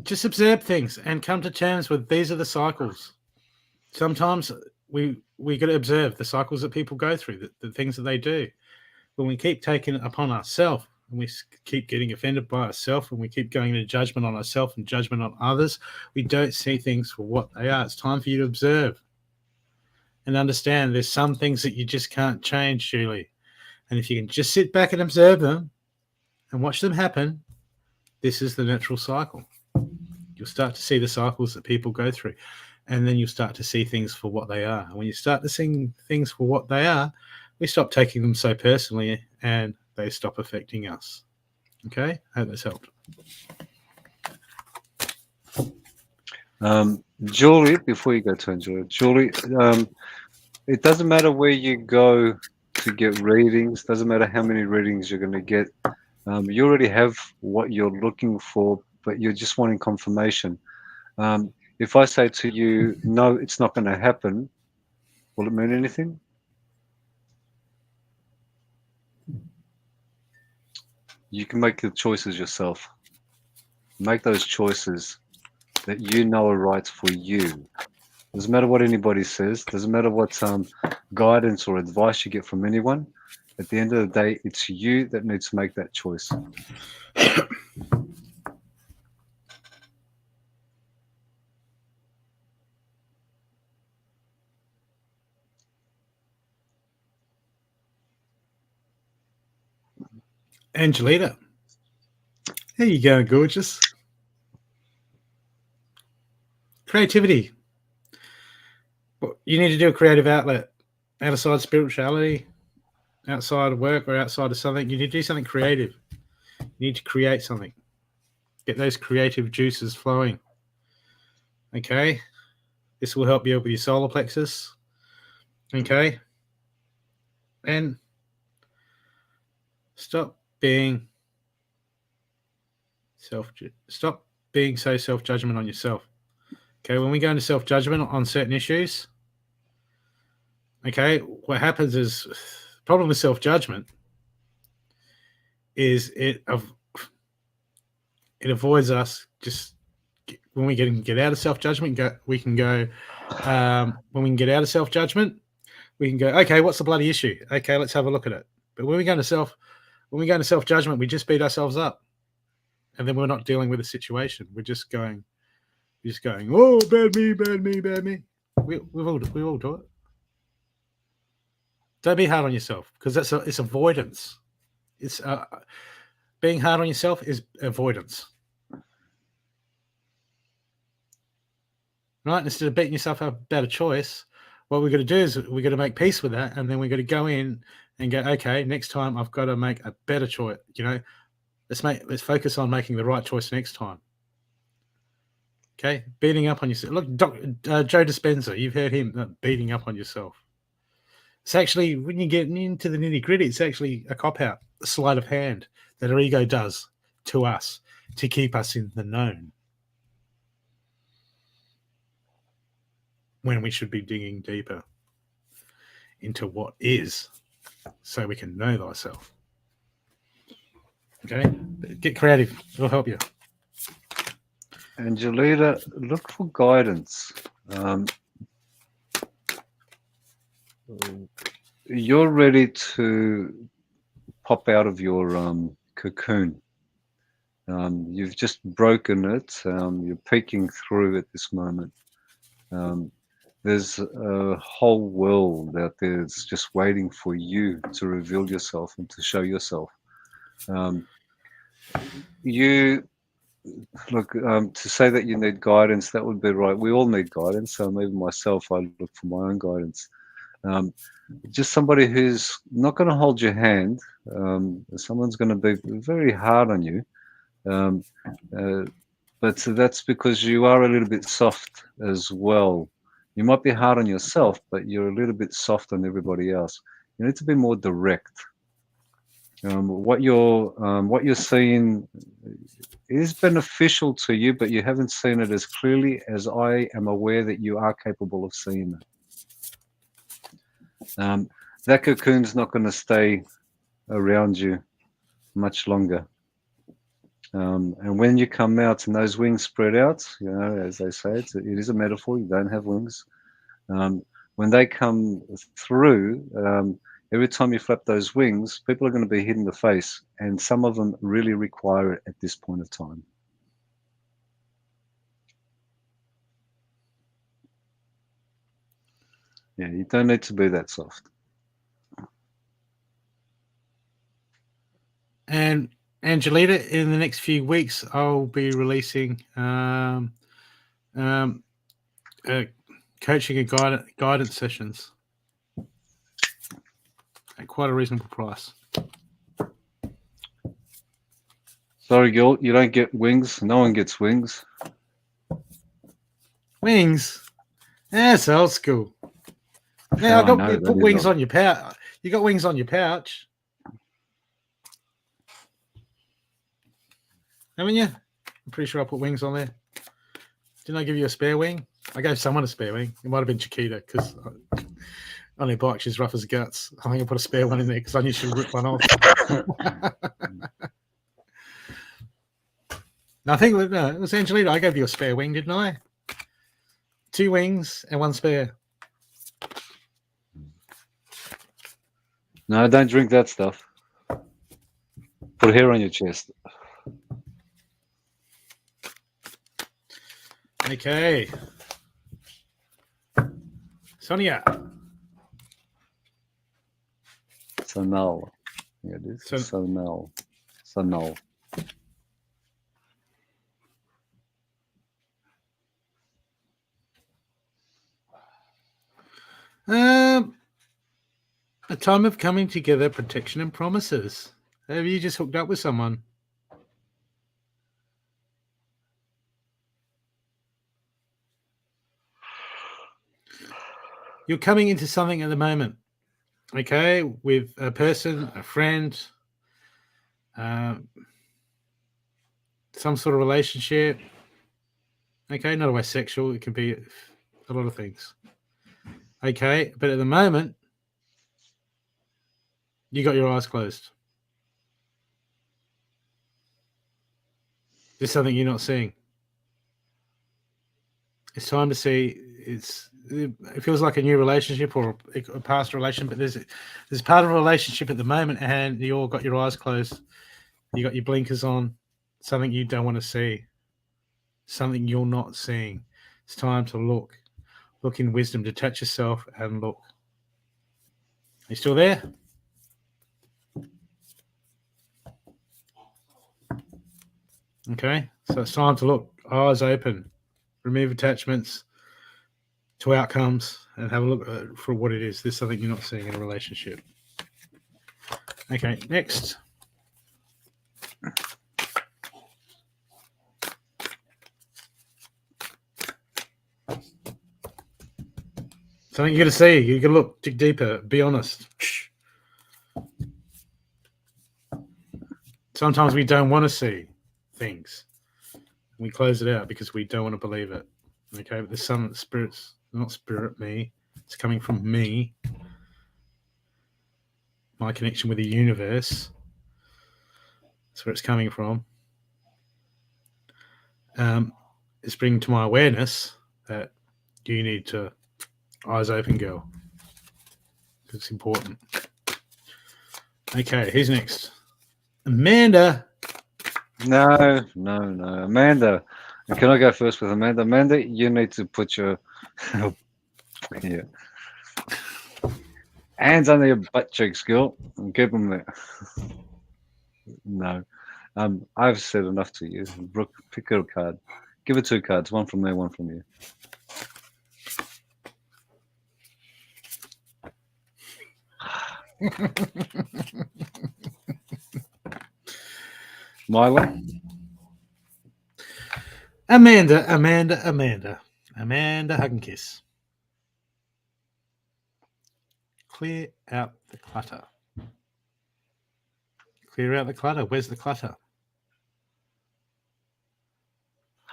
Just observe things and come to terms with these are the cycles. Sometimes we got to observe the cycles that people go through, the things that they do. When we keep taking it upon ourselves, and we keep getting offended by ourselves, and we keep going into judgment on ourselves and judgment on others, we don't see things for what they are. It's time for you to observe and understand there's some things that you just can't change, Julie. And if you can just sit back and observe them and watch them happen, this is the natural cycle. You'll start to see the cycles that people go through, and then you'll start to see things for what they are. And when you start to see things for what they are, we stop taking them so personally and they stop affecting us. Okay? I hope that's helped. Julie, before you go to Angela, Julie, it doesn't matter where you go to get readings, doesn't matter how many readings you're going to get. You already have what you're looking for, but you're just wanting confirmation. If I say to you, no, it's not going to happen, will it mean anything? You can make the choices yourself. Make those choices that you know are right for you. Doesn't matter what anybody says. Doesn't matter what guidance or advice you get from anyone. At the end of the day, it's you that needs to make that choice. Angelita. There you go, gorgeous. Creativity. You need to do a creative outlet outside spirituality, outside of work or outside of something. You need to do something creative. You need to create something. Get those creative juices flowing. Okay? This will help you with your solar plexus. Okay? And stop being so self-judgment on yourself. Okay, when we go into self-judgment on certain issues, okay, what happens is the problem with self-judgment is it avoids us just when we get out of self-judgment. When we can get out of self-judgment, we can go, okay, what's the bloody issue? Okay, let's have a look at it. But when we go into self-judgment, we just beat ourselves up, and then we're not dealing with the situation. We're just going, oh, bad me. We all do it. Don't be hard on yourself, because it's avoidance. It's being hard on yourself is avoidance, right? Instead of beating yourself up about a choice, what we're going to do is we're going to make peace with that, and then we're going to go in and go, okay, next time I've got to make a better choice. Let's focus on making the right choice next time. Okay, beating up on yourself. Look, Joe Dispenza, you've heard him beating up on yourself. It's actually, when you get into the nitty-gritty, it's actually a cop-out, a sleight of hand that our ego does to us to keep us in the known when we should be digging deeper into what is so we can know thyself. Okay? Get creative. It'll help you. Angelita, look for guidance. You're ready to pop out of your cocoon. You've just broken it. You're peeking through at this moment. There's a whole world out there that's just waiting for you to reveal yourself and to show yourself. You look, to say that you need guidance, that would be right. We all need guidance. Even myself, I look for my own guidance. Um, just somebody who's not going to hold your hand. Someone's going to be very hard on you. But that's because you are a little bit soft as well. You might be hard on yourself, but you're a little bit soft on everybody else. You need to be more direct. What you're seeing is beneficial to you, but you haven't seen it as clearly as I am aware that you are capable of seeing it. That cocoon's not going to stay around you much longer. And when you come out and those wings spread out, as they say, it is a metaphor. You don't have wings. When they come through, every time you flap those wings, people are going to be hit in the face, and some of them really require it at this point of time. Yeah, you don't need to be that soft. And Angelita, in the next few weeks, I'll be releasing coaching and guidance sessions at quite a reasonable price. Sorry, girl, you don't get wings. No one gets wings. Wings? That's old school. Yeah, you put wings on your pouch. You got wings on your pouch. Haven't you? I'm pretty sure I put wings on there. Didn't I give you a spare wing? I gave someone a spare wing. It might have been Chiquita because on her bike she's rough as guts. I think I put a spare one in there because I knew she'd rip one off. I think it was Angelita. I gave you a spare wing, didn't I? 2 wings and 1 spare. No, don't drink that stuff. Put hair on your chest. Okay. Sonia. Sonal. Yeah, it is. Sonal. Sonal. A time of coming together, protection and promises. Have you just hooked up with someone? You're coming into something at the moment, okay, with a person, a friend, some sort of relationship, okay, not always sexual, it can be a lot of things, okay, but at the moment, you got your eyes closed. There's something you're not seeing. It's time to see. It feels like a new relationship or a past relationship, but there's part of a relationship at the moment, and you all got your eyes closed. You got your blinkers on. Something you don't want to see. Something you're not seeing. It's time to look. Look in wisdom. Detach yourself and look. Are you still there? Okay, so it's time to look. Eyes open. Remove attachments to outcomes and have a look for what it is. There's something you're not seeing in a relationship. Okay, next. Something you're going to see. You're going to look, dig deeper, be honest. Sometimes we don't want to see things. We close it out because we don't want to believe it. Okay, but there's some spirits, not spirit, me. It's coming from me. My connection with the universe. That's where it's coming from. It's bringing to my awareness that you need to eyes open, girl. It's important. Okay, who's next? Amanda. No. Amanda. Can I go first with Amanda? Amanda, you need to put your hands under your butt cheeks, girl, and keep them there. No. I've said enough to you. Brooke, pick a card. Give it 2 cards. One from me, one from you. Milo? Amanda, hug and kiss. Clear out the clutter. Clear out the clutter. Where's the clutter?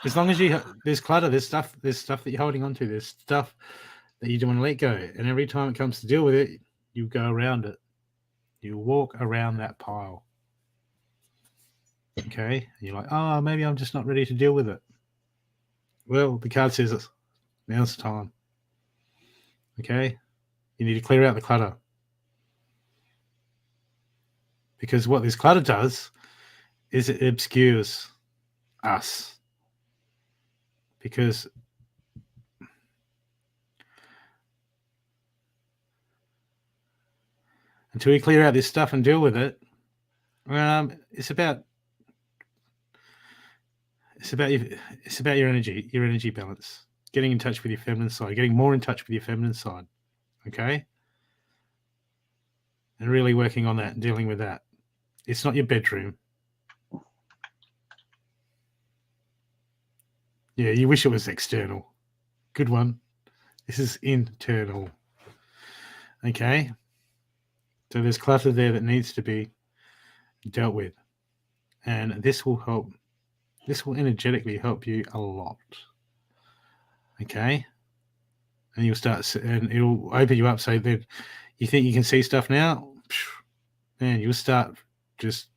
As long as there's clutter, there's stuff that you're holding on to, there's stuff that you don't want to let go. And every time it comes to deal with it, you go around it. You walk around that pile. Okay? And you're like, oh, maybe I'm just not ready to deal with it. Well, the card says now's the time. Okay? You need to clear out the clutter. Because what this clutter does is it obscures us. Because until we clear out this stuff and deal with it, it's about your energy balance, getting in touch with your feminine side, getting more in touch with your feminine side, okay? And really working on that and dealing with that. It's not your bedroom. Yeah, you wish it was external. Good one. This is internal. Okay? So there's clutter there that needs to be dealt with. And this will help. This will energetically help you a lot. Okay? And you'll start, and it'll open you up so that you think you can see stuff now. Man, you'll start just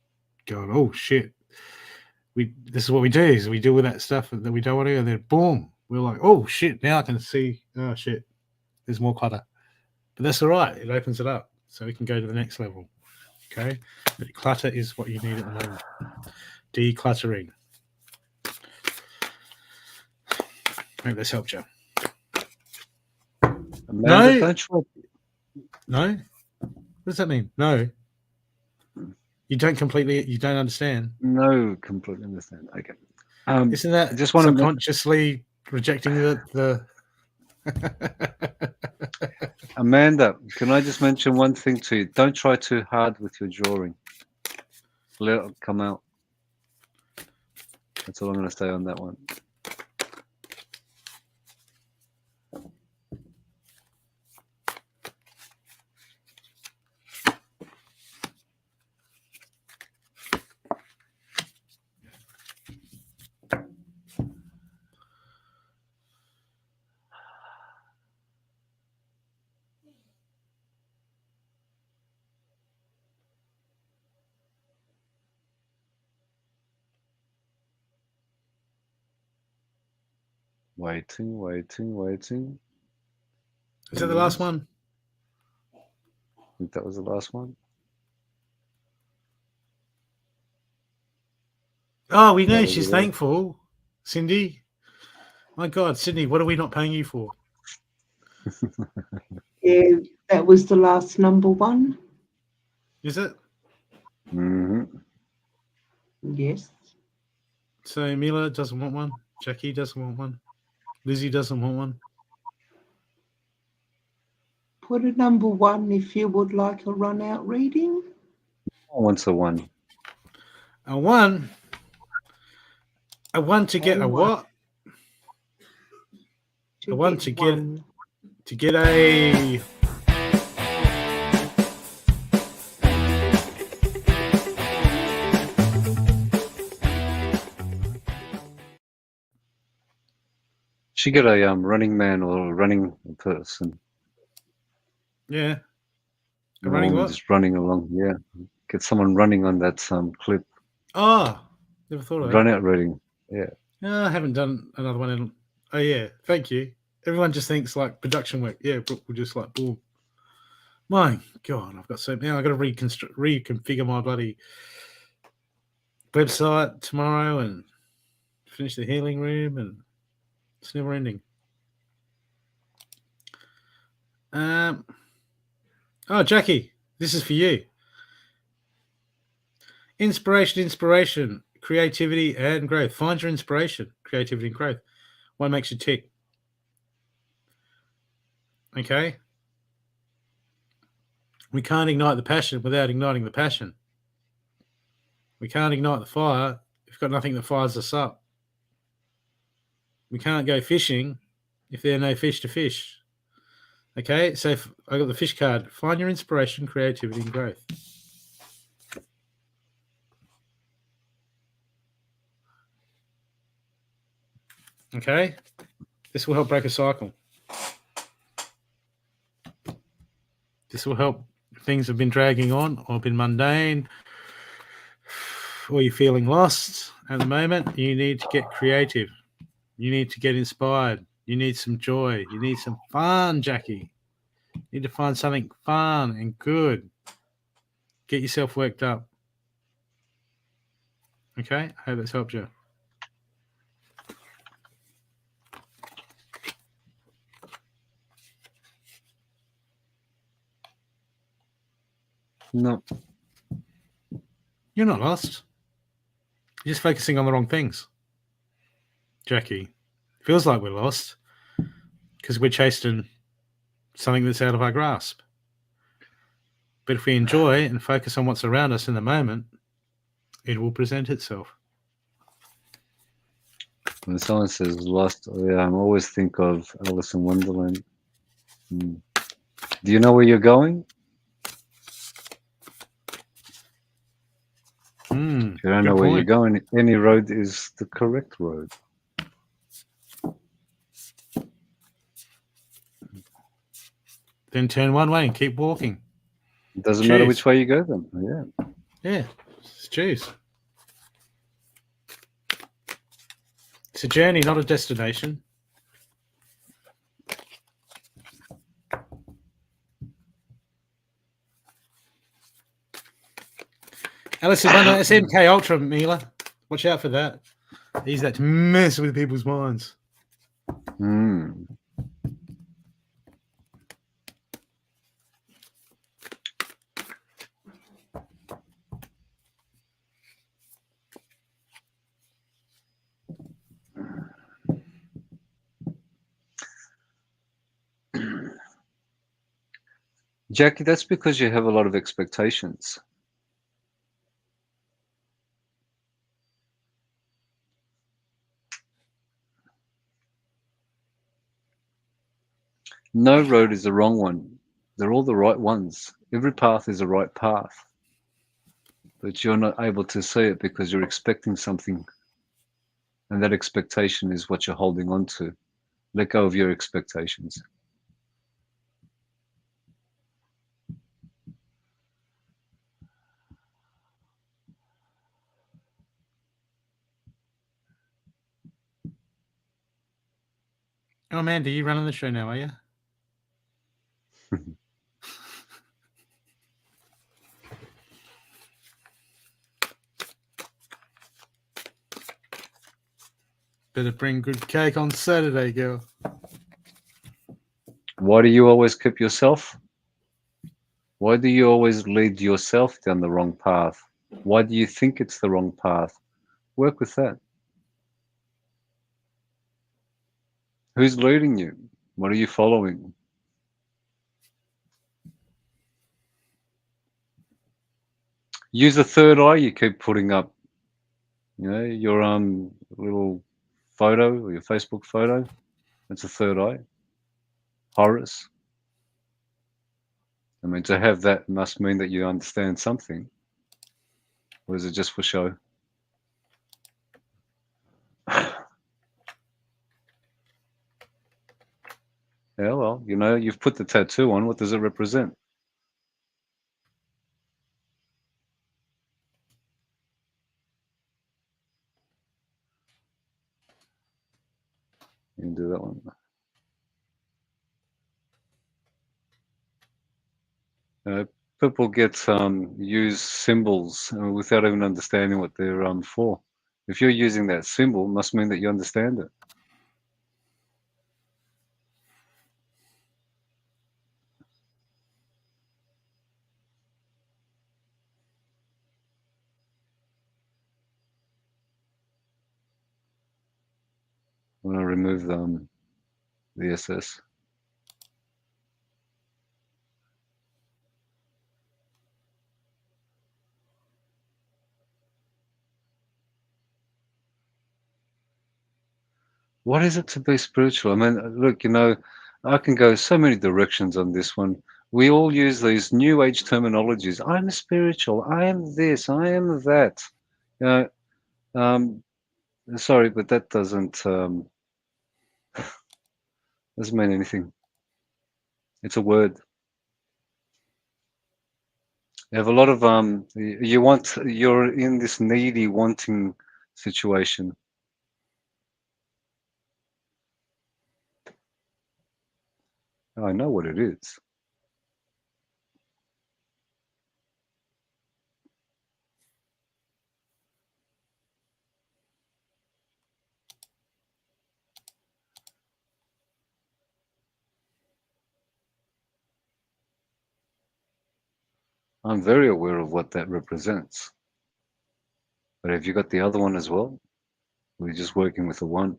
going, oh shit. This is what we do, is we deal with that stuff that we don't want to, and then boom, we're like, oh shit, now I can see, oh shit, there's more clutter. But that's all right, it opens it up so we can go to the next level. Okay? But clutter is what you need at the moment. Decluttering. Hope this helped you. Amanda, No? What does that mean? No. You don't understand. No, completely understand. Okay. Isn't that just subconsciously rejecting the Amanda, can I just mention one thing to you? Don't try too hard with your drawing. Let it come out. That's all I'm going to say on that one. Waiting. Is that the last one? I think that was the last one. Oh, we know she's thankful. Cindy. My God, Cindy, what are we not paying you for? Yeah, that was the last number 1. Is it? Mm-hmm. Yes. So Mila doesn't want one. Jackie doesn't want one. Lizzie doesn't want one. Put a number 1 if you would like a run-out reading. I want a 1. A 1? A 1 to get a what? A 1 to get a... She get a running man or a running person. Yeah. A running what? Just running along. Yeah. Get someone running on that clip. Oh, never thought of that. Run out reading. Yeah. No, I haven't done another one in... Oh, yeah. Thank you. Everyone just thinks like production work. Yeah, Brooke will just like, boom. My God, I've got so... Now I've got to reconfigure my bloody website tomorrow and finish the healing room, and it's never ending. Oh, Jackie, this is for you. Inspiration, creativity, and growth. Find your inspiration, creativity, and growth. What makes you tick? Okay? We can't ignite the passion without igniting the passion. We can't ignite the fire if we've got nothing that fires us up. We can't go fishing if there are no fish to fish. Okay, so I got the fish card. Find your inspiration, creativity, and growth. Okay, this will help break a cycle. This will help. Things have been dragging on or been mundane, or you're feeling lost at the moment. You need to get creative. You need to get inspired. You need some joy. You need some fun, Jackie. You need to find something fun and good. Get yourself worked up. Okay, I hope that's helped you. No. You're not lost. You're just focusing on the wrong things. Jackie, feels like we're lost because we're chasing something that's out of our grasp. But if we enjoy and focus on what's around us in the moment, it will present itself. When someone says lost, I always think of Alice in Wonderland. Do you know where you're going? If you don't know where you're going, any road is the correct road. Then turn one way and keep walking. It doesn't matter which way you go then. Yeah, just choose. It's a journey, not a destination. Alice in Wonderland, it's MK Ultra, Mila. Watch out for that. He's that to mess with people's minds. Jackie, that's because you have a lot of expectations. No road is the wrong one. They're all the right ones. Every path is the right path. But you're not able to see it because you're expecting something. And that expectation is what you're holding on to. Let go of your expectations. Oh, man, are you running the show now, are you? Better bring good cake on Saturday, girl. Why do you always keep yourself? Why do you always lead yourself down the wrong path? Why do you think it's the wrong path? Work with that. Who's leading you? What are you following? Use the third eye you keep putting up. You know, your little photo or your Facebook photo. That's a third eye. Horus. I mean, to have that must mean that you understand something. Or is it just for show? Yeah, well, you know, you've put the tattoo on. What does it represent? You can do that one. People get use symbols without even understanding what they're for. If you're using that symbol, it must mean that you understand it. when I remove the SS. What is it to be spiritual? I mean, look, I can go so many directions on this one. We all use these new age terminologies. I'm spiritual. I am this. I am that. You know, sorry, but that doesn't mean anything. It's a word. You have a lot of you're in this needy wanting situation. I know what it is. I'm very aware of what that represents. But have you got the other one as well? We're just working with the one.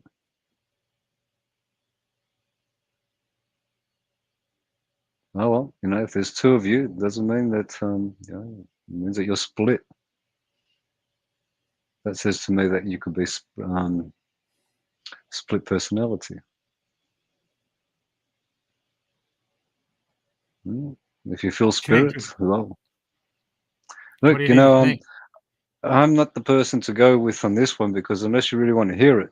Oh well, if there's two of you, it doesn't mean that it means that you're split. That says to me that you could be split personality. If you feel spirits, well, look, I'm not the person to go with on this one, because unless you really want to hear it,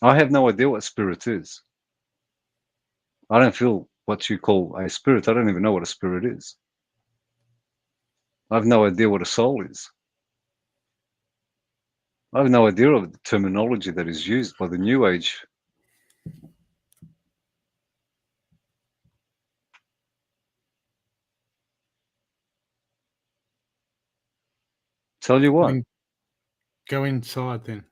I have no idea what spirit is. I don't feel what you call a spirit. I don't even know what a spirit is. I have no idea what a soul is. I have no idea of the terminology that is used by the New Age. Tell you what. Go inside then.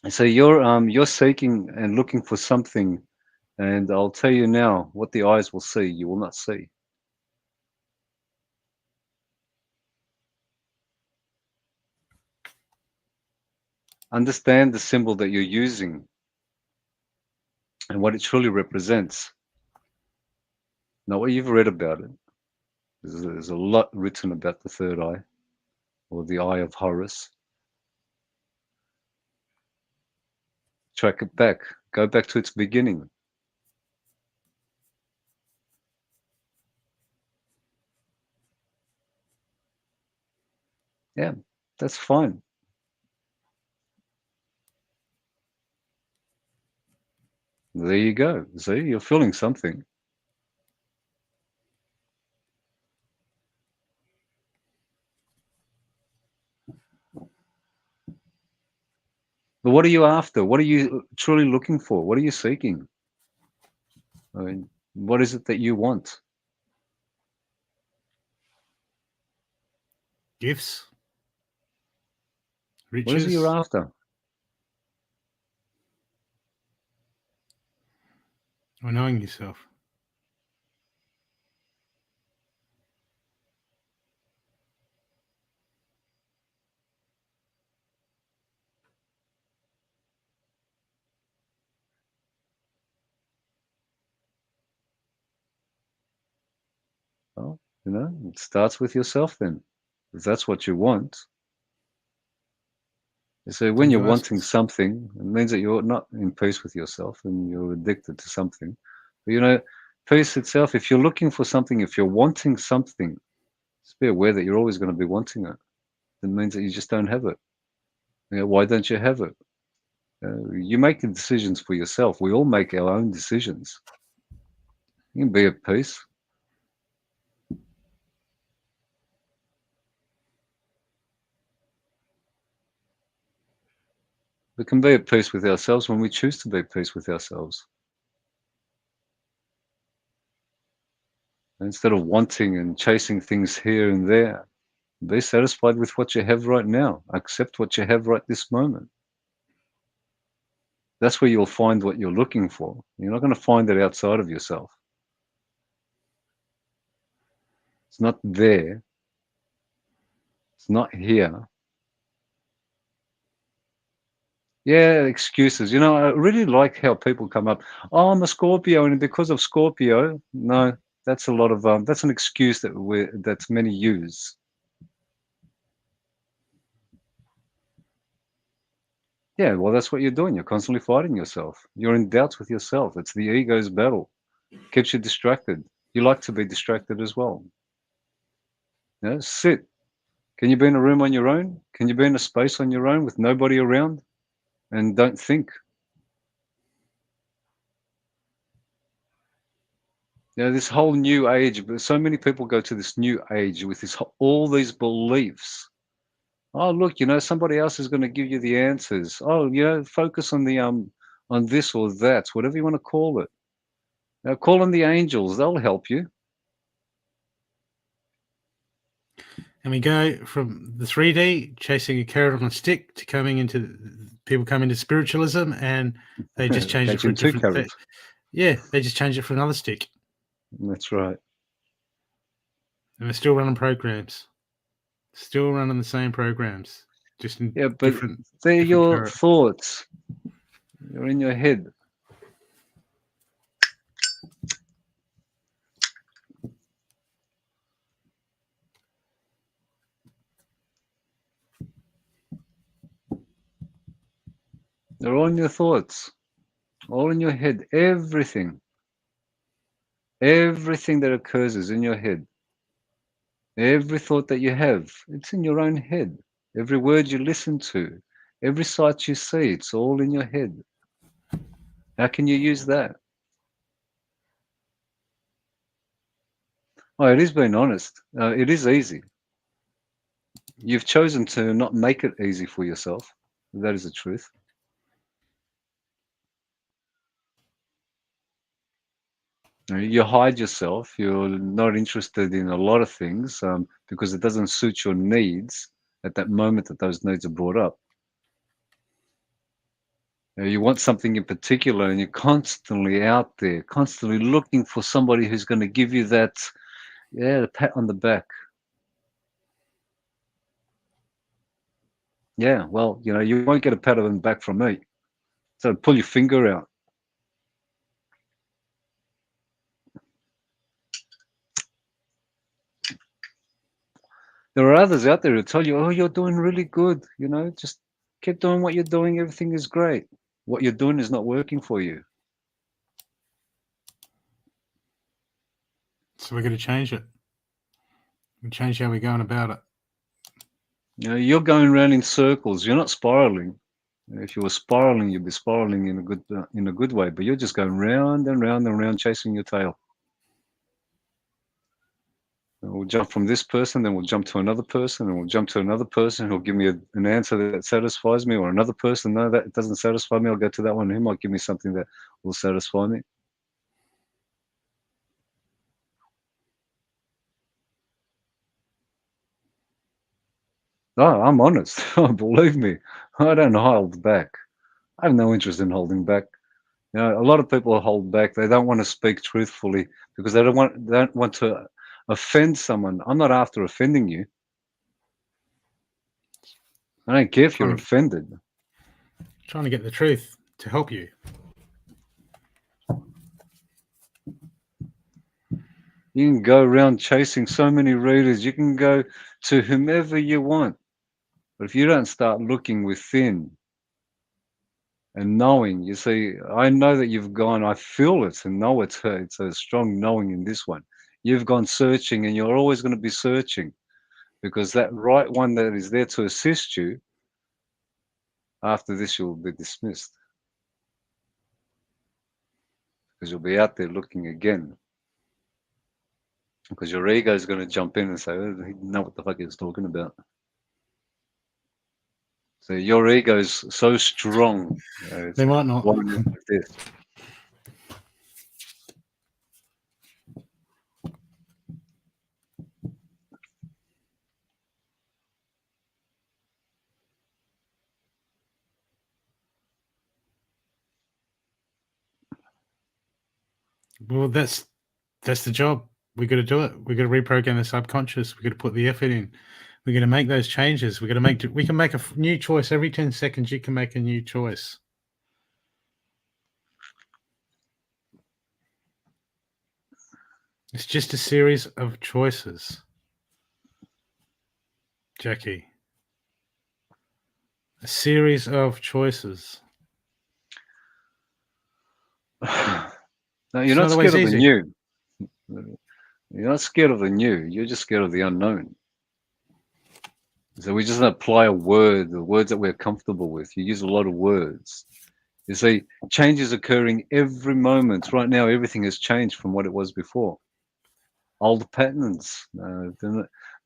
So you're seeking and looking for something, and I'll tell you now what the eyes will see, you will not see. Understand the symbol that you're using and what it truly represents. Not what you've read about it. There's a lot written about the third eye, or the eye of Horus. Track it back. Go back to its beginning. Yeah, that's fine. There you go. See, you're feeling something. But what are you after? What are you truly looking for? What are you seeking? I mean, what is it that you want? Gifts. Riches. What is it you're after? Or knowing yourself. Well, it starts with yourself then. If that's what you want. So when you're wanting something, it means that you're not in peace with yourself and you're addicted to something. But peace itself, if you're looking for something, if you're wanting something, just be aware that you're always going to be wanting it. It means that you just don't have it. Why don't you have it? You make the decisions for yourself. We all make our own decisions. You can be at peace. We can be at peace with ourselves when we choose to be at peace with ourselves. Instead of wanting and chasing things here and there, be satisfied with what you have right now. Accept what you have right this moment. That's where you'll find what you're looking for. You're not going to find it outside of yourself. It's not there. It's not here. Yeah, excuses. You know, I really like how people come up. Oh, I'm a Scorpio, and because of Scorpio, no, that's a lot of that's an excuse that's many use. Yeah, well, that's what you're doing. You're constantly fighting yourself. You're in doubts with yourself. It's the ego's battle. Keeps you distracted. You like to be distracted as well. You know, sit. Can you be in a room on your own? Can you be in a space on your own with nobody around and don't think? You know, this whole new age, but so many people go to this new age with all these beliefs. Oh, look, you know, somebody else is going to give you the answers. Oh, you know, focus on the on this or that, whatever you want to call it. Now, call on the angels; they'll help you. And we go from the 3D chasing a carrot on a stick to people come into spiritualism, and they just change it for a different thing. Yeah, they just change it for another stick. That's right. And they're still running programs. Still running the same programs. Just in different. They're different your carrot. thoughts. You're in your head. They're all in your thoughts. All in your head. Everything. Everything that occurs is in your head. Every thought that you have, it's in your own head. Every word you listen to, every sight you see, it's all in your head. How can you use that? Oh, it is being honest. It is easy. You've chosen to not make it easy for yourself. That is the truth. You hide yourself. You're not interested in a lot of things because it doesn't suit your needs at that moment that those needs are brought up. You want something in particular, and you're constantly out there, constantly looking for somebody who's going to give you that, the pat on the back. Yeah, well, you know, you won't get a pat on the back from me. So pull your finger out. There are others out there who tell you, oh, you're doing really good. You know, just keep doing what you're doing. Everything is great. What you're doing is not working for you. So we're going to change it. We change how we're going about it. You know, you're going around in circles. You're not spiraling. If you were spiraling, you'd be spiraling in a good way. But you're just going round and round and round, chasing your tail. And we'll jump from this person, then we'll jump to another person, and we'll jump to another person who'll give me an answer that satisfies me, or another person, no, that doesn't satisfy me. I'll go to that one. He might give me something that will satisfy me. Oh, I'm honest. Believe me, I don't hold back. I have no interest in holding back. You know, a lot of people hold back. They don't want to speak truthfully because they don't want to offend someone. I'm not after offending you. I don't care if you're offended. Trying to get the truth to help you. You can go around chasing so many readers. You can go to whomever you want. But if you don't start looking within and knowing, you see, I know that you've gone, I feel it and know it's her. It's a strong knowing in this one. You've gone searching and you're always going to be searching because that right one that is there to assist you, after this, you'll be dismissed because you'll be out there looking again. Because your ego is going to jump in and say, oh, he didn't know what the fuck he was talking about. So your ego is so strong. They might not. Like this. Well, that's the job. We got to do it. We got to reprogram the subconscious. We got to put the effort in. We're going to make those changes. We can make a new choice every 10 seconds. You can make a new choice. It's just a series of choices, Jackie. A series of choices. No, you're not scared of the new. You're not scared of the new. You're just scared of the unknown. So we just apply a word, the words that we're comfortable with. You use a lot of words. You see, change is occurring every moment. Right now, everything has changed from what it was before. Old patterns,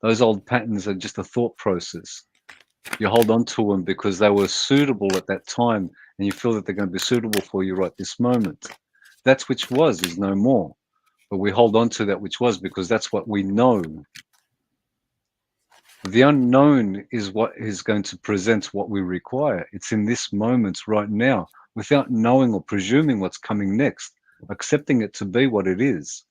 those old patterns are just a thought process. You hold on to them because they were suitable at that time, and you feel that they're going to be suitable for you right this moment. That which was is no more, but we hold on to that which was because that's what we know. The unknown is what is going to present what we require. It's in this moment right now, without knowing or presuming what's coming next, accepting it to be what it is,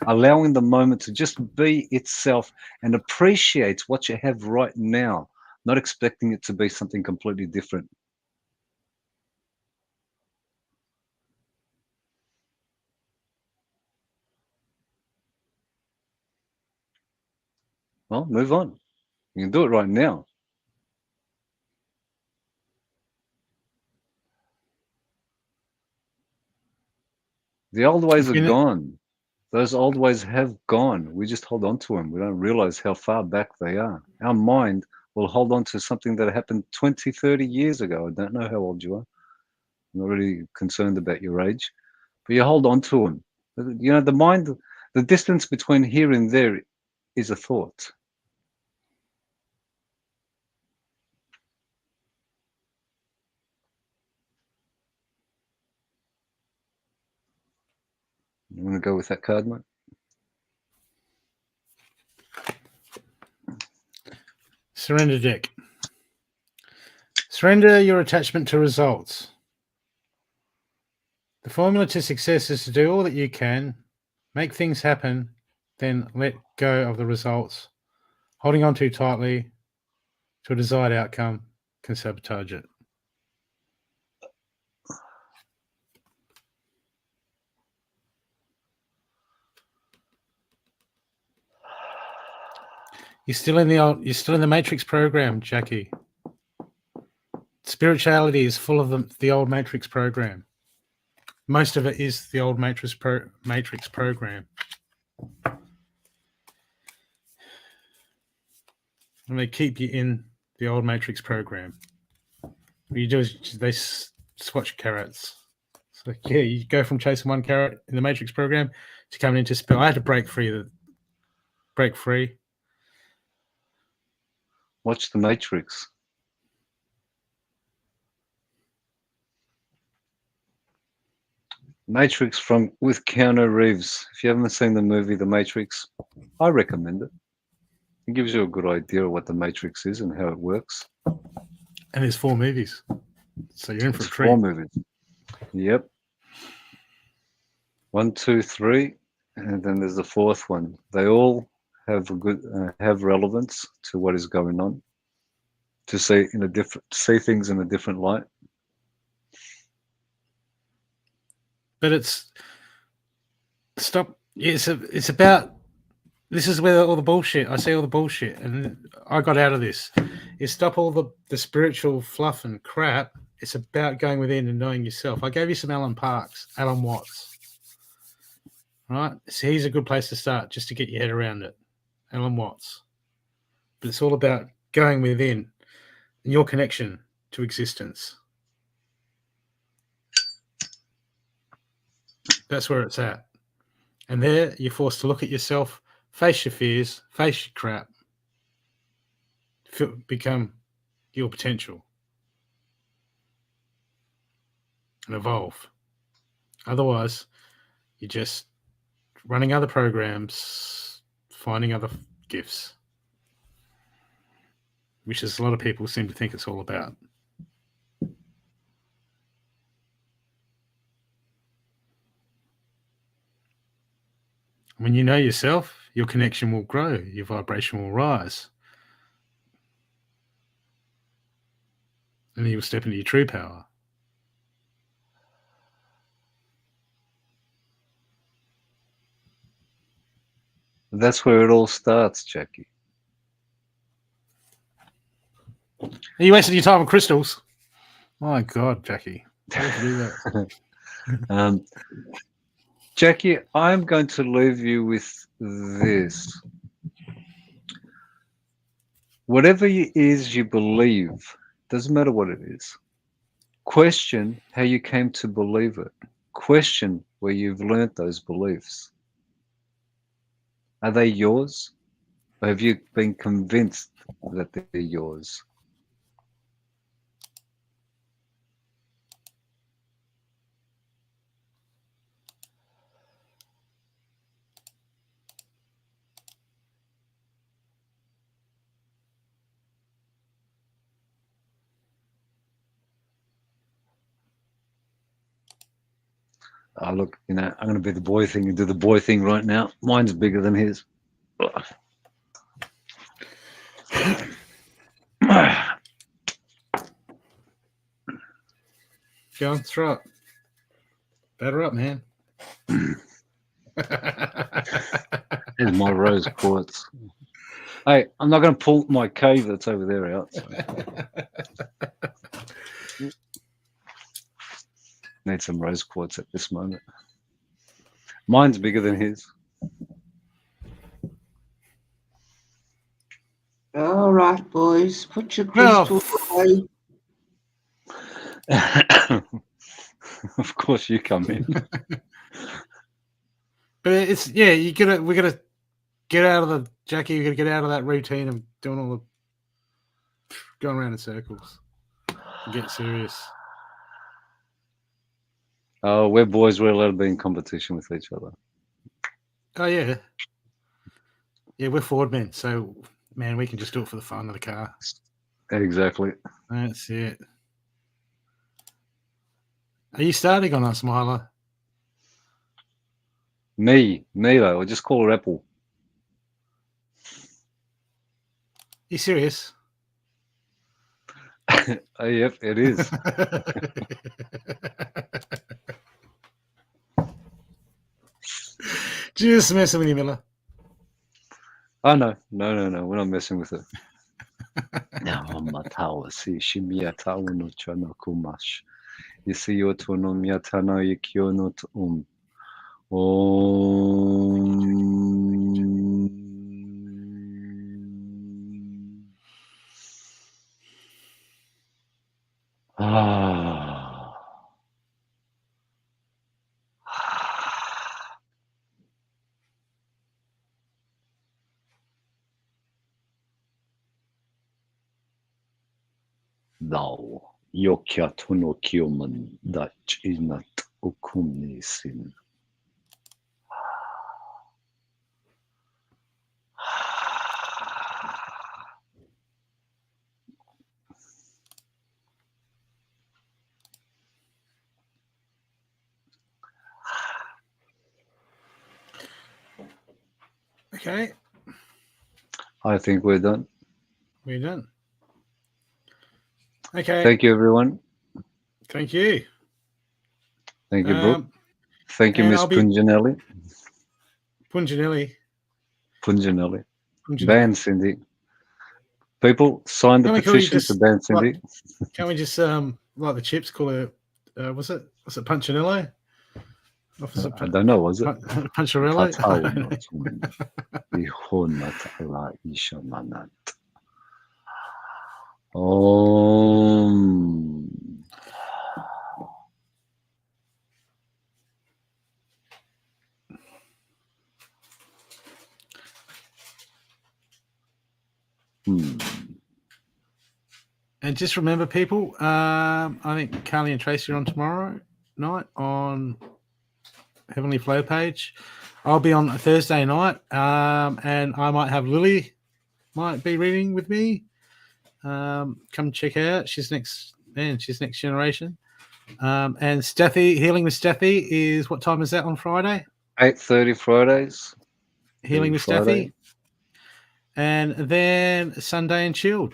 allowing the moment to just be itself and appreciate what you have right now, not expecting it to be something completely different. Well, move on. You can do it right now. The old ways are gone. Those old ways have gone. We just hold on to them. We don't realize how far back they are. Our mind will hold on to something that happened 20, 30 years ago. I don't know how old you are. I'm not really concerned about your age, but you hold on to them. You know, the mind, the distance between here and there is a thought. You want to go with that card, mate? Surrender deck. Surrender your attachment to results. The formula to success is to do all that you can, make things happen, then let go of the results. Holding on too tightly to a desired outcome can sabotage it. You're still in the Matrix program, Jackie. Spirituality is full of the old Matrix program. Most of it is the old Matrix program. And they keep you in the old Matrix program. What you do is they swatch carrots. So yeah, you go from chasing one carrot in the Matrix program to coming into spell. I had to break free. Watch the Matrix. Matrix with Keanu Reeves. If you haven't seen the movie The Matrix, I recommend it. It gives you a good idea of what the Matrix is and how it works. And there's 4 movies, so you're in for a treat. 4 movies. Yep. 1, 2, 3, and then there's the 4th one. They all have have relevance to what is going on. To see things in a different light. But it's about, this is where all the bullshit, I see all the bullshit, and I got out of this. Is stop all the spiritual fluff and crap. It's about going within and knowing yourself. I gave you some Alan Watts. Right? So he's a good place to start just to get your head around it. Alan Watts. But it's all about going within and your connection to existence. That's where it's at. And there you're forced to look at yourself, face your fears, face your crap, become your potential, and evolve. Otherwise, you're just running other programs, finding other gifts, which is a lot of people seem to think it's all about. When you know yourself, your connection will grow, your vibration will rise. And you will step into your true power. That's where it all starts, Jackie. Are you wasting your time on crystals? My God, Jackie. Why would you do that? Jackie, I'm going to leave you with this. Whatever it is you believe, doesn't matter what it is, question how you came to believe it. Question where you've learnt those beliefs. Are they yours? Or have you been convinced that they're yours? Oh, look, I'm going to be the boy thing and do the boy thing right now. Mine's bigger than his. Go on, throw it. Batter up, man. There's my rose quartz. Hey, I'm not going to pull my cave that's over there out. So. Need some rose quartz at this moment. Mine's bigger than his. All right, boys, put your crystals away. Of course, you come in. But it's we're gonna get out of the Jackie. We're gonna get out of that routine of doing all the going around in circles. And get serious. Oh, we're boys. We're allowed to be in competition with each other. Oh yeah, we're Ford men, so man, we can just do it for the fun of the car. Exactly. That's it. Are you starting on us, Milo? Me though. I'll just call her Apple. You serious? Oh, yep, it is. Just messing with you, Miller. Oh no, we're not messing with it. Thou yokyatuno kyoman dach inat ukumnisin. Okay. I think we're done. We're done. Okay. Thank you, everyone. Thank you. Thank you, Brooke. Thank you, Miss Punjanelli. Punjanelli. Ban Cindy. People, sign the petition to ban Cindy. Can't we just, like the chips, call it, was it Punchinello? I don't know, was it? Puncharello? And just remember, people, I think Carly and Tracy are on tomorrow night on Heavenly Flow page. I'll be on a Thursday night, and I might have Lily might be reading with me. Come check her out. She's next generation. And Stathi, Healing with Stathi is, what time is that on Friday? 8:30 Fridays. Healing with Stathi. And then Sunday and Chilled.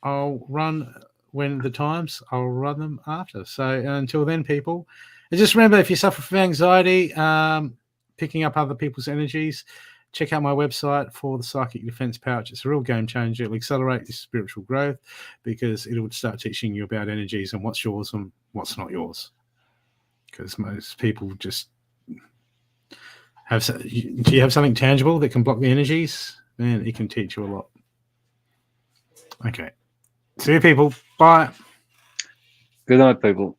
I'll run when the times, I'll run them after. So until then, people, and just remember, if you suffer from anxiety, picking up other people's energies, check out my website for the Psychic Defense Pouch. It's a real game changer. It'll accelerate your spiritual growth because it'll start teaching you about energies and what's yours and what's not yours. Because most people just have. Do you have something tangible that can block the energies? Man, it can teach you a lot. Okay. See you, people. Bye. Good night, people.